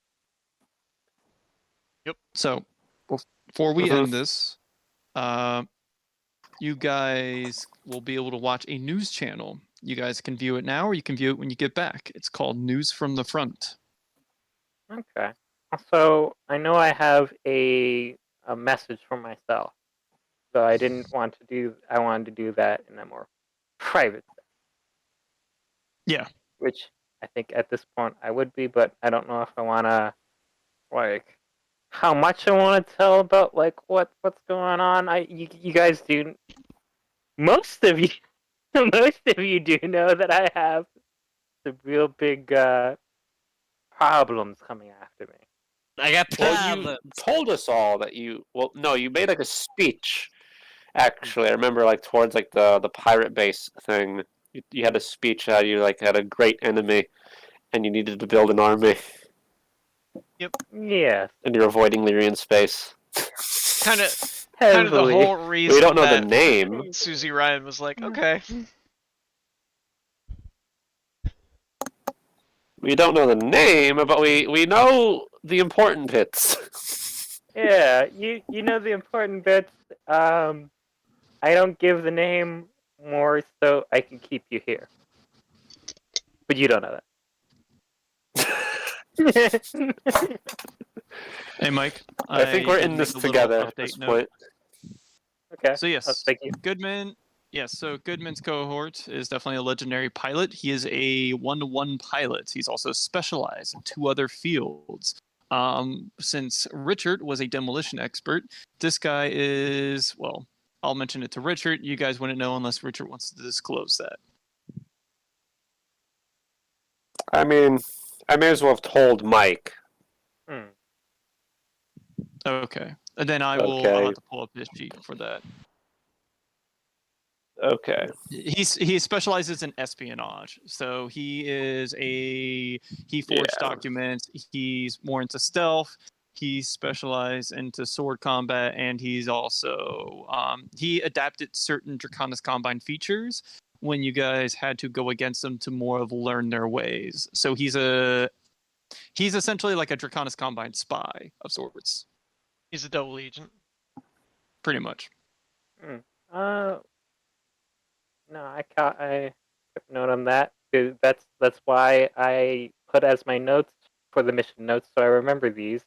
Yep. So before we end this, you guys will be able to watch a news channel. You guys can view it now, or you can view it when you get back. It's called News from the Front. Okay. Also, I know I have a message for myself, so I didn't want to do. I wanted to do that in a more private setting. Yeah. Which I think at this point I would be, but I don't know if I want to, like, how much I want to tell about like what's going on. You guys do. Most of you most of you do know that I have some real big problems coming after me. I got Well, you problems. told us all that you. Well, no, you made like a speech. Actually, I remember like towards like the pirate base thing. You had a speech how you like had a great enemy, and you needed to build an army, Yes. and you're avoiding Lyrian space. Kind of the Heavily. whole reason We don't know the that name. Susie Ryan was like, okay. We don't know the name, but we know the important bits. Yeah, you know the important bits. I don't give the name more so I can keep you here. But you don't know that. Hey, Mike. I think we're did in make this a little together at update this note. point. Okay. So yes, thank you. Goodman. Yes, so Goodman's cohort is definitely a legendary pilot. He is a 1-to-1 pilot. He's also specialized in 2 other fields. Since Richard was a demolition expert, this guy is, well, I'll mention it to Richard. You guys wouldn't know unless Richard wants to disclose that. I mean, I may as well have told Mike. Okay. And then I'll Okay. have to pull up his sheet for that. Okay. He specializes in espionage. So he forged documents. He's more into stealth. He's specialized into sword combat, and he's also he adapted certain Draconis Combine features when you guys had to go against them to more of learn their ways. So he's essentially like a Draconis Combine spy of sorts. He's a double agent. Pretty much. No, I took note on that. That's why I put as my notes for the mission notes, so I remember these.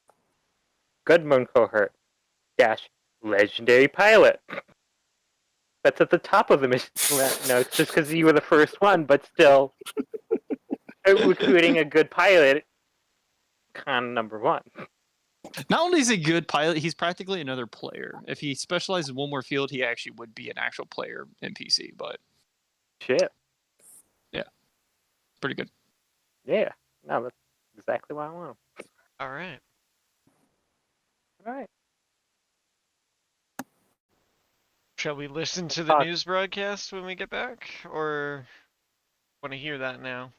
Goodman cohort - legendary pilot. That's at the top of the mission notes, just because you were the first one, but still, recruiting a good pilot, con number 1. Not only is he a good pilot, he's practically another player. If he specialized in one more field, he actually would be an actual player NPC, but Shit. yeah. Pretty good. Yeah. No, that's exactly what I want. All right. All right. Shall we listen to the news broadcast when we get back, or want to hear that now?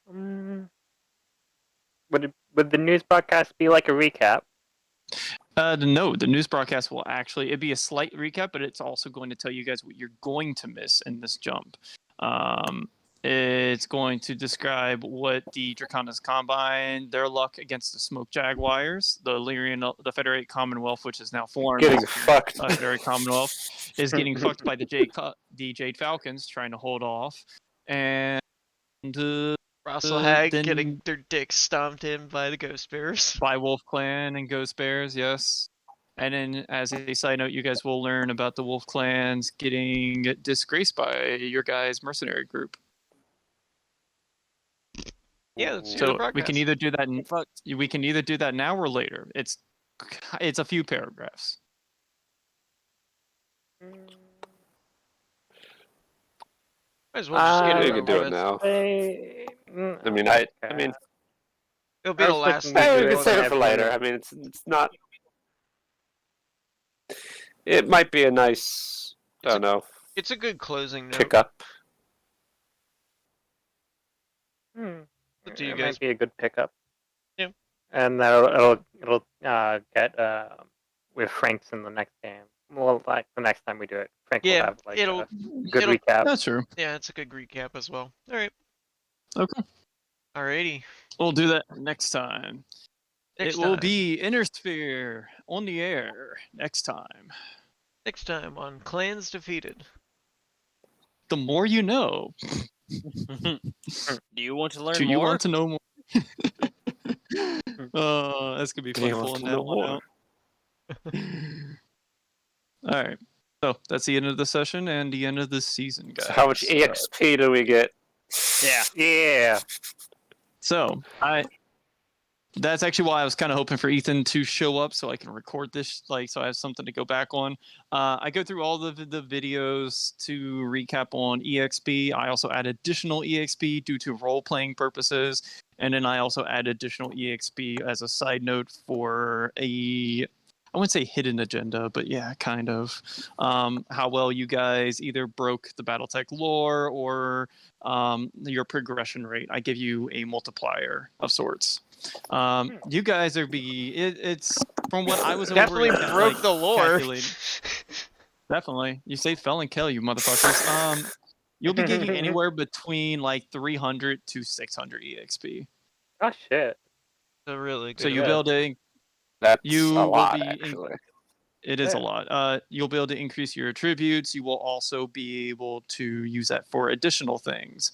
Would the news broadcast be like a recap? No, the news broadcast will actually, it'd be a slight recap, but it's also going to tell you guys what you're going to miss in this jump. It's going to describe what the Draconis Combine, their luck against the Smoke Jaguars, the Lyrian, the Federate Commonwealth, which is now formed. Getting fucked. Federate Commonwealth is getting fucked by the Jade Falcons, trying to hold off. And Russell Hag then- getting their dicks stomped in by the Ghost Bears. by Wolf Clan and Ghost Bears, yes. And then, as a side note, you guys will learn about the Wolf Clans getting disgraced by your guys' mercenary group. Yeah, let's hear the So we broadcast. can either do that now or later. It's a few paragraphs. Might as well just get it You over can do it with. now. I mean, I mean, It'll be I the was last thinking thing we do we can it save look it at. for later. I mean, it's not. It might be a nice, I don't know, It's a good closing note. pickup. Up to you It guys. might be a good pickup. Yeah. And it'll get with Frank's in the next game. Well, like the next time we do it, Frank will Yeah, have like it'll- a good it'll- recap. That's true. Yeah, it's a good recap as well. All right. Okay. Alrighty. We'll do that next time. Next It will time. be Inner Sphere on the air next time. Next time on Clans Defeated. The more you know. Do you want to learn Do you more? want to know more? That's gonna be Do fun you want pulling to that know one more? out. All right. So that's the end of the session and the end of this season, guys. So how much EXP do we get? Yeah. So That's actually why I was kind of hoping for Ethan to show up so I can record this, so I have something to go back on. I go through all the videos to recap on EXP. I also add additional EXP due to role-playing purposes, and then I also add additional EXP as a side note for I wouldn't say hidden agenda, but yeah, kind of. How well you guys either broke the BattleTech lore or your progression rate. I give you a multiplier of sorts. You guys are it's from what I was Definitely broke the lore. Definitely. You say Fel and Kill, you motherfuckers. You'll be getting anywhere between like 300 to 600 EXP. Oh shit! So really good. So you'll be able to That's you a will lot, be actually. It is a Yeah. lot. You'll be able to increase your attributes. You will also be able to use that for additional things.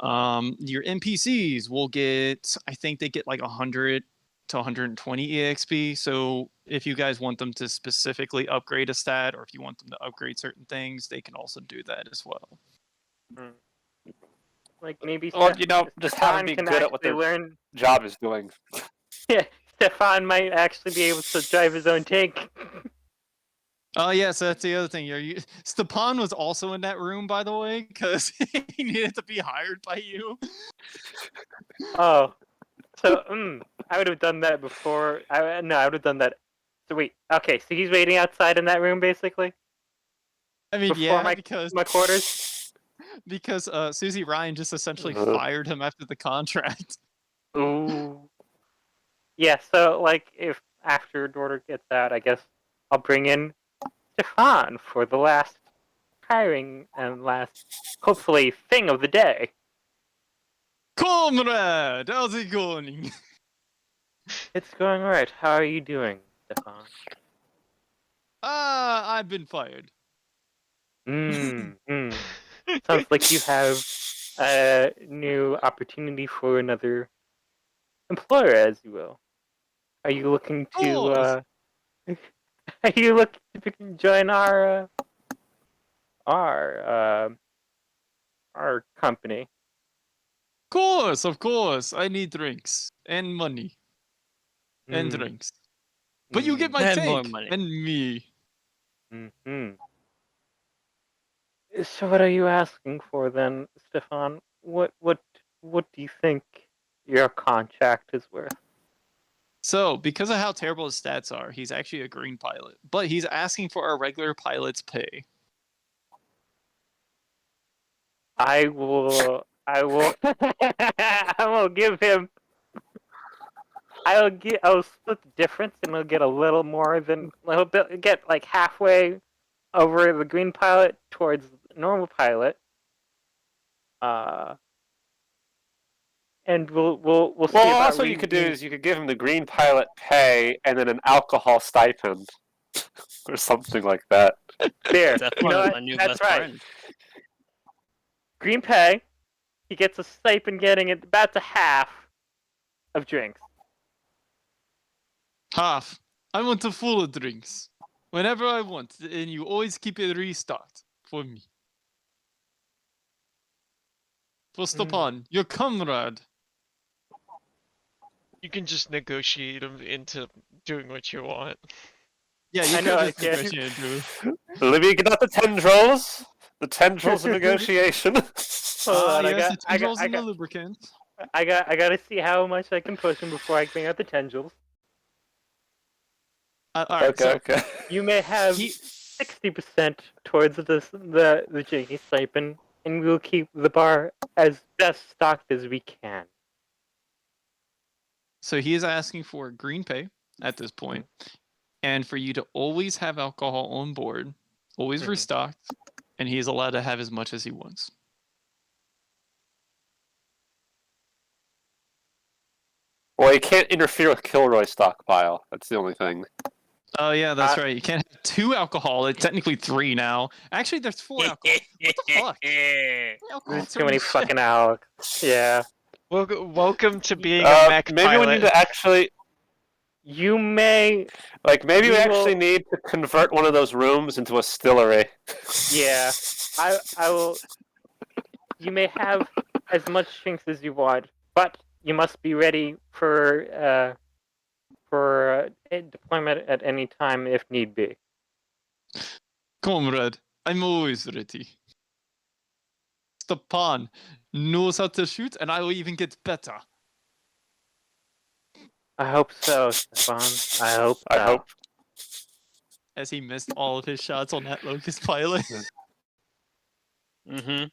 Your NPCs will get, I think they get like 100 to 120 EXP. So if you guys want them to specifically upgrade a stat, or if you want them to upgrade certain things, they can also do that as well. Like maybe. Well, just have them Stefan be can good at what actually their learn. job is doing. Yeah, Stefan might actually be able to drive his own tank. Oh, yes, that's the other thing. Stepan was also in that room, by the way, because he needed to be hired by you. Oh, so I would have done that before. I would have done that. So wait, okay, so he's waiting outside in that room, basically. I mean, Before yeah, my quarters. because Susie Ryan just essentially Uh-huh. fired him after the contract. Ooh. Yeah, so like if after daughter gets out, I guess I'll bring in Stefan for the last hiring and last, hopefully, thing of the day. Comrade, how's it going? It's going alright. How are you doing, Stefan? I've been fired. Sounds like you have a new opportunity for another employer, as you will. Are you looking to are you looking to join our company? Of course. I need drinks and money and Hmm. drinks. But you get my And more tank money. and me. So what are you asking for then, Stefan? What do you think your contract is worth? So, because of how terrible his stats are, he's actually a green pilot. But he's asking for our regular pilot's pay. I will I will give him I'll split the difference and he'll get a little more than get like halfway over the green pilot towards the normal pilot. And we'll see Well, about also you could do is you could give him the green pilot pay and then an alcohol stipend or something like that. there. That's You know what? my new That's best right. friend. Green pay. He gets a stipend getting it about to half of drinks. Half. I want a full of drinks. Whenever I want. And you always keep it restocked for me. For Stepan, your comrade. You can just negotiate them into doing what you want. Yeah, you I know, could just I guess. negotiate, dude. Let me get out the tendrils. The tendrils of negotiation. Hold on, yes, the I tendrils and the got lubricant. I gotta see how much I can push him before I bring out the tendrils. Alright, Okay, so okay. You may have He- 60% towards the Jiggy stipend, and we'll keep the bar as best stocked as we can. So he is asking for green pay at this point, and for you to always have alcohol on board, always Mhm. restocked, and he is allowed to have as much as he wants. Well, you can't interfere with Kilroy's stockpile. That's the only thing. Oh yeah, that's right. You can't have 2 alcohol. It's technically 3 now. Actually, there's 4 alcohol. What the fuck? Alcohol There's too many shit. fucking Alex. Yeah. Welcome to being a mech maybe pilot. we need to actually, You may. maybe we We actually will- need to convert one of those rooms into a stillery. Yeah. I will. You may have as much drinks as you want, but must be ready for deployment at any time if need be. Comrade, I'm always ready. Stepan knows how to shoot, and I will even get better. I hope so, Stefan. I hope. I so. hope. As he missed all of his shots on that Locust pilot. Mm-hmm.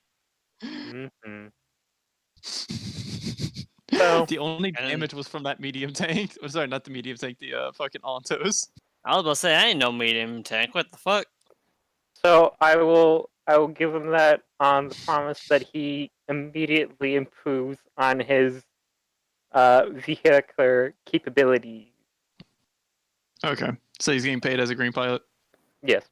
Mhm. So- The only And- damage was from that medium tank. Oh, sorry, not the medium tank, the fucking Ontos. I was about to say I ain't no medium tank. What the fuck? So I will give him that on the promise that he immediately improves on his vehicular capabilities. Okay, so he's getting paid as a green pilot. Yes.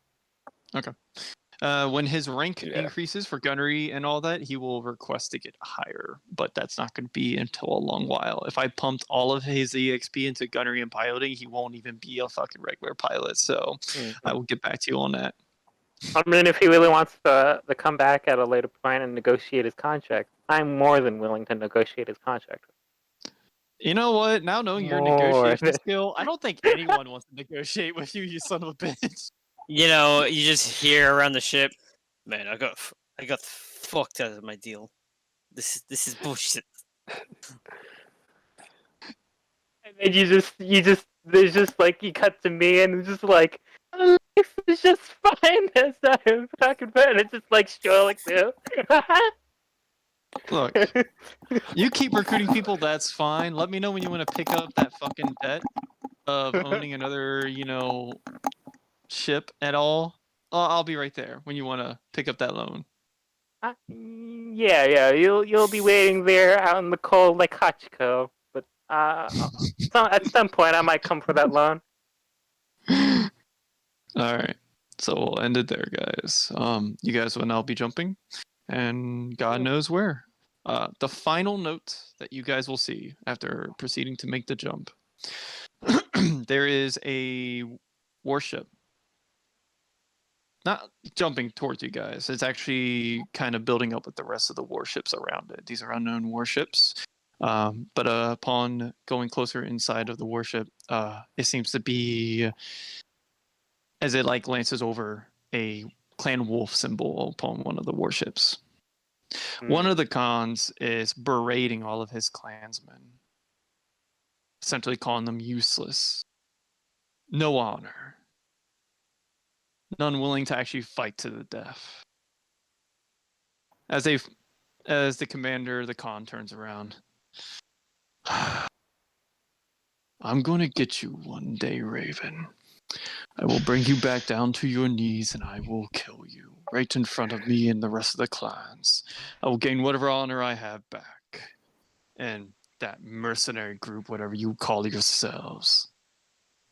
When his rank Yeah. increases for gunnery and all that, he will request to get higher, but that's not going to be until a long while. If I pumped all of his EXP into gunnery and piloting, he won't even be a fucking regular pilot. So I will get back to you on that. I mean, if he really wants to come back at a later point and negotiate his contract, I'm more than willing to negotiate his contract. You know what? Now knowing your More negotiation than- skill, I don't think anyone wants to negotiate with you, you son of a bitch. You know, you just hear around the ship, man. I got fucked out of my deal. This is bullshit. And then there's just like you cut to me and it's just like life is just fine as I'm talking about, and it's just like strolling through. Look, you keep recruiting people, that's fine. Let me know when you want to pick up that fucking debt of owning another, ship at all. I'll be right there when you want to pick up that loan. Yeah, you'll be waiting there out in the cold like Hachiko, but at some point I might come for that loan. All right, so we'll end it there, guys. You guys will now be jumping, and God knows where. The final note that you guys will see after proceeding to make the jump, there is a warship. Not jumping towards you guys. It's actually kind of building up with the rest of the warships around it. These are unknown warships. But upon going closer inside of the warship, it seems to be, as it like glances over, a clan wolf symbol upon one of the warships. One of the cons is berating all of his clansmen, essentially calling them useless, no honor, none willing to actually fight to the death. As the commander, the Khan turns around. I'm going to get you one day, Raven. I will bring you back down to your knees and I will kill you right in front of me and the rest of the clans. I will gain whatever honor I have back. And that mercenary group, whatever you call yourselves.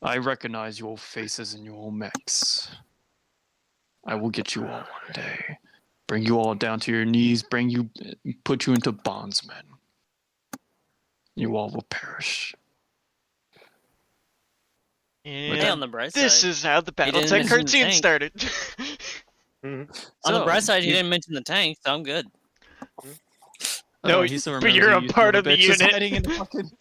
I recognize your faces and your mechs. I will get you all one day. Bring you all down to your knees, put you into bondsmen. You all will perish. And Hey, on the bright this side, is how the didn't BattleTech mention the cartoon tank. started. on the So, bright side, he you- didn't mention the tank, so I'm good. No, he still but remembers you're you, a you part son of the bitch, just unit. hiding in the fucking...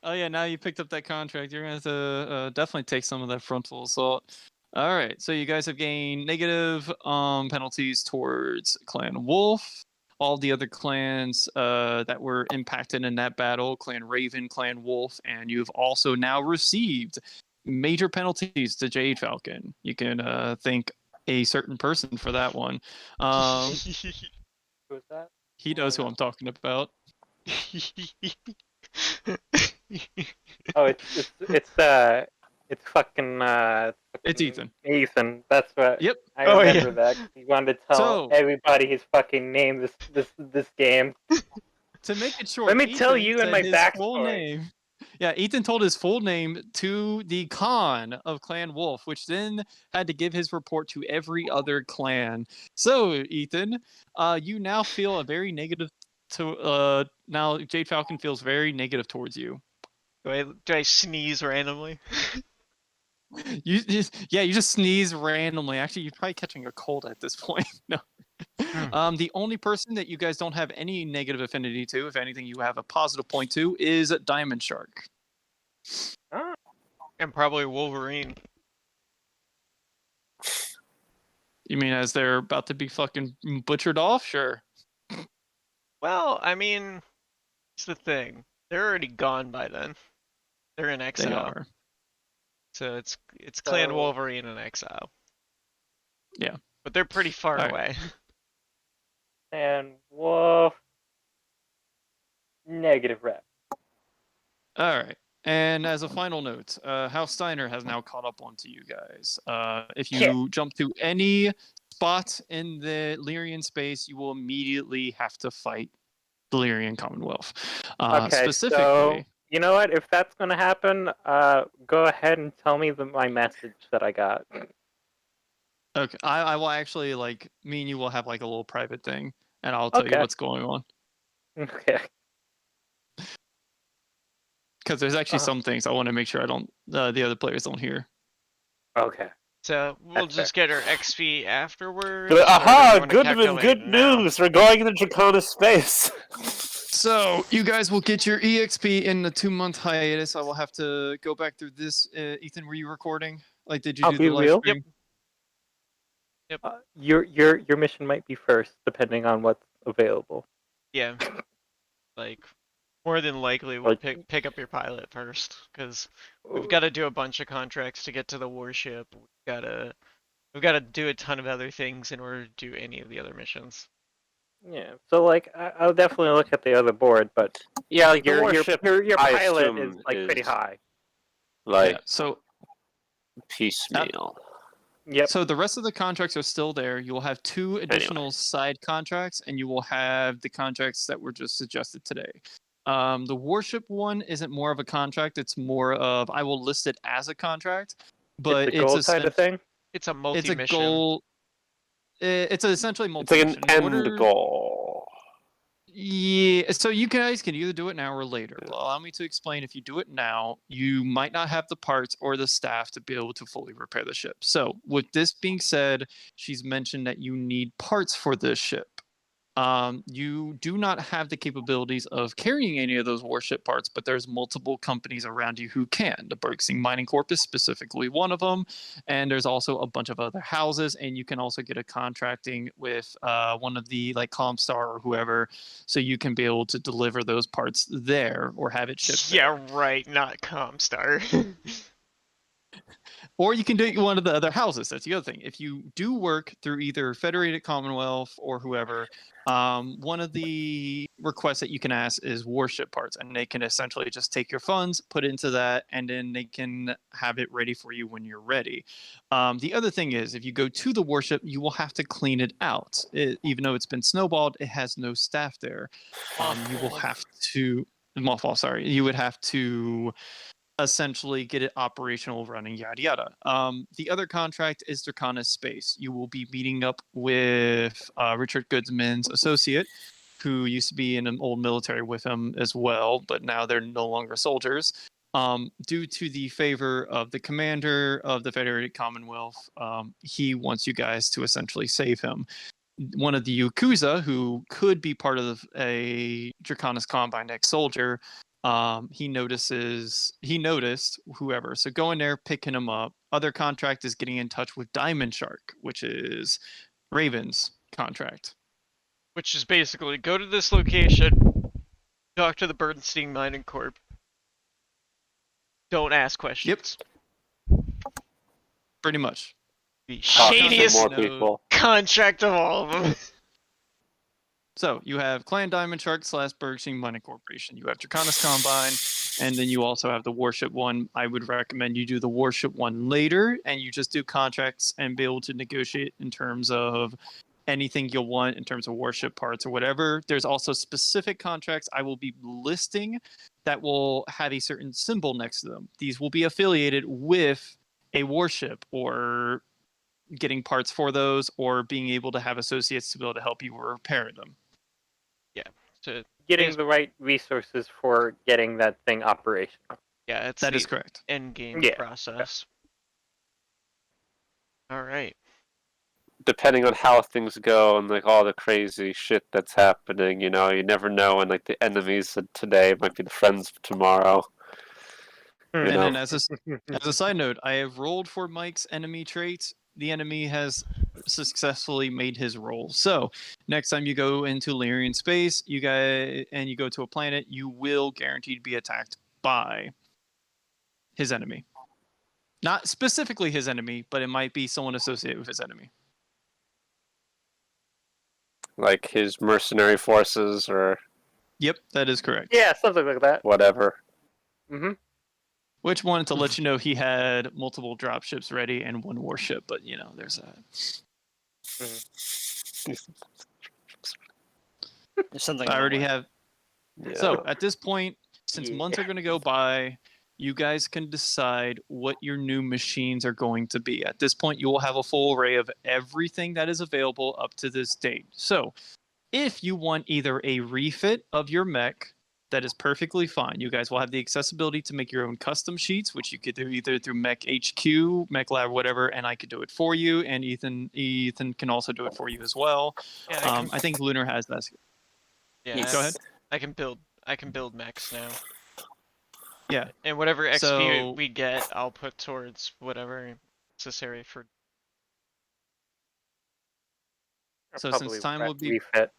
Oh yeah, now you picked up that contract. You're gonna have to definitely take some of that frontal assault. All right, so you guys have gained negative penalties towards Clan Wolf. All the other clans that were impacted in that battle, Clan Raven, Clan Wolf, and you've also now received major penalties to Jade Falcon. You can thank a certain person for that one. Who was that? He knows who I'm talking about. Oh, it's fucking It's Ethan. Ethan. That's what. Yep. I Oh, yeah. remember that. He wanted to tell So- everybody his fucking name. This game. To make it short, Let me tell Ethan you in said my his full backstory. name. Yeah, Ethan told his full name to the Khan of Clan Wolf, which then had to give his report to every other clan. So, Ethan, you now feel a very negative now Jade Falcon feels very negative towards you. Do I sneeze randomly? You just sneeze randomly. Actually, you're probably catching a cold at this point. No. The only person that you guys don't have any negative affinity to, if anything, you have a positive point to, is Diamond Shark. Oh, And probably Wolverine. You mean as they're about to be fucking butchered off? Sure. Well, I mean, it's the thing. They're already gone by then. They're in They exile. are. So it's Clan So- Wolverine in exile. Yeah. But they're pretty far Alright. away. and Wolf. Negative rep. All right. And as a final note, House Steiner has now caught up onto you guys. If you jump to any spot in the Lyrian space, you will immediately have to fight the Lyrian Commonwealth. Okay, Specifically, so you know what? If that's gonna happen, go ahead and tell me my message that I got. okay, I will actually me and you will have like a little private thing, and I'll tell you Okay. what's going on. Okay. Because there's actually Uh-huh. some things I want to make sure the other players don't hear. Okay. So we'll That's just get our XP afterwards. Good- or do Aha! we wanna Goodman, calculate good it now? news! We're going into Draconis space! So you guys will get your EXP in the 2-month hiatus. I will have to go back through this. Ethan, were you recording? Like, did you I'll do be the live real. stream? Your mission might be first, depending on what's available. Yeah. Like, more than likely we'll Like- pick up your pilot first, because we've got to do a bunch of contracts to get to the warship. We've got to do a ton of other things in order to do any of the other missions. Yeah. So I'll definitely look at the other board, but Yeah, like the your warship, your I pilot is assume, pretty is- high. like, Yeah. So piecemeal. Yep. So the rest of the contracts are still there. You will have 2 additional side contracts, and you will have the contracts that were just suggested today. The warship one isn't more of a contract; it's more of I will list it as a contract, but it's a goal kind of thing. It's a It's multi-mission. a goal. It's essentially It's like multi. an end goal. Yeah, so you guys can either do it now or later. Allow me to explain. If you do it now, you might not have the parts or the staff to be able to fully repair the ship. So, with this being said, she's mentioned that you need parts for this ship. You do not have the capabilities of carrying any of those warship parts, but there's multiple companies around you who can. The Bergsing Mining Corp is specifically one of them, and there's also a bunch of other houses, and you can also get a contracting with one of the Comstar or whoever, so you can be able to deliver those parts there or have it shipped there. Yeah, right. Not Comstar. Or you can do it in one of the other houses. That's the other thing. If you do work through either Federated Commonwealth or whoever, one of the requests that you can ask is warship parts, and they can essentially just take your funds, put it into that, and then they can have it ready for you when you're ready. The other thing is, if you go to the warship, you will have to clean it out. Even though it's been snowballed, it has no staff there. You will have to mothball. Sorry, you would have to essentially get it operational, running, yada yada. The other contract is Draconis Space. You will be meeting up with Richard Goodsman's associate, who used to be in an old military with him as well, but now they're no longer soldiers. Due to the favor of the commander of the Federated Commonwealth, he wants you guys to essentially save him. One of the Yakuza, who could be part of a Draconis Combine ex-soldier, he noticed whoever. So go in there, picking him up. Other contract is getting in touch with Diamond Shark, which is Raven's contract. Which is basically go to this location, talk to the Bernstein Mining Corp. Don't ask questions. Pretty much. The Talk to some shadiest more No. people. contract of all of them. So you have Clan Diamond Shark / Bergsing Mining Corporation. You have Draconis Combine, and then you also have the warship one. I would recommend you do the warship one later, and you just do contracts and be able to negotiate in terms of anything you'll want in terms of warship parts or whatever. There's also specific contracts I will be listing that will have a certain symbol next to them. These will be affiliated with a warship or getting parts for those or being able to have associates to be able to help you repair them. To, Getting the right resources for getting that thing operational. yeah, it's That the is correct. end game Yeah. process. All right. depending on how things go and like all the crazy shit that's happening, you never know, and like the enemies of today might be the friends of tomorrow. Hmm. And know. then as a side note, I have rolled for Mike's enemy trait. The enemy has successfully made his roll. So next time you go into Lyrian space, you go to a planet, you will guaranteed be attacked by his enemy. Not specifically his enemy, but it might be someone associated with his enemy. Like his mercenary forces or Yep, that is correct. Yeah, something like that. whatever. Mm-hmm. Which wanted to let you know he had multiple dropships ready and one warship, but there's that. There's something. I in the already way. have. Yeah. So at this point, since Yeah. months are going to go by, you guys can decide what your new machines are going to be. At this point, you will have a full array of everything that is available up to this date. So if you want either a refit of your mech, that is perfectly fine. You guys will have the accessibility to make your own custom sheets, which you could do either through Mech HQ, Mech Lab, whatever, and I could do it for you. And Ethan can also do it for you as well. Yeah, I think Lunar has that. yeah. Yes. Go ahead. I can build mechs now. Yeah. And whatever XP So- we get, I'll put towards whatever necessary for. So since time will be- refit.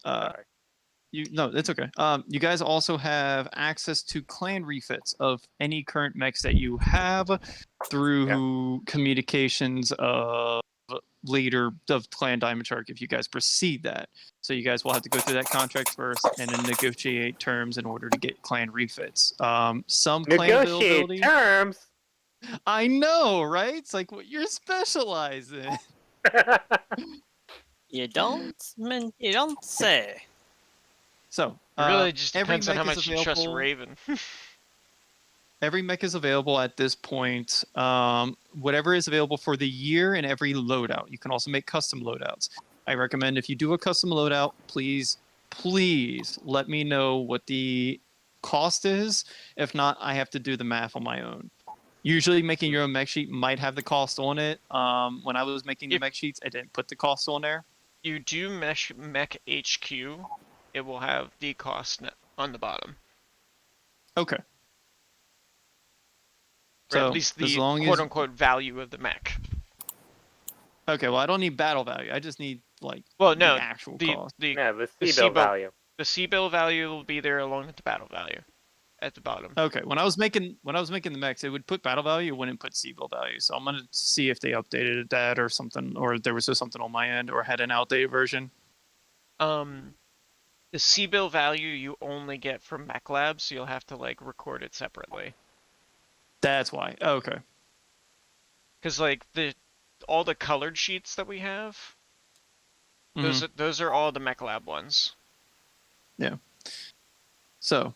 Sorry. No, it's okay. You guys also have access to clan refits of any current mechs that you have through communications of later of Clan Diamond Shark if you guys proceed that. So you guys will have to go through that contract first and then negotiate terms in order to get clan refits. Some clan availability. Negotiate terms. I know, right? It's like what you're specialized in. You don't say. So It really just every depends on how mech is much you trust available- Raven. Every mech is available at this point. Whatever is available for the year and every loadout. You can also make custom loadouts. I recommend if you do a custom loadout, please let me know what the cost is. If not, I have to do the math on my own. Usually making your own mech sheet might have the cost on it. When I was making the If- mech sheets, I didn't put the cost on there. You do Mech HQ, it will have the cost on the bottom. Okay. Or So, at least as the long as- quote-unquote value of the mech. Okay, well, I don't need battle value. I just need, Well, no, the actual the cost. Yeah, the The C-bill C-bill- value. the C-bill value will be there along with the battle value at the bottom. Okay, when I was making the mechs, it would put battle value, it wouldn't put C-bill value. So I'm gonna see if they updated that or something, or there was just something on my end, or had an outdated version. The C-bill value you only get from Mech Lab, so you'll have to record it separately. That's why. Okay. Because all the colored sheets that we have, Mhm. those are all the Mech Lab ones. So,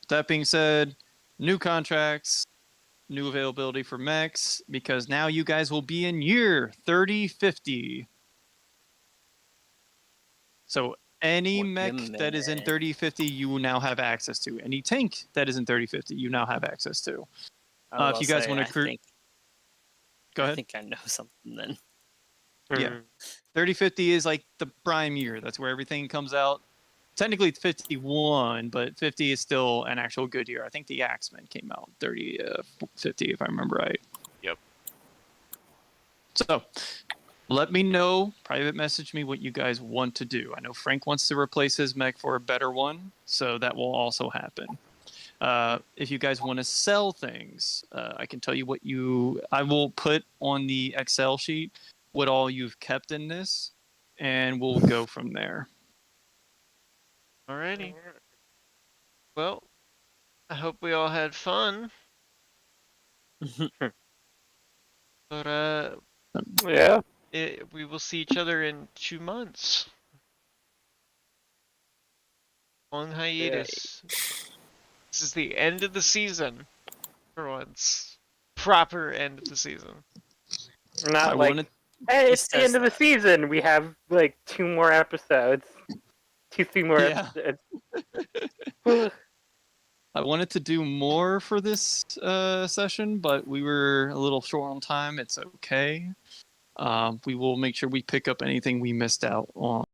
that being said, new contracts, new availability for mechs, because now you guys will be in year 3050. So any Wait a mech that is in minute. 3050, you will now have access to. Any tank that is in 3050, you now have access to. I if will you guys say, wanna I cru- think- Go I ahead. think I know something then. Yeah. Mhm. 3050 is like the prime year. That's where everything comes out. Technically, it's 51, but 50 is still an actual good year. I think the Axemen came out 50, if I remember right. Yep. So, let me know. Private message me what you guys want to do. I know Frank wants to replace his mech for a better one, so that will also happen. If you guys want to sell things, I can tell you what I will put on the Excel sheet what all you've kept in this, and we'll go from there. Alrighty. Well, I hope we all had fun. But Yeah. we will see each other in 2 months. Long hiatus. This is the end of the season. For once. Proper end of the season. Not I like, wanted- hey, it's Just the says end of the season. We have 2 more episodes. 2, 3 more Yeah. episodes. I wanted to do more for this session, but we were a little short on time. It's okay. We will make sure we pick up anything we missed out on.